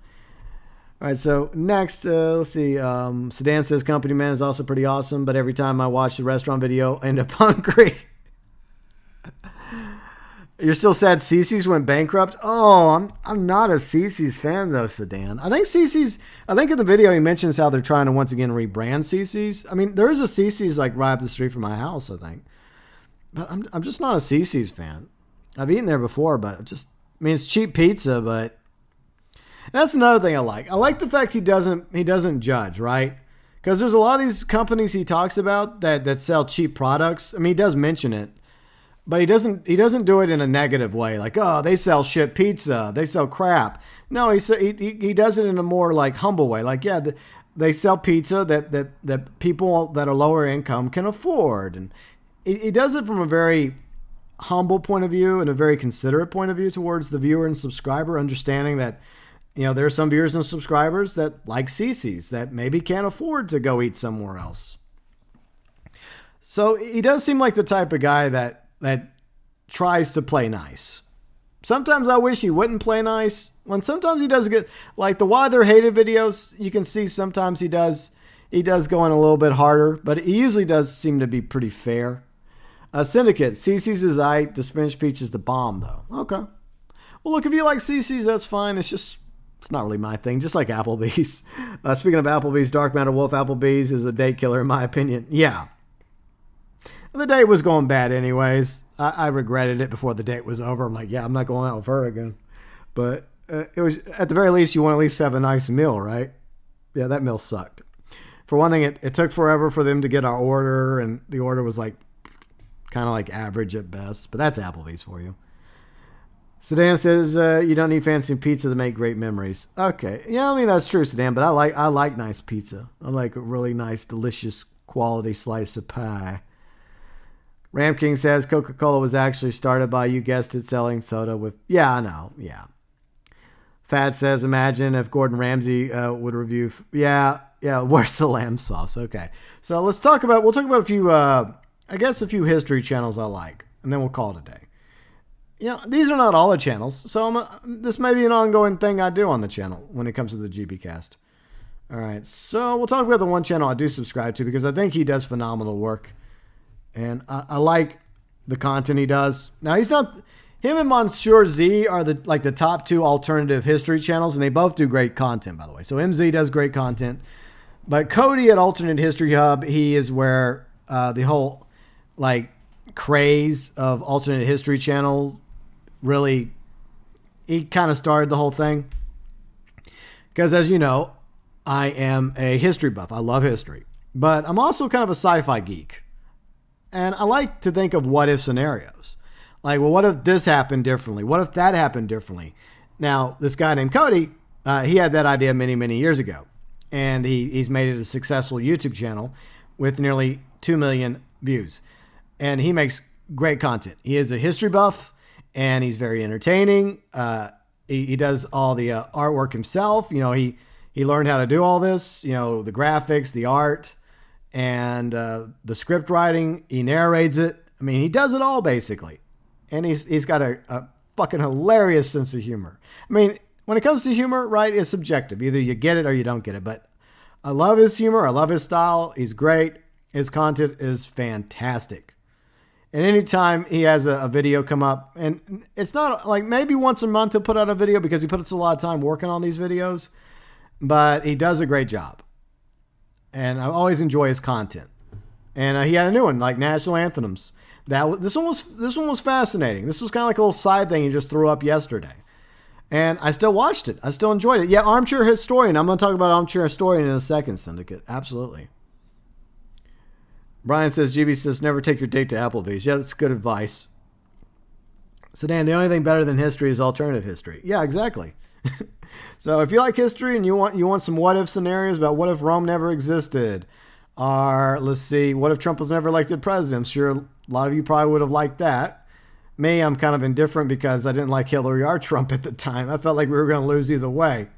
All right, so next, let's see. Sedan says Company Man is also pretty awesome, but every time I watch the restaurant video, I end up hungry. You're still sad Cece's went bankrupt? Oh, I'm not a Cece's fan though, Sedan. I think in the video he mentions how they're trying to once again rebrand Cece's. I mean, there is a Cece's like right up the street from my house, I think. But I'm just not a Cece's fan. I've eaten there before, but it's cheap pizza, but that's another thing I like. I like the fact he doesn't judge, right? Because there's a lot of these companies he talks about that sell cheap products. I mean, he does mention it. But he doesn't do it in a negative way, like, oh, they sell shit pizza, they sell crap. No, he does it in a more like humble way, like, yeah, they sell pizza that people that are lower income can afford, and he does it from a very humble point of view and a very considerate point of view towards the viewer and subscriber, understanding that there are some viewers and subscribers that like Cece's that maybe can't afford to go eat somewhere else. So he does seem like the type of guy that tries to play nice. Sometimes I wish he wouldn't play nice. Sometimes he does get, like the Why They're Hated videos, you can see sometimes he does go in a little bit harder, but he usually does seem to be pretty fair. Syndicate, Cece's is aight, the spinach peach is the bomb though. Okay. Well, look, if you like Cece's, that's fine. It's not really my thing, just like Applebee's. Speaking of Applebee's, Dark MatterWolf, Applebee's is a date killer in my opinion. Yeah. The date was going bad anyways. I regretted it before the date was over. I'm like, yeah, I'm not going out with her again. But it was, at the very least, you want to at least have a nice meal, right? Yeah, that meal sucked. For one thing, it took forever for them to get our order, and the order was like kind of like average at best. But that's Applebee's for you. Sedan says you don't need fancy pizza to make great memories. Okay, yeah, I mean that's true, Sedan. But I like nice pizza. I like a really nice, delicious, quality slice of pie. Ramking says Coca-Cola was actually started by, you guessed it, selling soda with... Yeah, I know. Yeah. Fat says, imagine if Gordon Ramsay would review... Yeah. Where's the lamb sauce? Okay. So we'll talk about a few, a few history channels I like, and then we'll call it a day. These are not all the channels, so this may be an ongoing thing I do on the channel when it comes to the GBcast. All right. So we'll talk about the one channel I do subscribe to because I think he does phenomenal work. And I like the content he does. Now, him and Monsieur Z are the top two alternative history channels, and they both do great content, by the way. So MZ does great content. But Cody at Alternate History Hub, he is where the whole craze of Alternate History channel really, he kind of started the whole thing. Because as you know, I am a history buff. I love history. But I'm also kind of a sci-fi geek. And I like to think of what-if scenarios. Like, well, what if this happened differently? What if that happened differently? Now, this guy named Cody, he had that idea many, many years ago. And he's made it a successful YouTube channel with nearly 2 million views. And he makes great content. He is a history buff, and he's very entertaining. He does all the artwork himself. He learned how to do all this, the graphics, the art, and the script writing. He narrates it. I mean, he does it all basically. And he's got a fucking hilarious sense of humor. I mean, when it comes to humor, right, it's subjective. Either you get it or you don't get it. But I love his humor. I love his style. He's great. His content is fantastic. And anytime he has a video come up, and it's not like maybe once a month he'll put out a video because he puts a lot of time working on these videos, but he does a great job. And I always enjoy his content. And he had a new one, like National Anthems. This one was fascinating. This was kind of like a little side thing he just threw up yesterday. And I still watched it. I still enjoyed it. Yeah, Armchair Historian. I'm going to talk about Armchair Historian in a second, Syndicate. Absolutely. Brian says, GB says, never take your date to Applebee's. Yeah, that's good advice. So, Dan, the only thing better than history is alternative history. Yeah, exactly. So if you like history and you want some what-if scenarios about what if Rome never existed, or let's see, what if Trump was never elected president? I'm sure a lot of you probably would have liked that. Me, I'm kind of indifferent because I didn't like Hillary or Trump at the time. I felt like we were going to lose either way.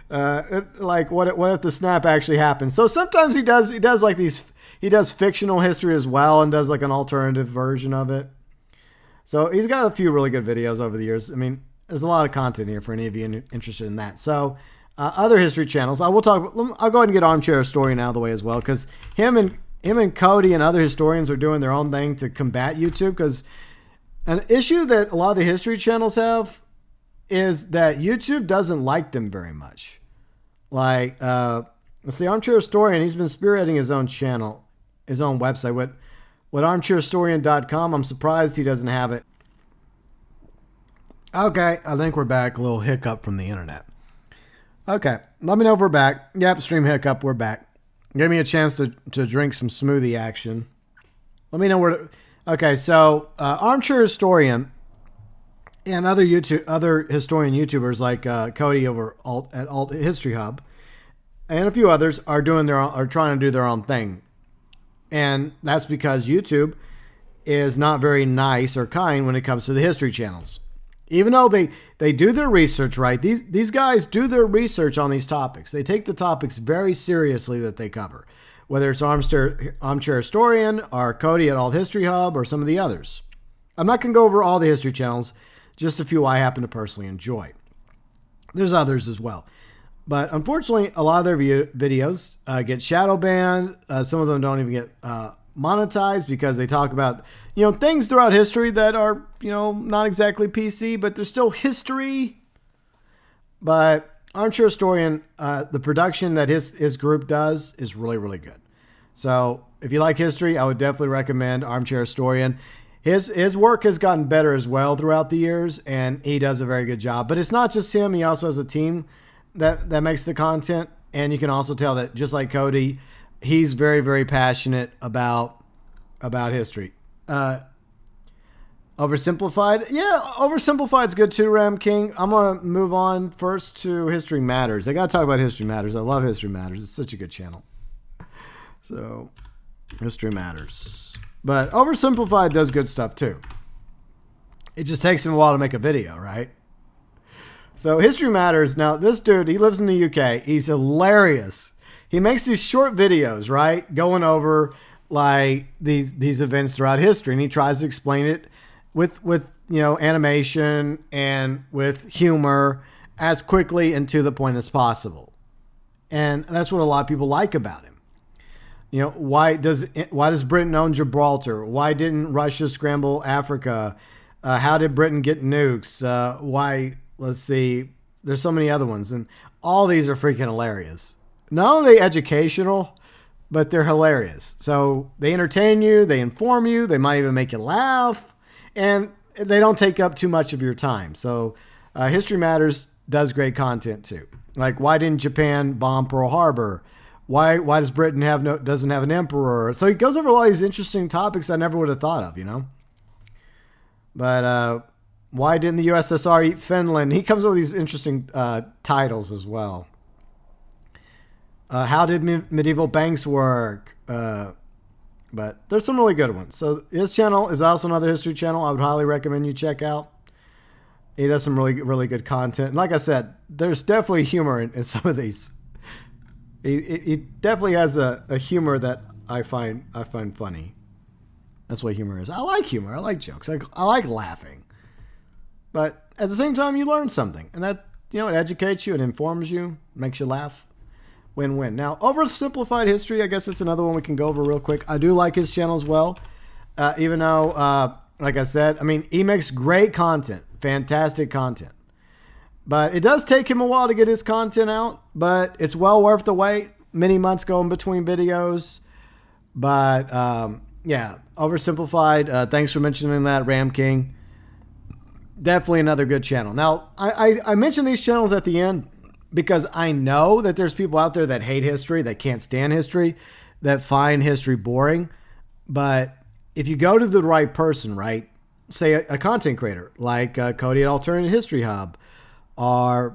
Like what if the snap actually happened? So sometimes he does like he does fictional history as well and does like an alternative version of it. So he's got a few really good videos over the years. I mean, there's a lot of content here for any of you interested in that. So other history channels, I'll go ahead and get Armchair Historian out of the way as well, because him and Cody and other historians are doing their own thing to combat YouTube. Because an issue that a lot of the history channels have is that YouTube doesn't like them very much. Like, let's see, Armchair Historian, he's been spearheading his own channel, his own website. What armchairhistorian.com, I'm surprised he doesn't have it. Okay, I think we're back. A little hiccup from the internet. Okay, let me know if we're back. Yep, stream hiccup, we're back. Give me a chance to drink some smoothie action. Let me know where okay, so Armchair Historian and other historian YouTubers like Cody over at Alt History Hub and a few others are trying to do their own thing. And that's because YouTube is not very nice or kind when it comes to the history channels. Even though they do their research, right? These guys do their research on these topics. They take the topics very seriously that they cover, whether it's Armchair Historian or Cody at Alt History Hub or some of the others. I'm not going to go over all the history channels, just a few I happen to personally enjoy. There's others as well. But unfortunately, a lot of their videos get shadow banned. Some of them don't even get monetized because they talk about, things throughout history that are, not exactly PC, but they're still history. But Armchair Historian, the production that his group does is really, really good. So if you like history, I would definitely recommend Armchair Historian. His work has gotten better as well throughout the years, and he does a very good job. But it's not just him. He also has a team that makes the content. And you can also tell that, just like Cody, he's very, very passionate about history. Oversimplified? Yeah, Oversimplified's good too, Ramking. I'm going to move on first to History Matters. I got to talk about History Matters. I love History Matters. It's such a good channel. So, History Matters. But Oversimplified does good stuff too. It just takes him a while to make a video, right? So, History Matters. Now, this dude, he lives in the UK. He's hilarious. He makes these short videos, right? Going over like these events throughout history, and he tries to explain it with animation and with humor as quickly and to the point as possible. And that's what a lot of people like about him. Why does Britain own Gibraltar? Why didn't Russia scramble Africa? How did Britain get nukes? Why? Let's see. There's so many other ones, and all these are freaking hilarious. Not only educational, but they're hilarious. So they entertain you, they inform you, they might even make you laugh, and they don't take up too much of your time. So History Matters does great content too. Like, why didn't Japan bomb Pearl Harbor? Why does Britain doesn't have an emperor? So he goes over a lot of these interesting topics I never would have thought of, But why didn't the USSR eat Finland? He comes up with these interesting titles as well. How did medieval banks work? But there's some really good ones. So his channel is also another history channel I would highly recommend you check out. He does some really, really good content. And like I said, there's definitely humor in some of these. He definitely has a humor that I find funny. That's what humor is. I like humor. I like jokes. I like laughing. But at the same time, you learn something. And that, it educates you, it informs you, makes you laugh. Win-win. Now, Oversimplified History, I guess that's another one we can go over real quick. I do like his channel as well. Even though, like I said, he makes great content. Fantastic content. But it does take him a while to get his content out. But it's well worth the wait. Many months go in between videos. But, yeah, Oversimplified. Thanks for mentioning that, Ramking. Definitely another good channel. Now, I mentioned these channels at the end because I know that there's people out there that hate history, that can't stand history, that find history boring. But if you go to the right person, right, say a content creator like Cody at Alternate History Hub, or,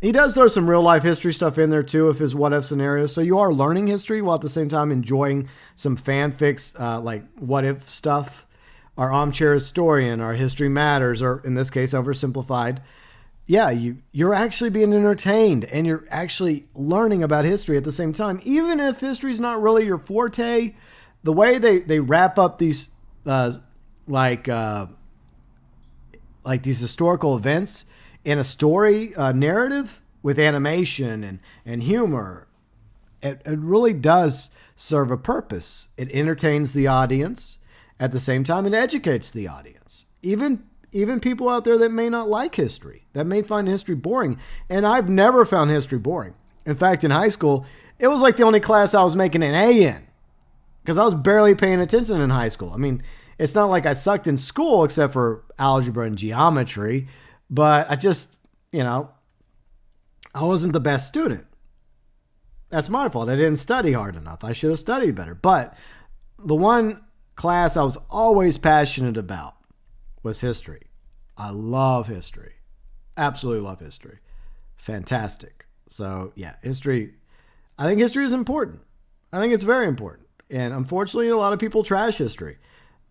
he does throw some real life history stuff in there too of his what if scenarios. So you are learning history while at the same time enjoying some fanfics like what if stuff. Our Armchair Historian, our History Matters, or in this case, Oversimplified. yeah, you're actually being entertained and you're actually learning about history at the same time. Even if history is not really your forte, the way they wrap up these like these historical events in a story narrative with animation and humor, it really does serve a purpose. It entertains the audience. At the same time, it educates the audience. Even people out there that may not like history, that may find history boring. And I've never found history boring. In fact, in high school, it was like the only class I was making an A in, because I was barely paying attention in high school. I mean, it's not like I sucked in school except for algebra and geometry, but I just, I wasn't the best student. That's my fault. I didn't study hard enough. I should have studied better. But the one class I was always passionate about was history. I love history. Absolutely love history. Fantastic. So yeah, history. I think history is important. I think it's very important. And unfortunately, a lot of people trash history.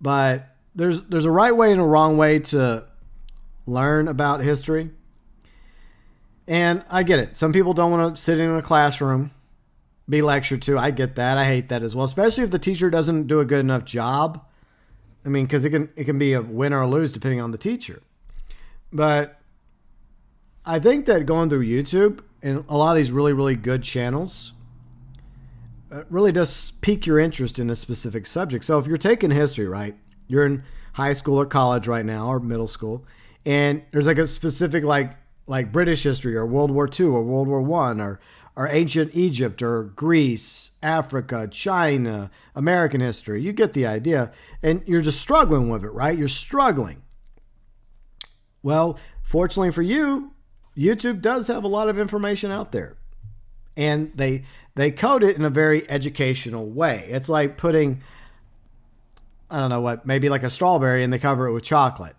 But there's a right way and a wrong way to learn about history. And I get it. Some people don't want to sit in a classroom, be lectured to. I get that. I hate that as well, especially if the teacher doesn't do a good enough job. I mean, because it can be a win or a lose depending on the teacher. But I think that going through YouTube and a lot of these really, really good channels really does pique your interest in a specific subject. So if you're taking history, right, you're in high school or college right now or middle school, and there's like a specific like British history or World War II or World War I or ancient Egypt or Greece, Africa, China, American history. You get the idea. And you're just struggling with it, right? You're struggling. Well, fortunately for you, YouTube does have a lot of information out there. And they code it in a very educational way. It's like putting, I don't know what, maybe like a strawberry and they cover it with chocolate.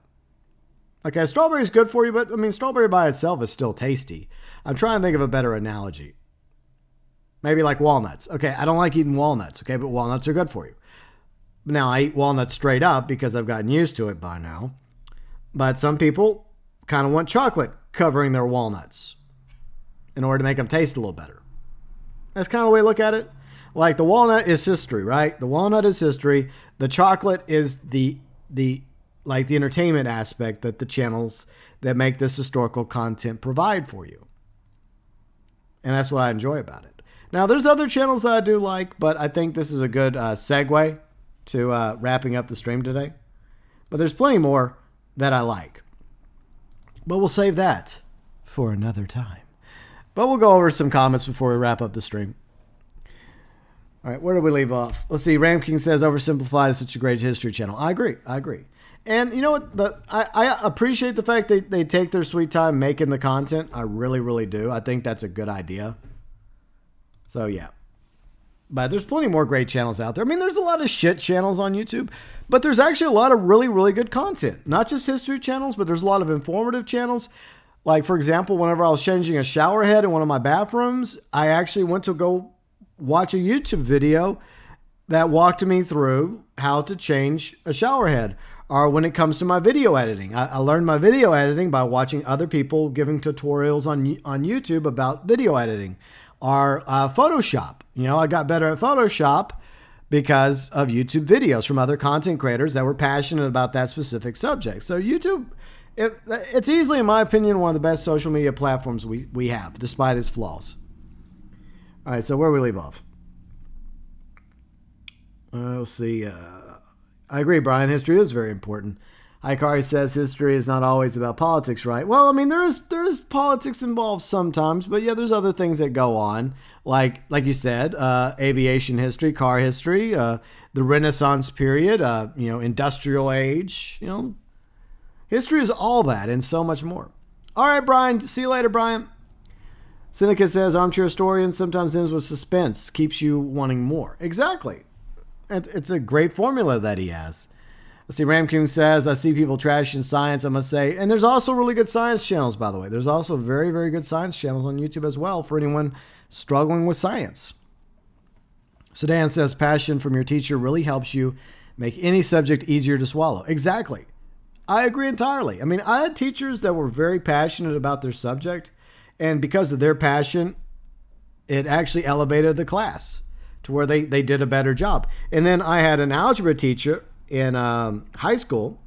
Okay, strawberry is good for you, but I mean, strawberry by itself is still tasty. I'm trying to think of a better analogy. Maybe like walnuts. Okay, I don't like eating walnuts, okay, but walnuts are good for you. Now, I eat walnuts straight up because I've gotten used to it by now. But some people kind of want chocolate covering their walnuts in order to make them taste a little better. That's kind of the way I look at it. Like the walnut is history, right? The walnut is history. The chocolate is the entertainment aspect that the channels that make this historical content provide for you. And that's what I enjoy about it. Now, there's other channels that I do like, but I think this is a good segue to wrapping up the stream today. But there's plenty more that I like. But we'll save that for another time. But we'll go over some comments before we wrap up the stream. All right, where did we leave off? Let's see. Ramking says, oversimplified is such a great history channel. I agree. And you know what? I appreciate the fact that they take their sweet time making the content. I really, really do. I think that's a good idea. So, yeah. But there's plenty more great channels out there. I mean, there's a lot of shit channels on YouTube, but there's actually a lot of really, really good content. Not just history channels, but there's a lot of informative channels. Like, for example, whenever I was changing a shower head in one of my bathrooms, I actually went to go watch a YouTube video that walked me through how to change a shower head. Or when it comes to my video editing, I learned my video editing by watching other people giving tutorials on YouTube about video editing. Or Photoshop. You know, I got better at Photoshop because of YouTube videos from other content creators that were passionate about that specific subject. So YouTube, it's easily, in my opinion, one of the best social media platforms we have, despite its flaws. All right, so where do we leave off? Let's see. I agree, Brian. History is very important. Hikari says history is not always about politics, right? Well, I mean, there is politics involved sometimes, but yeah, there's other things that go on, like you said, aviation history, car history, the Renaissance period, industrial age. You know, history is all that and so much more. All right, Brian. See you later, Brian. Seneca says armchair historian sometimes ends with suspense, keeps you wanting more. Exactly. It's a great formula that he has. Let's see, Ramking says, I see people trashing science, I must say. And there's also really good science channels, by the way. There's also very, very good science channels on YouTube as well for anyone struggling with science. Sedan says, passion from your teacher really helps you make any subject easier to swallow. Exactly. I agree entirely. I mean, I had teachers that were very passionate about their subject, and because of their passion, it actually elevated the class to where they did a better job. And then I had an algebra teacher in high school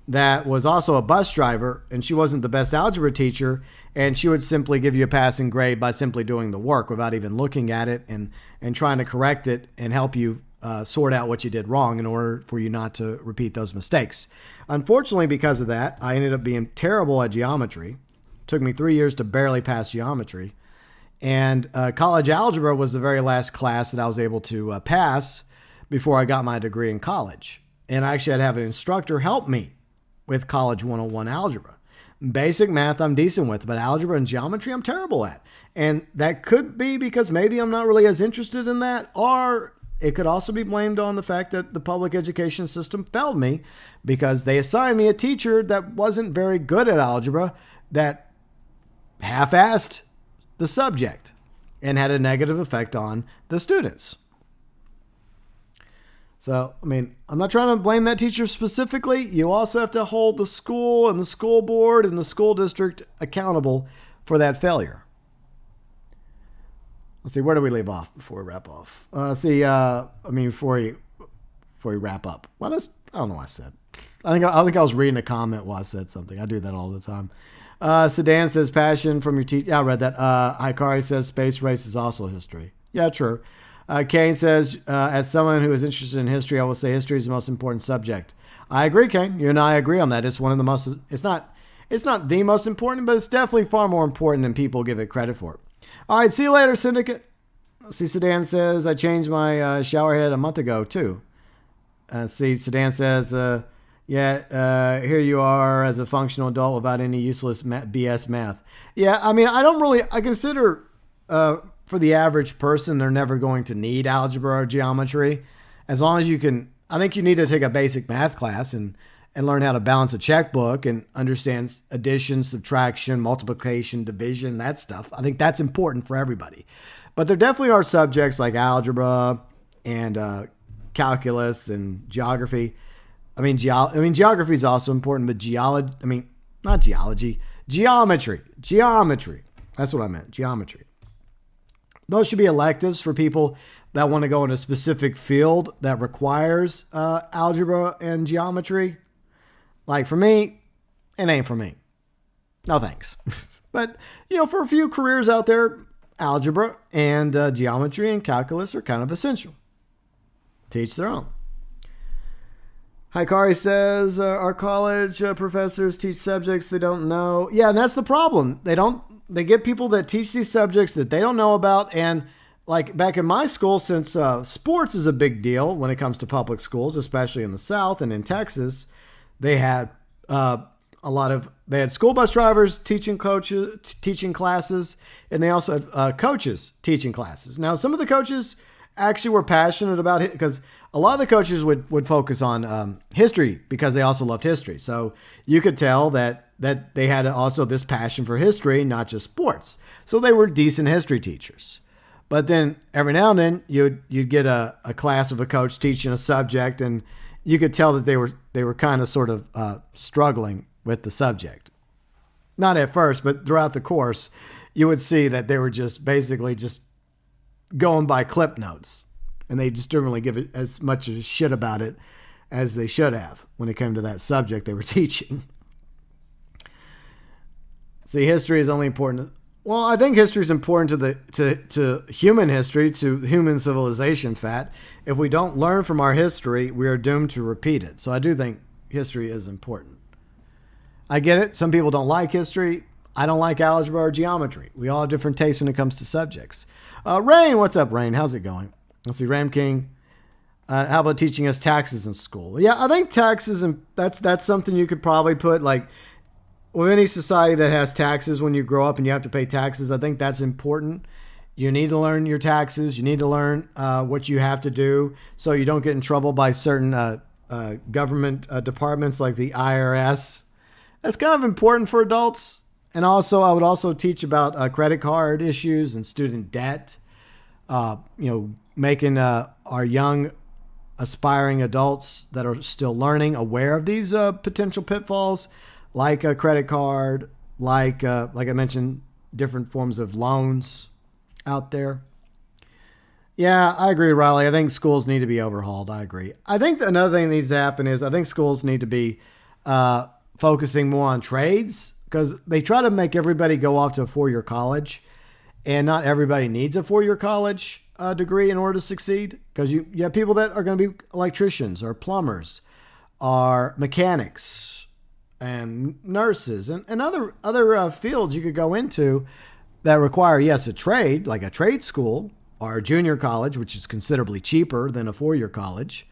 that was also a bus driver, and she wasn't the best algebra teacher, and she would simply give you a passing grade by simply doing the work without even looking at it and trying to correct it and help you sort out what you did wrong in order for you not to repeat those mistakes. Unfortunately, because of that, I ended up being terrible at geometry. It took me 3 years to barely pass geometry. And college algebra was the very last class that I was able to pass before I got my degree in college. And I actually had to have an instructor help me with college 101 algebra. Basic math I'm decent with, but algebra and geometry I'm terrible at. And that could be because maybe I'm not really as interested in that, or it could also be blamed on the fact that the public education system failed me because they assigned me a teacher that wasn't very good at algebra, that half-assed the subject and had a negative effect on the students. So, I mean, I'm not trying to blame that teacher specifically. You also have to hold the school and the school board and the school district accountable for that failure. Let's see, where do we leave off before we wrap off? Before we wrap up. I don't know what I said. I think I was reading a comment while I said something. I do that all the time. Sedan says passion from your teacher. Yeah, I read that. Hikari says space race is also history. Yeah, true. Kane says, as someone who is interested in history, I will say history is the most important subject. I agree, Kane. You and I agree on that. It's one of the most, it's not the most important, but it's definitely far more important than people give it credit for. All right, see you later, Syndicate. See, Sedan says, I changed my shower head a month ago, too. Sedan says, here you are as a functional adult without any useless BS math. Yeah, I mean, I consider, for the average person, they're never going to need algebra or geometry. As long as you can, I think you need to take a basic math class and learn how to balance a checkbook and understand addition, subtraction, multiplication, division, that stuff. I think that's important for everybody. But there definitely are subjects like algebra and calculus and geography. Geography is also important, but geometry. That's what I meant, geometry. Those should be electives for people that want to go in a specific field that requires algebra and geometry. Like for me, it ain't for me. No thanks. But, for a few careers out there, algebra and geometry and calculus are kind of essential. To each their own. Hikari says, our college professors teach subjects they don't know. Yeah, and that's the problem. They get people that teach these subjects that they don't know about. And like back in my school, since sports is a big deal when it comes to public schools, especially in the South and in Texas, they had they had school bus drivers teaching classes, and they also had coaches teaching classes. Now, some of the coaches actually were passionate about it because a lot of the coaches would focus on history because they also loved history. So you could tell that they had also this passion for history, not just sports. So they were decent history teachers. But then every now and then you'd get a class of a coach teaching a subject, and you could tell that they were kind of sort of struggling with the subject. Not at first, but throughout the course, you would see that they were just basically just going by clip notes, and they just didn't really give it as much a shit about it as they should have when it came to that subject they were teaching. See, history is only important. Well, I think history is important to human history, to human civilization, Fat. If we don't learn from our history, we are doomed to repeat it. So I do think history is important. I get it. Some people don't like history. I don't like algebra or geometry. We all have different tastes when it comes to subjects. Rain, what's up, Rain? How's it going? Let's see, Ramking. How about teaching us taxes in school? Yeah, I think taxes, and that's something you could probably put like with any society that has taxes. When you grow up and you have to pay taxes, I think that's important. You need to learn your taxes. You need to learn what you have to do so you don't get in trouble by certain government departments like the IRS. That's kind of important for adults. And also, I would also teach about credit card issues and student debt. Making our young aspiring adults that are still learning, aware of these potential pitfalls, like a credit card, like I mentioned, different forms of loans out there. Yeah, I agree, Riley. I think schools need to be overhauled. I agree. I think another thing that needs to happen is I think schools need to be focusing more on trades, because they try to make everybody go off to a 4-year college, and not everybody needs a 4-year college degree in order to succeed, because you have people that are going to be electricians or plumbers or mechanics and nurses and other fields you could go into that require, yes, a trade, like a trade school or a junior college, which is considerably cheaper than a 4-year college.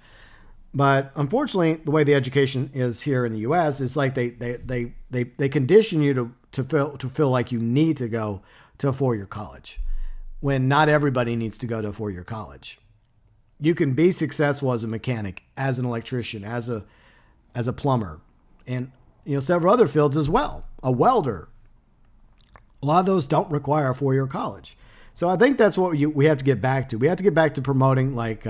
But unfortunately, the way the education is here in the U.S., it's like they condition you to feel like you need to go to a 4-year college, when not everybody needs to go to a 4-year college. You can be successful as a mechanic, as an electrician, as a plumber, and several other fields as well. A welder. A lot of those don't require a 4-year college. So I think that's what we have to get back to. We have to get back to promoting like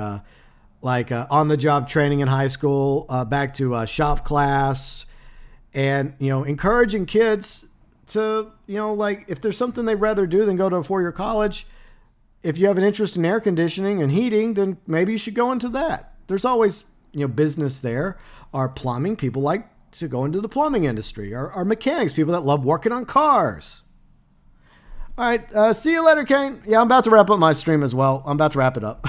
on-the-job training in high school, back to shop class, and encouraging kids to if there's something they'd rather do than go to a 4-year college. If you have an interest in air conditioning and heating, then maybe you should go into that. There's always business there. Or plumbing, people like to go into the plumbing industry. Or mechanics, people that love working on cars. All right, see you later, Kane. Yeah, I'm about to wrap up my stream as well. I'm about to wrap it up.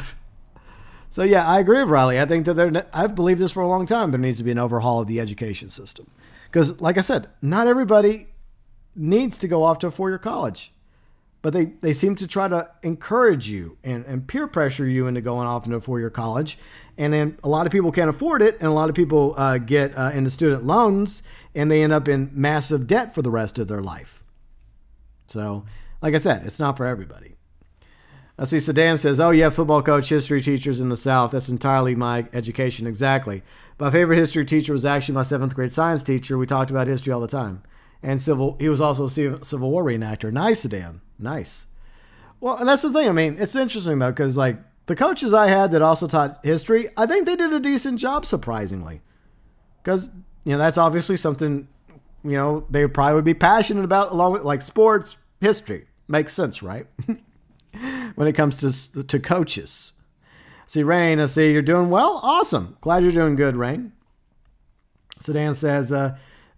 So yeah, I agree with Riley. I think that I've believed this for a long time. There needs to be an overhaul of the education system, because, like I said, not everybody needs to go off to a 4-year college, but they seem to try to encourage you and peer pressure you into going off into a 4-year college, and then a lot of people can't afford it, and a lot of people get into student loans, and they end up in massive debt for the rest of their life. So, like I said, it's not for everybody. I see Sedan says, oh, yeah, football coach, history teachers in the South. That's entirely my education. Exactly. My favorite history teacher was actually my 7th grade science teacher. We talked about history all the time. And he was also a Civil War reenactor. Nice, Sedan. Nice. Well, and that's the thing. I mean, it's interesting, though, because like the coaches I had that also taught history, I think they did a decent job, surprisingly. Because, that's obviously something, they probably would be passionate about, along with like sports, history. Makes sense, right? When it comes to coaches. See, Rain, I see you're doing well. Awesome. Glad you're doing good, Rain. Sedan says,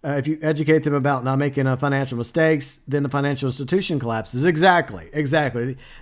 if you educate them about not making financial mistakes, then the financial institution collapses. Exactly.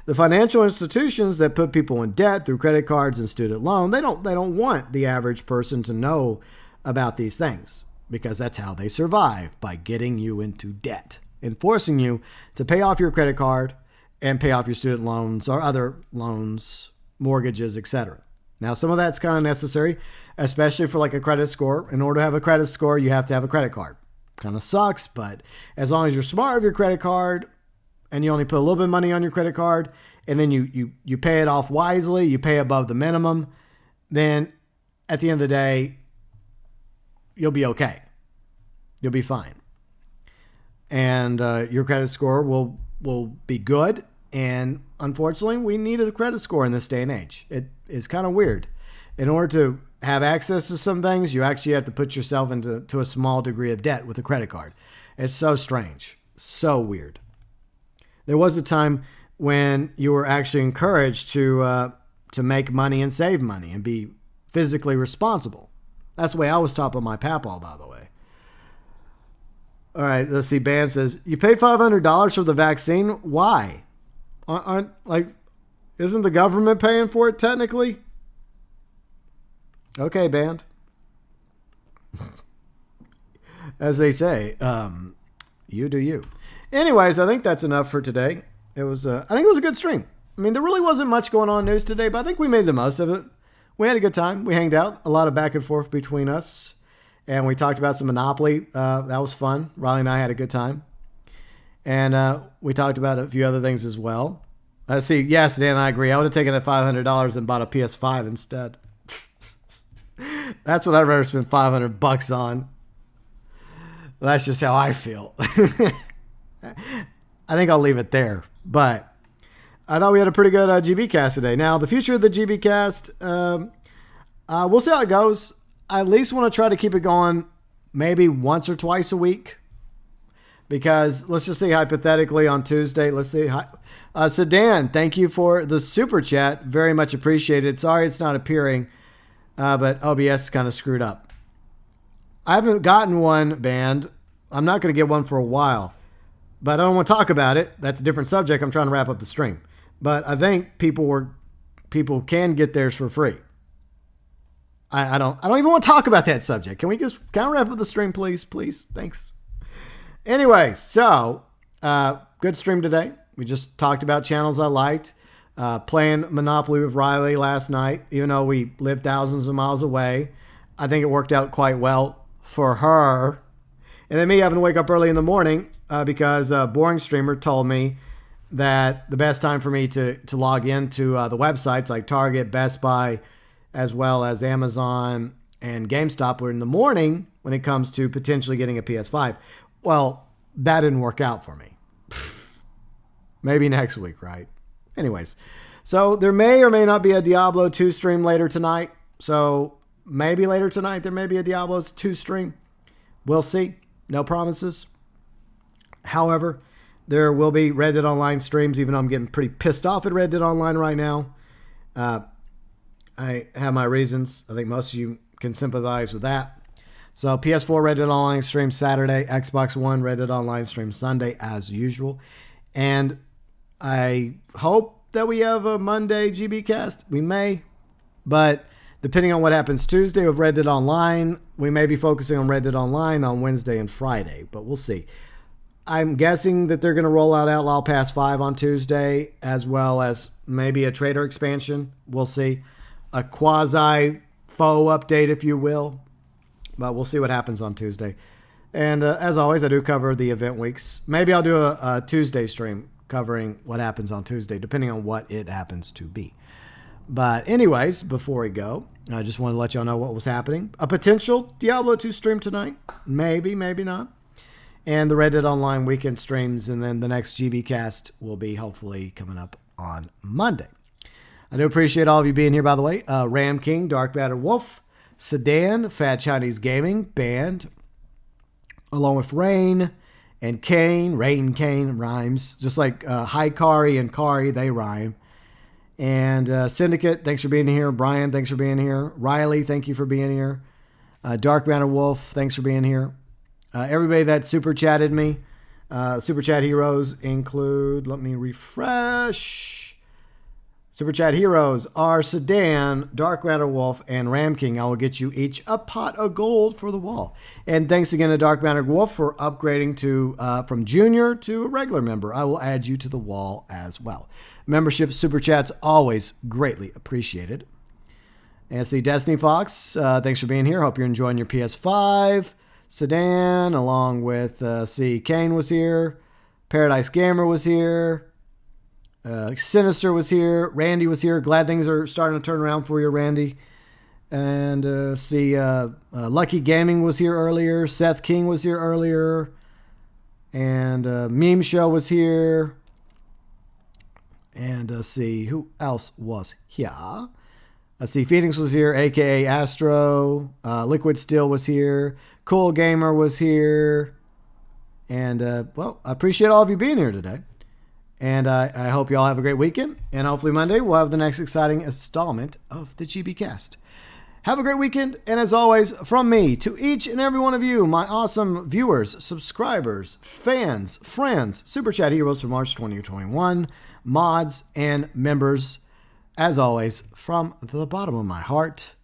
The financial institutions that put people in debt through credit cards and student loan, they don't want the average person to know about these things, because that's how they survive, by getting you into debt and forcing you to pay off your credit card and pay off your student loans or other loans, mortgages, etc. Now, some of that's kind of necessary, especially for like a credit score. In order to have a credit score, you have to have a credit card. Kind of sucks, but as long as you're smart with your credit card and you only put a little bit of money on your credit card, and then you pay it off wisely, you pay above the minimum, then at the end of the day, you'll be okay. You'll be fine. And your credit score will be good. And unfortunately, we need a credit score in this day and age. It is kind of weird. In order to have access to some things, you actually have to put yourself into a small degree of debt with a credit card. It's so strange. So weird. There was a time when you were actually encouraged to make money and save money and be physically responsible. That's the way I was taught by my papaw, by the way. All right, let's see. Ban says, you paid $500 for the vaccine? Why? Isn't the government paying for it technically? Okay, Band. As they say, you do you. Anyways, I think that's enough for today. I think it was a good stream. I mean, there really wasn't much going on news today, but I think we made the most of it. We had a good time. We hanged out. A lot of back and forth between us. And we talked about some Monopoly. That was fun. Riley and I had a good time. And we talked about a few other things as well. See, yes, Dan, I agree. I would have taken that $500 and bought a PS5 instead. That's what I'd rather spend $500 on. That's just how I feel. I think I'll leave it there. But I thought we had a pretty good GB cast today. Now, the future of the GB cast, We'll see how it goes. I at least want to try to keep it going maybe once or twice a week. Because let's just say hypothetically on Tuesday, let's see. Sedan, thank you for the super chat. Very much appreciated. Sorry it's not appearing, but OBS kind of screwed up. I haven't gotten one banned. I'm not going to get one for a while, but I don't want to talk about it. That's a different subject. I'm trying to wrap up the stream. But I think people can get theirs for free. I don't even want to talk about that subject. Can we wrap up the stream, please? Please. Thanks. Anyway, so good stream today. We just talked about channels I liked. Playing Monopoly with Riley last night, even though we live thousands of miles away. I think it worked out quite well for her. And then me having to wake up early in the morning because Boring Streamer told me that the best time for me to log into the websites like Target, Best Buy, as well as Amazon and GameStop were in the morning when it comes to potentially getting a PS5. Well, that didn't work out for me. Maybe next week, right? Anyways, so there may or may not be a Diablo 2 stream later tonight. So maybe later tonight there may be a Diablo 2 stream. We'll see. No promises. However, there will be Red Dead Online streams, even though I'm getting pretty pissed off at Red Dead Online right now. I have my reasons. I think most of you can sympathize with that. So PS4 Red Dead Online stream Saturday, Xbox One Red Dead Online stream Sunday as usual. And I hope that we have a Monday GB cast. We may, but depending on what happens Tuesday with Red Dead Online, we may be focusing on Red Dead Online on Wednesday and Friday, but we'll see. I'm guessing that they're going to roll out Outlaw Pass 5 on Tuesday, as well as maybe a trader expansion. We'll see. A quasi faux update, if you will. But we'll see what happens on Tuesday. And as always, I do cover the event weeks. Maybe I'll do a Tuesday stream covering what happens on Tuesday, depending on what it happens to be. But anyways, before we go, I just want to let y'all know what was happening. A potential Diablo 2 stream tonight. Maybe, maybe not. And the Red Dead Online weekend streams. And then the next GB cast will be hopefully coming up on Monday. I do appreciate all of you being here, by the way. Ramking, Dark Matter Wolf, Sedan, Fat Chinese Gaming, Band, along with Rain and Kane. Rain, Kane rhymes. Just like Hikari and Kari, they rhyme. And Syndicate, thanks for being here. Brian, thanks for being here. Riley, thank you for being here. Dark Matter Wolf, thanks for being here. Everybody that super chatted me. Super chat heroes include, let me refresh. Super chat heroes are Sedan, Dark Matter Wolf, and Ramking. I will get you each a pot of gold for the wall. And thanks again to Dark Matter Wolf for upgrading to from junior to a regular member. I will add you to the wall as well. Membership super chats always greatly appreciated. And see Destiny Fox, thanks for being here. Hope you're enjoying your PS5. Sedan, along with Kane was here. Paradise Gamer was here. Sinister was here. Randy was here. Glad things are starting to turn around for you, Randy. And Lucky Gaming was here earlier. Seth King was here earlier. And Meme Show was here. And who else was here? Phoenix was here, a.k.a. Astro. Liquid Steel was here. Cool Gamer was here. And, I appreciate all of you being here today. And I hope you all have a great weekend. And hopefully Monday we'll have the next exciting installment of the GB Cast. Have a great weekend. And as always, from me to each and every one of you, my awesome viewers, subscribers, fans, friends, Super Chat heroes for March 2021, mods, and members, as always, from the bottom of my heart,